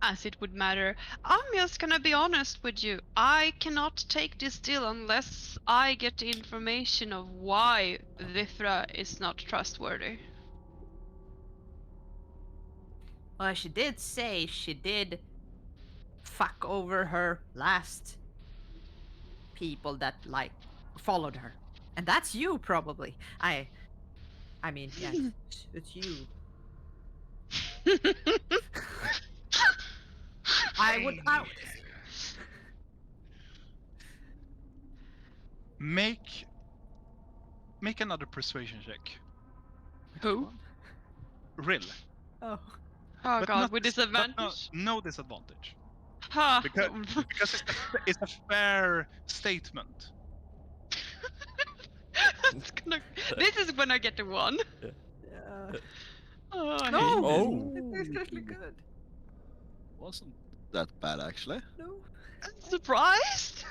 as it would matter. I'm just gonna be honest with you. I cannot take this deal unless I get the information of why Vifra is not trustworthy. Well, she did say she did fuck over her last people that like followed her, and that's you probably. I mean, yes, it's you. I would. Make another persuasion check. Who? Rill. Oh. Oh But god, not with dis- but disadvantage? no disadvantage. Ha! Because it's a fair statement. This is when I get the one. Yeah. Oh, I No. hate this. Oh, It's actually good. Wasn't that bad actually? No. Surprised?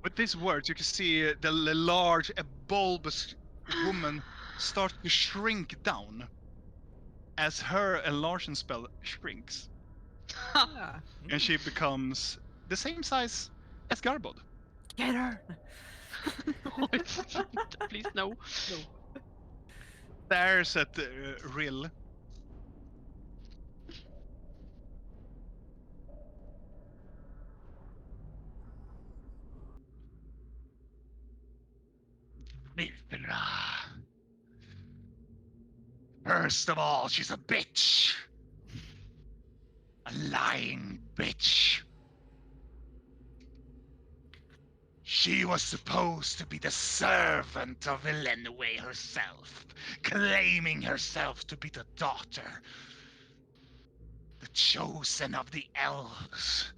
With these words, you can see the large, bulbous woman start to shrink down as her enlarging spell shrinks, Yeah. and she becomes the same size as Garbod. Get her. Oh, please no. No. Stares at Rill. Vifra. First of all, she's a bitch. A lying bitch. She was supposed to be the servant of Elenway herself, claiming herself to be the daughter, the chosen of the elves.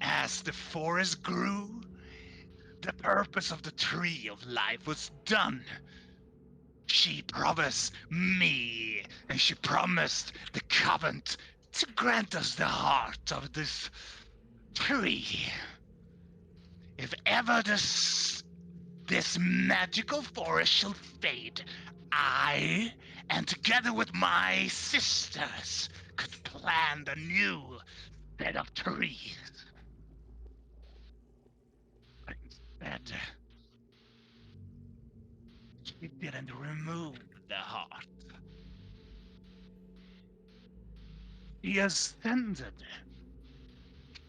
As the forest grew, the purpose of the tree of life was done. She promised me, and she promised the Covenant to grant us the heart of this tree. If ever this magical forest shall fade, I, and together with my sisters, could plant a new set of trees. But instead, she didn't remove the heart. She ascended.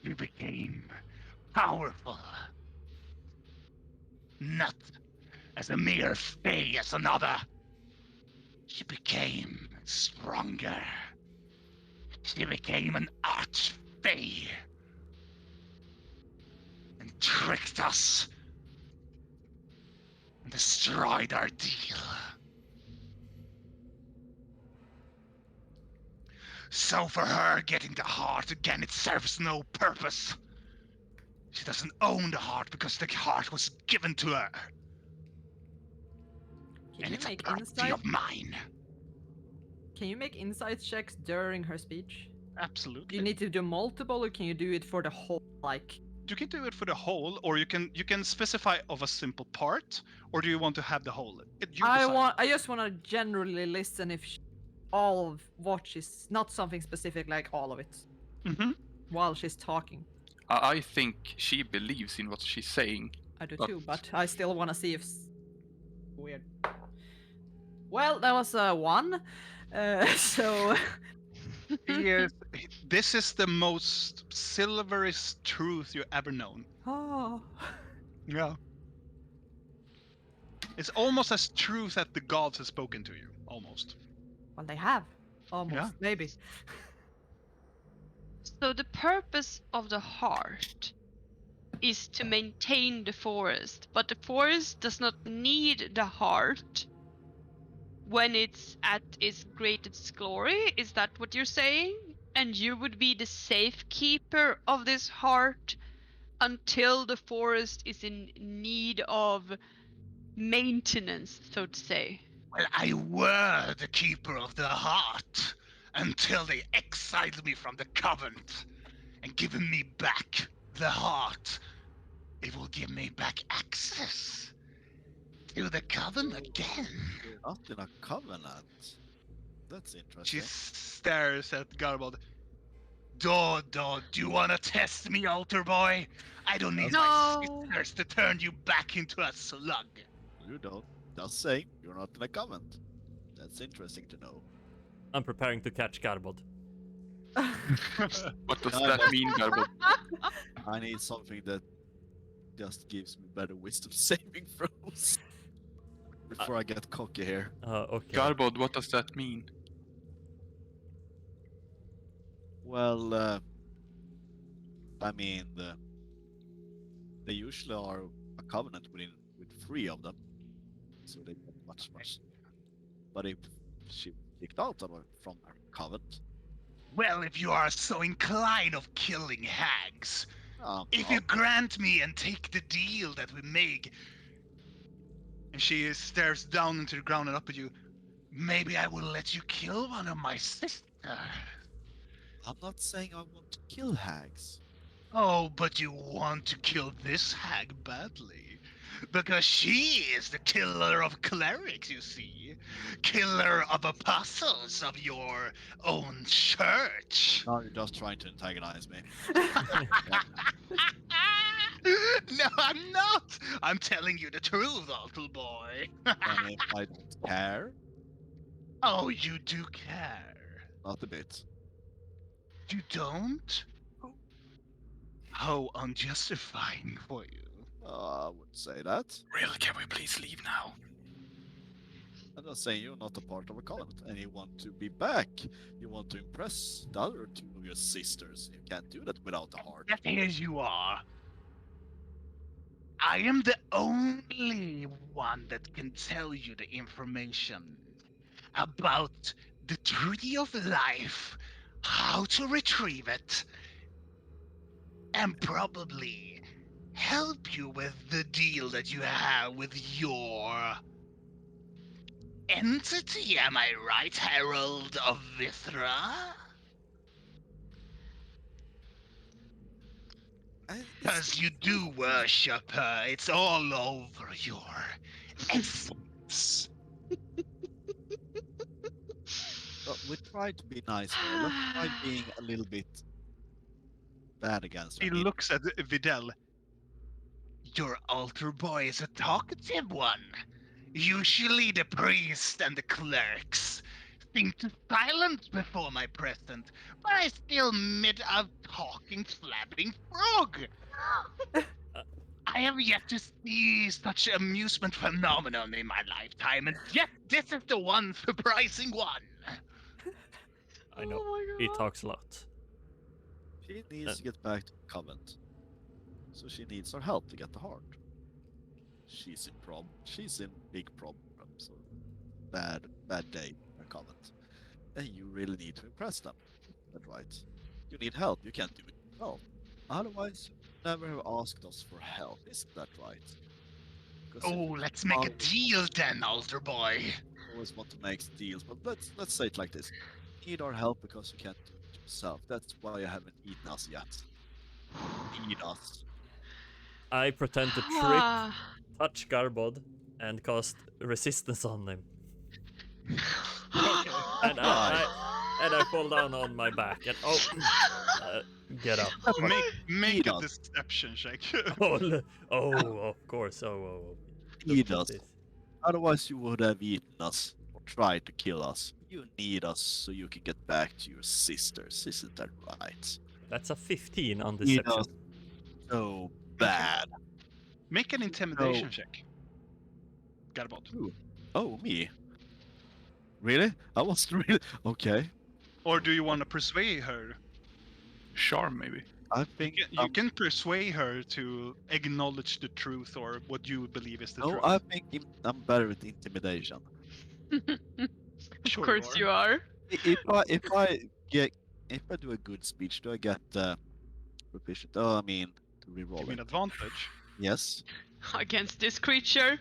She became powerful. Not as a mere fey as another. She became stronger. She became an arch-fey. And tricked us. And destroyed our deal. So for her, getting the heart again, it serves no purpose. She doesn't own the heart because the heart was given to her. Can And you it's a make property insight? of mine. Can you make insight checks during her speech? Do Absolutely. you need to do multiple, or can you do it for the whole? Like, You can do it for the whole, or you can specify of a simple part, or do you want to have the whole? You decide. I just want to generally listen if all of what she's not something specific, like all of it Mm-hmm. while she's talking. I think she believes in what she's saying. I do But- too, but I still want to see if weird. Well, that was a 1. So This is the most silverest truth you ever known. oh, Yeah. It's almost as truth that the gods have spoken to you. Almost. well, they have almost Yeah. maybe. So the purpose of the heart is to maintain the forest, but the forest does not need the heart when it's at its greatest glory. Is that what you're saying? And you would be the safekeeper of this heart until the forest is in need of maintenance, so to say. Well, I were the keeper of the heart until they exiled me from the Covenant and given me back the heart. It will give me back access to the Coven again. You're not in a covenant. That's She interesting. stares at Garbod. Do you wanna test me, altar boy? I don't need my No. sisters to turn you back into a slug. You don't. Just saying, you're not in a covenant. That's interesting to know. I'm preparing to catch Garbod. What does No, that no. mean, Garbo? I need something that just gives me better wisdom saving throws. Before I get cocky here. Okay. Garbod, what does that mean? Well, I mean, they usually are a covenant with 3 of them, so they get much. But if she kicked out from her covenant, Well, if you are so inclined of killing hags, if you not. grant me and take the deal that we make, and she stares down into the ground and up at you, maybe I will let you kill one of my sisters. I'm not saying I want to kill hags. Oh, but you want to kill this hag badly. Because she is the killer of clerics, you see. Killer of apostles of your own church. Now you're just trying to antagonize me. No, I'm not. I'm telling you the truth, little boy. And if I don't care, Oh, you do care. not a bit. You don't? How unjustifying for you. I wouldn't say that. Really, can we please leave now? I'm just saying you're not a part of a covenant and you want to be back. You want to impress the other 2 of your sisters. You can't do that without a heart. Yet here you are. I am the only one that can tell you the information about the Tree of Life, how to retrieve it, and probably help you with the deal that you have with your entity. Am I right, Herald of Vithra? Because you do worship her. It's all over your essence. But we tried to be nice here. Let's try being a little bit bad against her. He looks at Videl. Your altar boy is a talkative one. Usually the priest and the clerics seem to silence before my presence, but I still met a talking, flabbing frog. I have yet to see such amusement phenomenon in my lifetime, and yet this is the one surprising one. I know. Oh my He God. talks a lot. She needs to get back to the convent. So she needs our help to get the heart. She's in big problem. So bad day in her convent. And you really need to impress them. That's right. You need help. You can't do it yourself. Otherwise, you never have asked us for help. Isn't that right? Because Oh, let's make a deal then, altar boy. you always want to make deals, but let's say it like this. You need our help because you can't do it yourself. That's why you haven't eaten us yet. Eat us. I pretend to trip, touch Garbod, and cast resistance on him. And I fall down on my back and get up. Make a Eat us. deception check. Of course. Look Eat at us. this. Otherwise, you would have eaten us or tried to kill us. You need us so you can get back to your sisters. Isn't that right? That's a 15 on Eat deception. us so bad. Make an intimidation check. Garbot. Oh, me? Really? I was really okay. Or do you want to persuade her? Charm, maybe. I think You can persuade her to acknowledge the truth or what you believe is the no, truth. I think I'm better with intimidation. Of Sure course you you are. If I do a good speech, do I get proficient? Oh, I mean to You reroll mean it. advantage? Yes. Against this creature.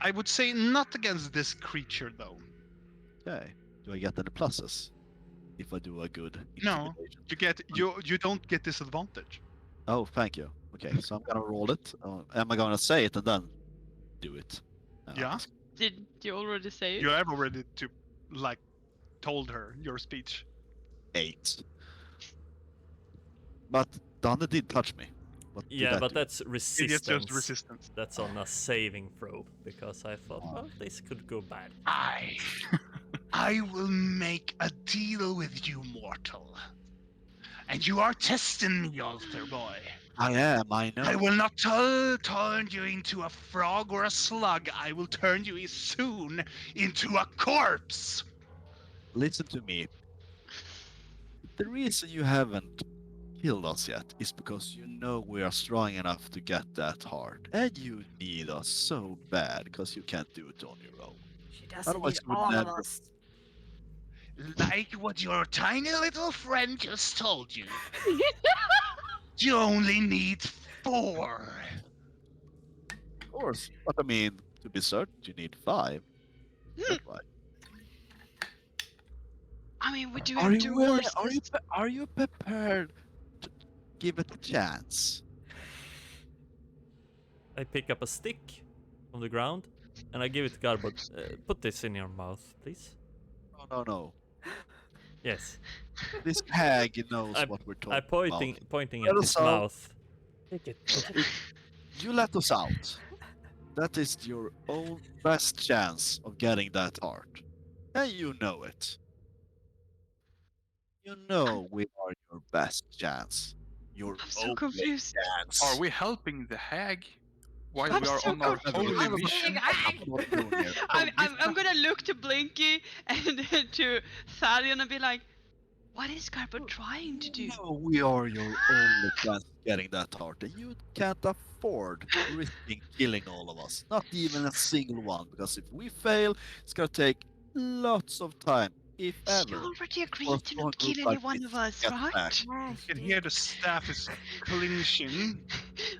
I would say not against this creature though. Okay. Do I get any pluses if I do a good No, intimidation? you don't get disadvantage. Oh, thank you. Okay, so I'm gonna roll it. Am I gonna say it and then do it? Yeah. Did you already say it? You have already told her your speech. 8. But Donna did touch me. What did Yeah, that but do? that's It is resistance. just resistance. That's on a saving throw because I thought, well, this could go bad. I will make a deal with you, mortal. And you are testing me, altar boy. I am, I know. I will not turn you into a frog or a slug. I will turn you soon into a corpse. Listen to me. The reason you haven't killed us yet is because you know we are strong enough to get that heart. And you need us so bad because you can't do it on your own. She doesn't Otherwise need you would all of never. us. Like what your tiny little friend just told you. You only need 4. Of course. But I mean, to be certain, you need 5. That's right. I mean, we do Are have you 2 willing? horses. Are you prepared to give it a chance? I pick up a stick from the ground and I give it to Garbot. Put this in your mouth, please. No. Yes. This hag knows I- what we're I'm talking about. pointing Let at us his out. mouth. Take it. You let us out. That is your own best chance of getting that heart. And you know it. You know we are your best chance. Your I'm so only confused. chance. Are we helping the hag while I'm we are so on our confused. holy I'm mission? being hag. What we're doing here. I'm gonna look to Blinky and to Thalion and be like, what is Garbo trying to do? No, we are your only chance of getting that heart, and you can't afford risking killing all of us. Not even a single one, because if we fail, it's gonna take lots of time, if She ever. already for a agreed to not strong kill group any like one this of to us, get right? back. You can hear the staff is clinching.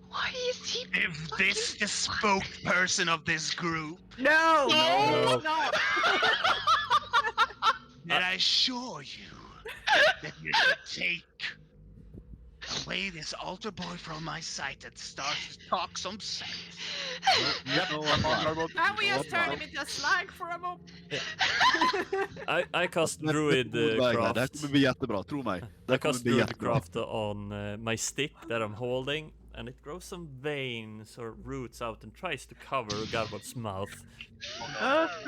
Why is he? If this the spokesperson of this group, No! No. It's not. then I assure you that you should take away this altar boy from my sight and start to talk some sense. You know I'm right. And we You know just I'm turned right. him into a slag for a moment. I cast Det druid kommer bli bra. Det här craft. kommer bli jättebra, tro mig. Det I här kommer cast bli druid jättebra. craft on my stick that I'm holding, and it grows some veins or roots out and tries to cover Garbot's mouth.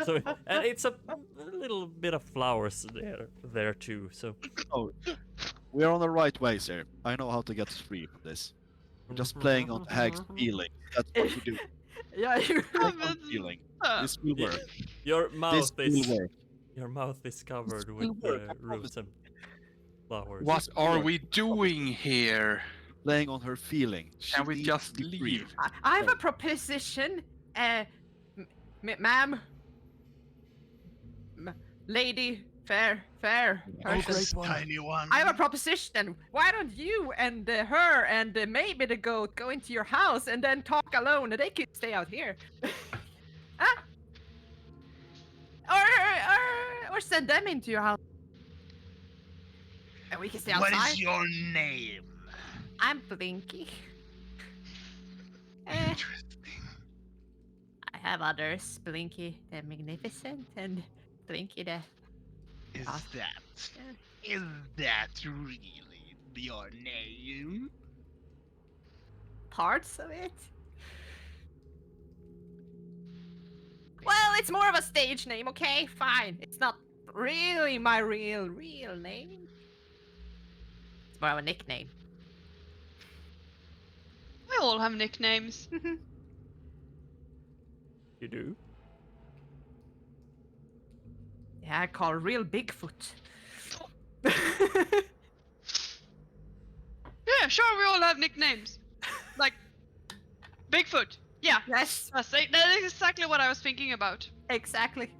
So and it's a little bit of flowers there too. So Oh, we are on the right ways here. I know how to get us free from this. We're just playing on the hag's feeling. That's what we do. Yeah, you. Playing on feeling. This will Yeah. work. your This mouth is will work. your mouth is covered will with work, I roots and flowers. What are we doing here? Playing on her feeling. Can we needs just to be free. leave? I have a proposition, ma'am. Lady, fair person. This tiny one. I have a proposition. Why don't you and her and maybe the goat go into your house and then talk alone, and they could stay out here. Huh? Or send them into your house, and we can stay outside. What is your name? I'm Blinky. Interesting. I have others. Blinky the Magnificent and Blinky the... Is Ah. that really your name? parts of it. Well, it's more of a stage name, okay? Fine. It's not really my real name. It's more of a nickname. We all have nicknames. You do? Yeah, I call real Bigfoot. Yeah, sure, we all have nicknames. Like Bigfoot. Yeah, Yes, that is exactly what I was thinking about. exactly.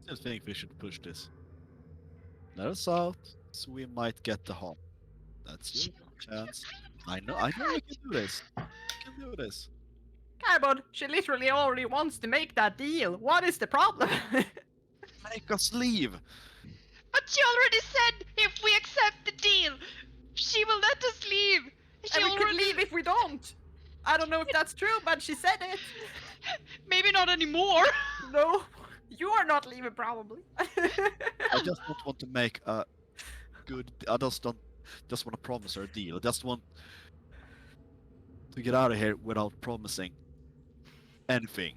I think we should push this. Let us out, so we might get the home. That's your chance. I know we can do this. We can do this. Carbon, she literally already wants to make that deal. What is the problem? Make us leave. But she already said if we accept the deal, she will let us leave. She And we already could leave if we don't. I don't know if that's true, but she said it. Maybe not anymore. No, you are not leaving probably. I just don't want to make a good. I just don't just want to promise her a deal. I just want to get out of here without promising anything.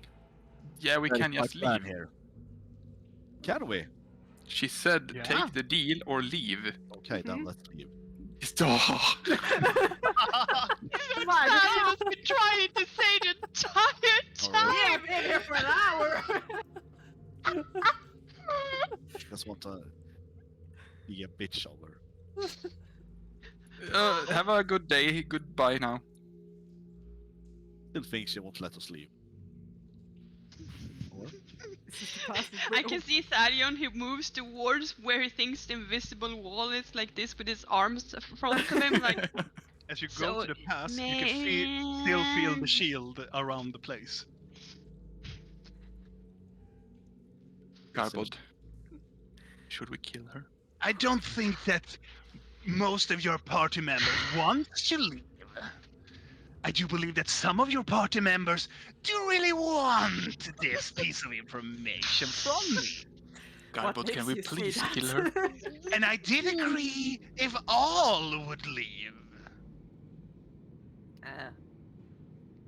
Yeah, we That is can my just plan leave. here. Can we? She said, Yeah. take the deal or leave. Okay, then Mhm. let's leave. Oh. Fine, Sam has been trying to say the entire time. we have been here for an hour. Just want to be a bitch over. Have a good day. Goodbye now. Still think she won't let us leave. Or I can see Thalion, he moves towards where he thinks the invisible wall is, like this, with his arms in front of him, like... As you go So, to the pass, you can still feel the shield around the place. Garbod. Should we kill her? I don't think that most of your party members want to leave. I do believe that some of your party members do really want this piece of information from me. Garbod, can we please kill her? And I did agree if all would leave.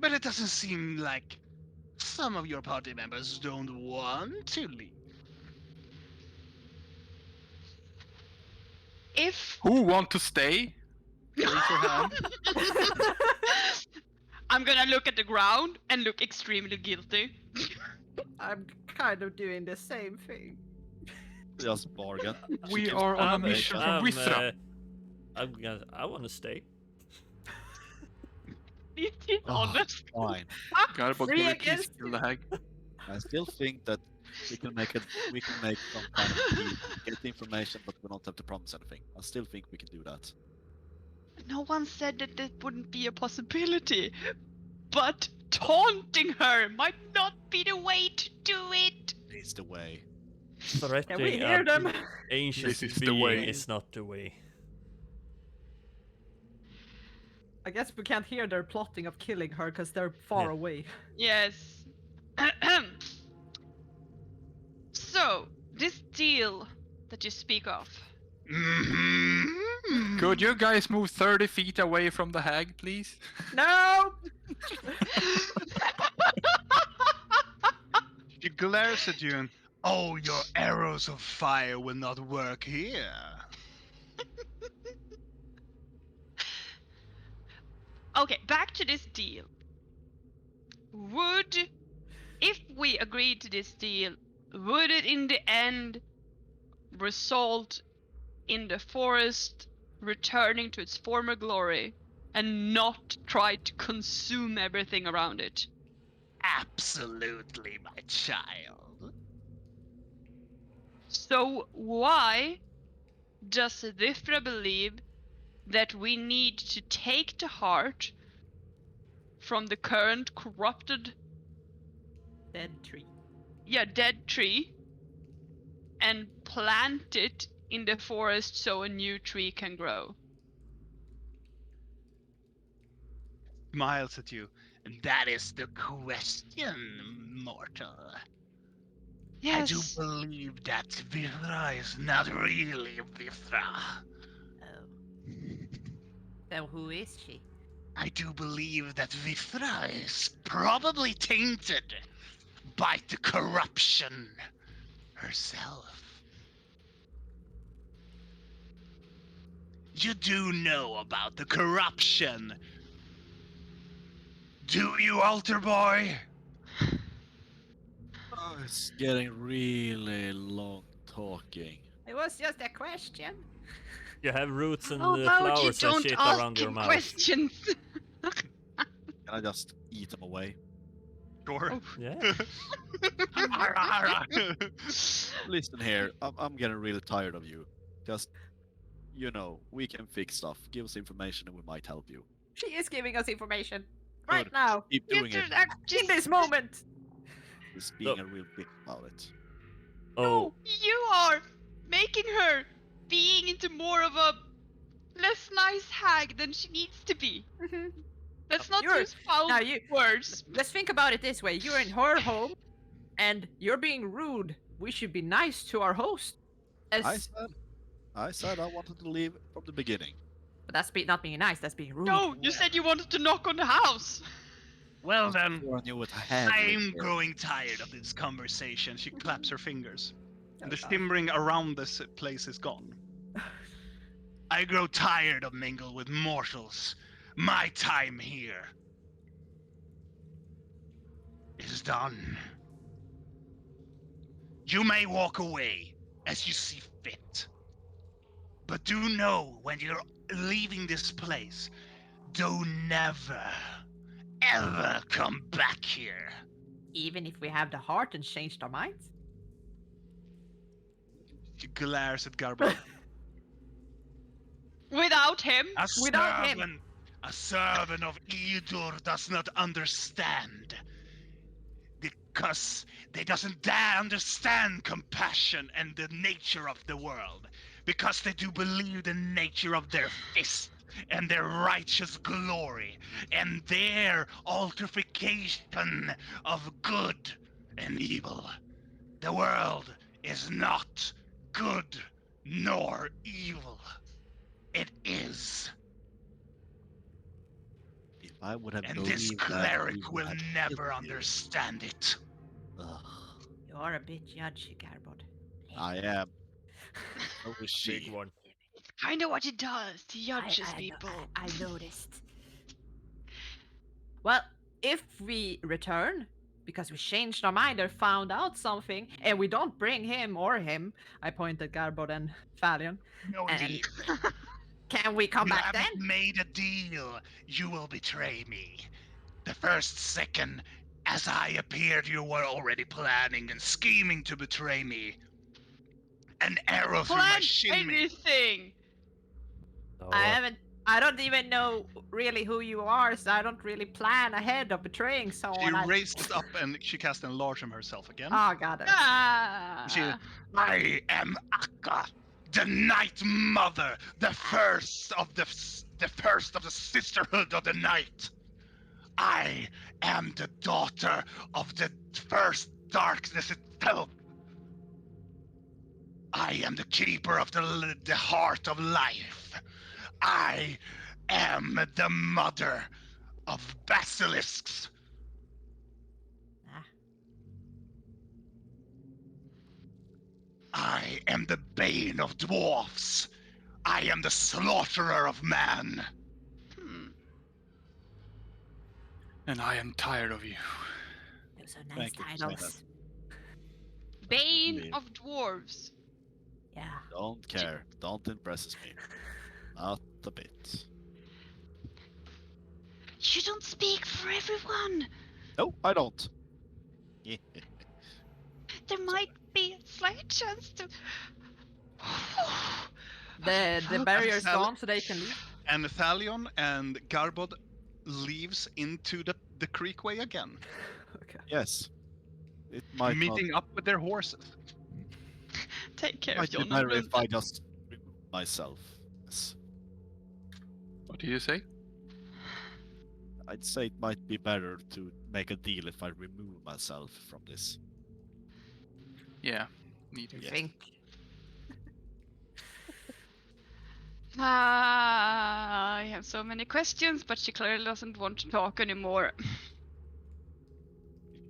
But it doesn't seem like some of your party members don't want to leave. If... Who want to stay? Raise your hand. I'm gonna look at the ground and look extremely guilty. I'm kind of doing the same thing. just bargain. We are on a I'm- mission from I'm, Withra. I want to stay. It's Oh, honest. fine. Garbod, Three can we please against kill the hag? I still think that we can make some kind of deal, get the information, but we don't have to promise anything. I still think we can do that. No one said that that wouldn't be a possibility. But taunting her might not be the way to do it. It's the way. Can we Threatening hear an them? ancient This is the being way. is not the way. I guess we can't hear their plotting of killing her because they're far Yeah. away. Yes. So, this deal that you speak of. Mm-hmm. Could you guys move 30 feet away from the hag, please? No! She glares at you and, oh, your arrows of fire will not work here. Okay, back to this deal. If we agreed to this deal, would it in the end result in the forest returning to its former glory and not try to consume everything around it? Absolutely, my child. So why does Vithra believe that we need to take the heart from the current corrupted, Dead tree. dead tree and plant it in the forest so a new tree can grow? Smiles at you, and that is the question, mortal. Yes. I do believe that Vithra is not really Vithra. Oh. So who is she? I do believe that Vithra is probably tainted by the corruption herself. You do know about the corruption, do you, altar boy? Oh, it's getting really long talking. It was just a question. You have roots and How about you flowers and don't shit ask around your him mouth. questions? Can I just eat them away? Sure. Oh. Yeah. Listen here, I'm getting really tired of you. Just, we can fix stuff. Give us information and we might help you. She is giving us information right Good. now, Keep doing You it. just in this moment. Just being a real bitch about it. Oh, No, you are making her being into more of a less nice hag than she needs to be. Mhm. Let's not You're- use foul now you- words. Let's think about it this way: you're in her home, and you're being rude. We should be nice to our host. I said I wanted to leave from the beginning. But that's not being nice. That's being rude. No, you said you wanted to knock on the house. Well then, Before I knew what I had. I'm growing tired of this conversation. She claps her fingers. And the God. shimmering around this place is gone. I grow tired of mingle with mortals. My time here is done. You may walk away as you see fit. But do know when you're leaving this place, do never, ever come back here. Even if we have the heart and changed our minds. She glares at Garbo. Without him. Without him. A servant of Idur does not understand. Because they doesn't dare understand compassion and the nature of the world. Because they do believe the nature of their fist and their righteous glory and their alterfication of good and evil. The world is not good nor evil. It is. If I would have And this believed that, cleric we would will have never killed you. understand it. Ugh, You are a bit judgy, Garbod. I am. So is big she. one. Kind of what he does. He judges people. I noticed. Well, if we return, because we changed our mind or found out something, and we don't bring him or him, I point at Garbod and Thalion, No And- deal. can we come You back then? haven't made a deal. You will betray me. The first second, as I appeared, you were already planning and scheming to betray me. An arrow through my Plan shin. anything. Oh, I don't even know really who you are, so I don't really plan ahead of betraying She someone. raises up and she casts enlarge on herself again. Oh, got it. Ah. I am Akka, the Night Mother, the first of the Sisterhood of the Night. I am the daughter of the first darkness itself. I am the keeper of the heart of life. I am the mother of basilisks. Ah. I am the bane of dwarfs. I am the slaughterer of man. Hmm. And I am tired of you. Those are nice Thank you for saying titles. Bane Indeed. of dwarves. Yeah. Don't care. Don't impress me. Not a bit. You don't speak for everyone. No, I don't. There might be a slight chance to. The barrier's gone, so they can leave. And Thalion and Garbod leaves into the creekway again, Okay. Yes. It might meeting up with their horses. Take care might of be your better if I just remove myself. Yes. What do you say? I'd say it might be better to make a deal if I remove myself from this. Yeah, me too. You Yes. think? I have so many questions, but she clearly doesn't want to talk anymore.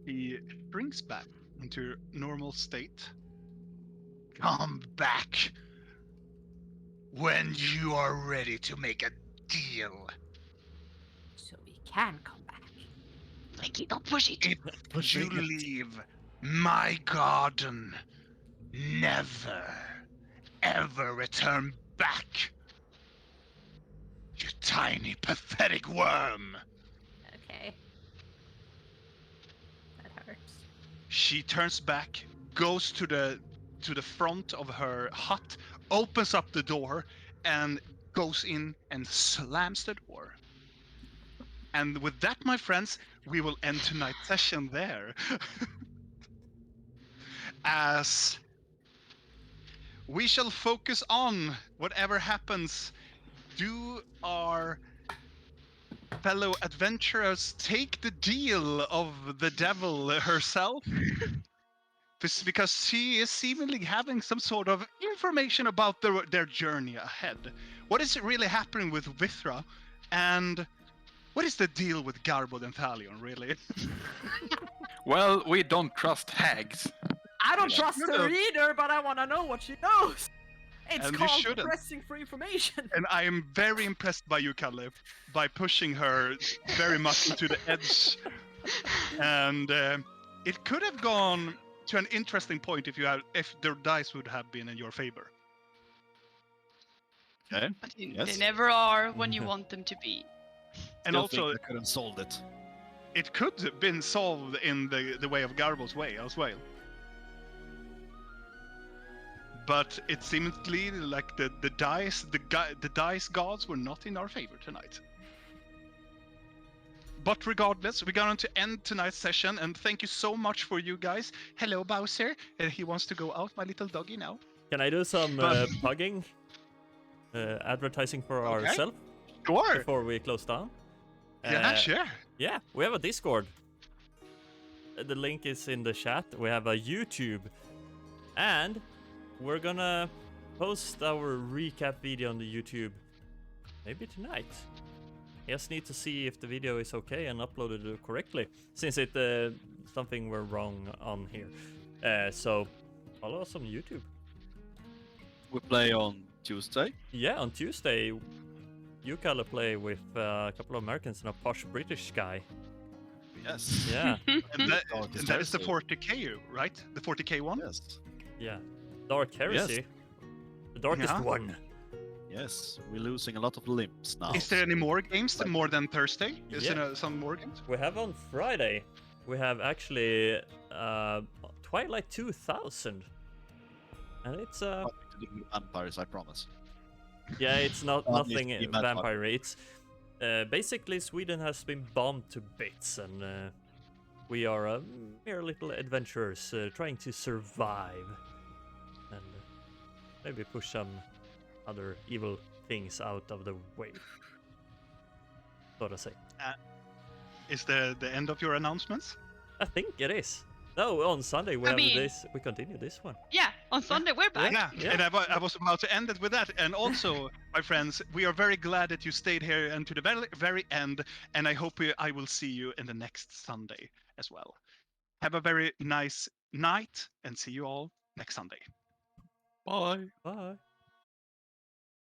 He shrinks back into her normal state. Come back when you are ready to make a deal. So we can come back. Blinky, don't push it. If you leave my garden, never, ever return back tiny, pathetic worm. Okay. That hurts. She turns back, goes to the front of her hut, opens up the door, and goes in and slams the door. And with that, my friends, we will end tonight's session there. As we shall focus on whatever happens. Do our fellow adventurers take the deal of the devil herself? Because she is seemingly having some sort of information about their journey ahead. What is really happening with Vithra? And what is the deal with Garbod and Thalion, really? Well, we don't trust hags. I don't You trust her should've. either, but I want to know what she knows. It's And you called shouldn't. pressing for information. And I am very impressed by you, Kalle, by pushing her very much into the edge. And it could have gone to an interesting point if the dice would have been in your favor. Okay. But Yes. they never are when you want them to be. And Still also, think I could have solved it. it could have been solved in the way of Garbo's way as well. But it seemingly like the dice gods were not in our favor tonight. But regardless, we're going to end tonight's session, and thank you so much for you guys. Hello, Bowser. He wants to go out, my little doggy now. Can I do some But- plugging? Advertising for Okay. ourselves Sure. before we close down? Yeah, sure. Yeah, we have a Discord. The link is in the chat. We have a YouTube. And we're gonna post our recap video on the YouTube maybe tonight. I just need to see if the video is okay and uploaded correctly, since it something were wrong on here. So follow us on YouTube. We play on Tuesday. Yeah, on Tuesday, you Kalle play with a couple of Americans and a posh British guy. Yes. Yeah, And that, Darkest and that is the Heresy. 40k, right? The 40k one? Yes. yeah. Dark Heresy. The darkest Yeah. one. Yes. We're losing a lot of limbs now. Is there any more games more than Thursday? Is Yeah. there some more games? We have on Friday, we have actually Twilight 2000. And it's Nothing to do with vampires, I promise. yeah, it's not Well, nothing it's the vampire. It's basically Sweden has been bombed to bits, and we are mere little adventurers trying to survive and maybe push some other evil things out of the way. So to say. Is the end of your announcements? I think it is. No, on Sunday we I have mean- this. We continue this one. Yeah, on Sunday we're back. Yeah, and I was about to end it with that. And also, my friends, we are very glad that you stayed here and to the very, very end. And I hope I will see you in the next Sunday as well. Have a very nice night and see you all next Sunday. Bye. Bye.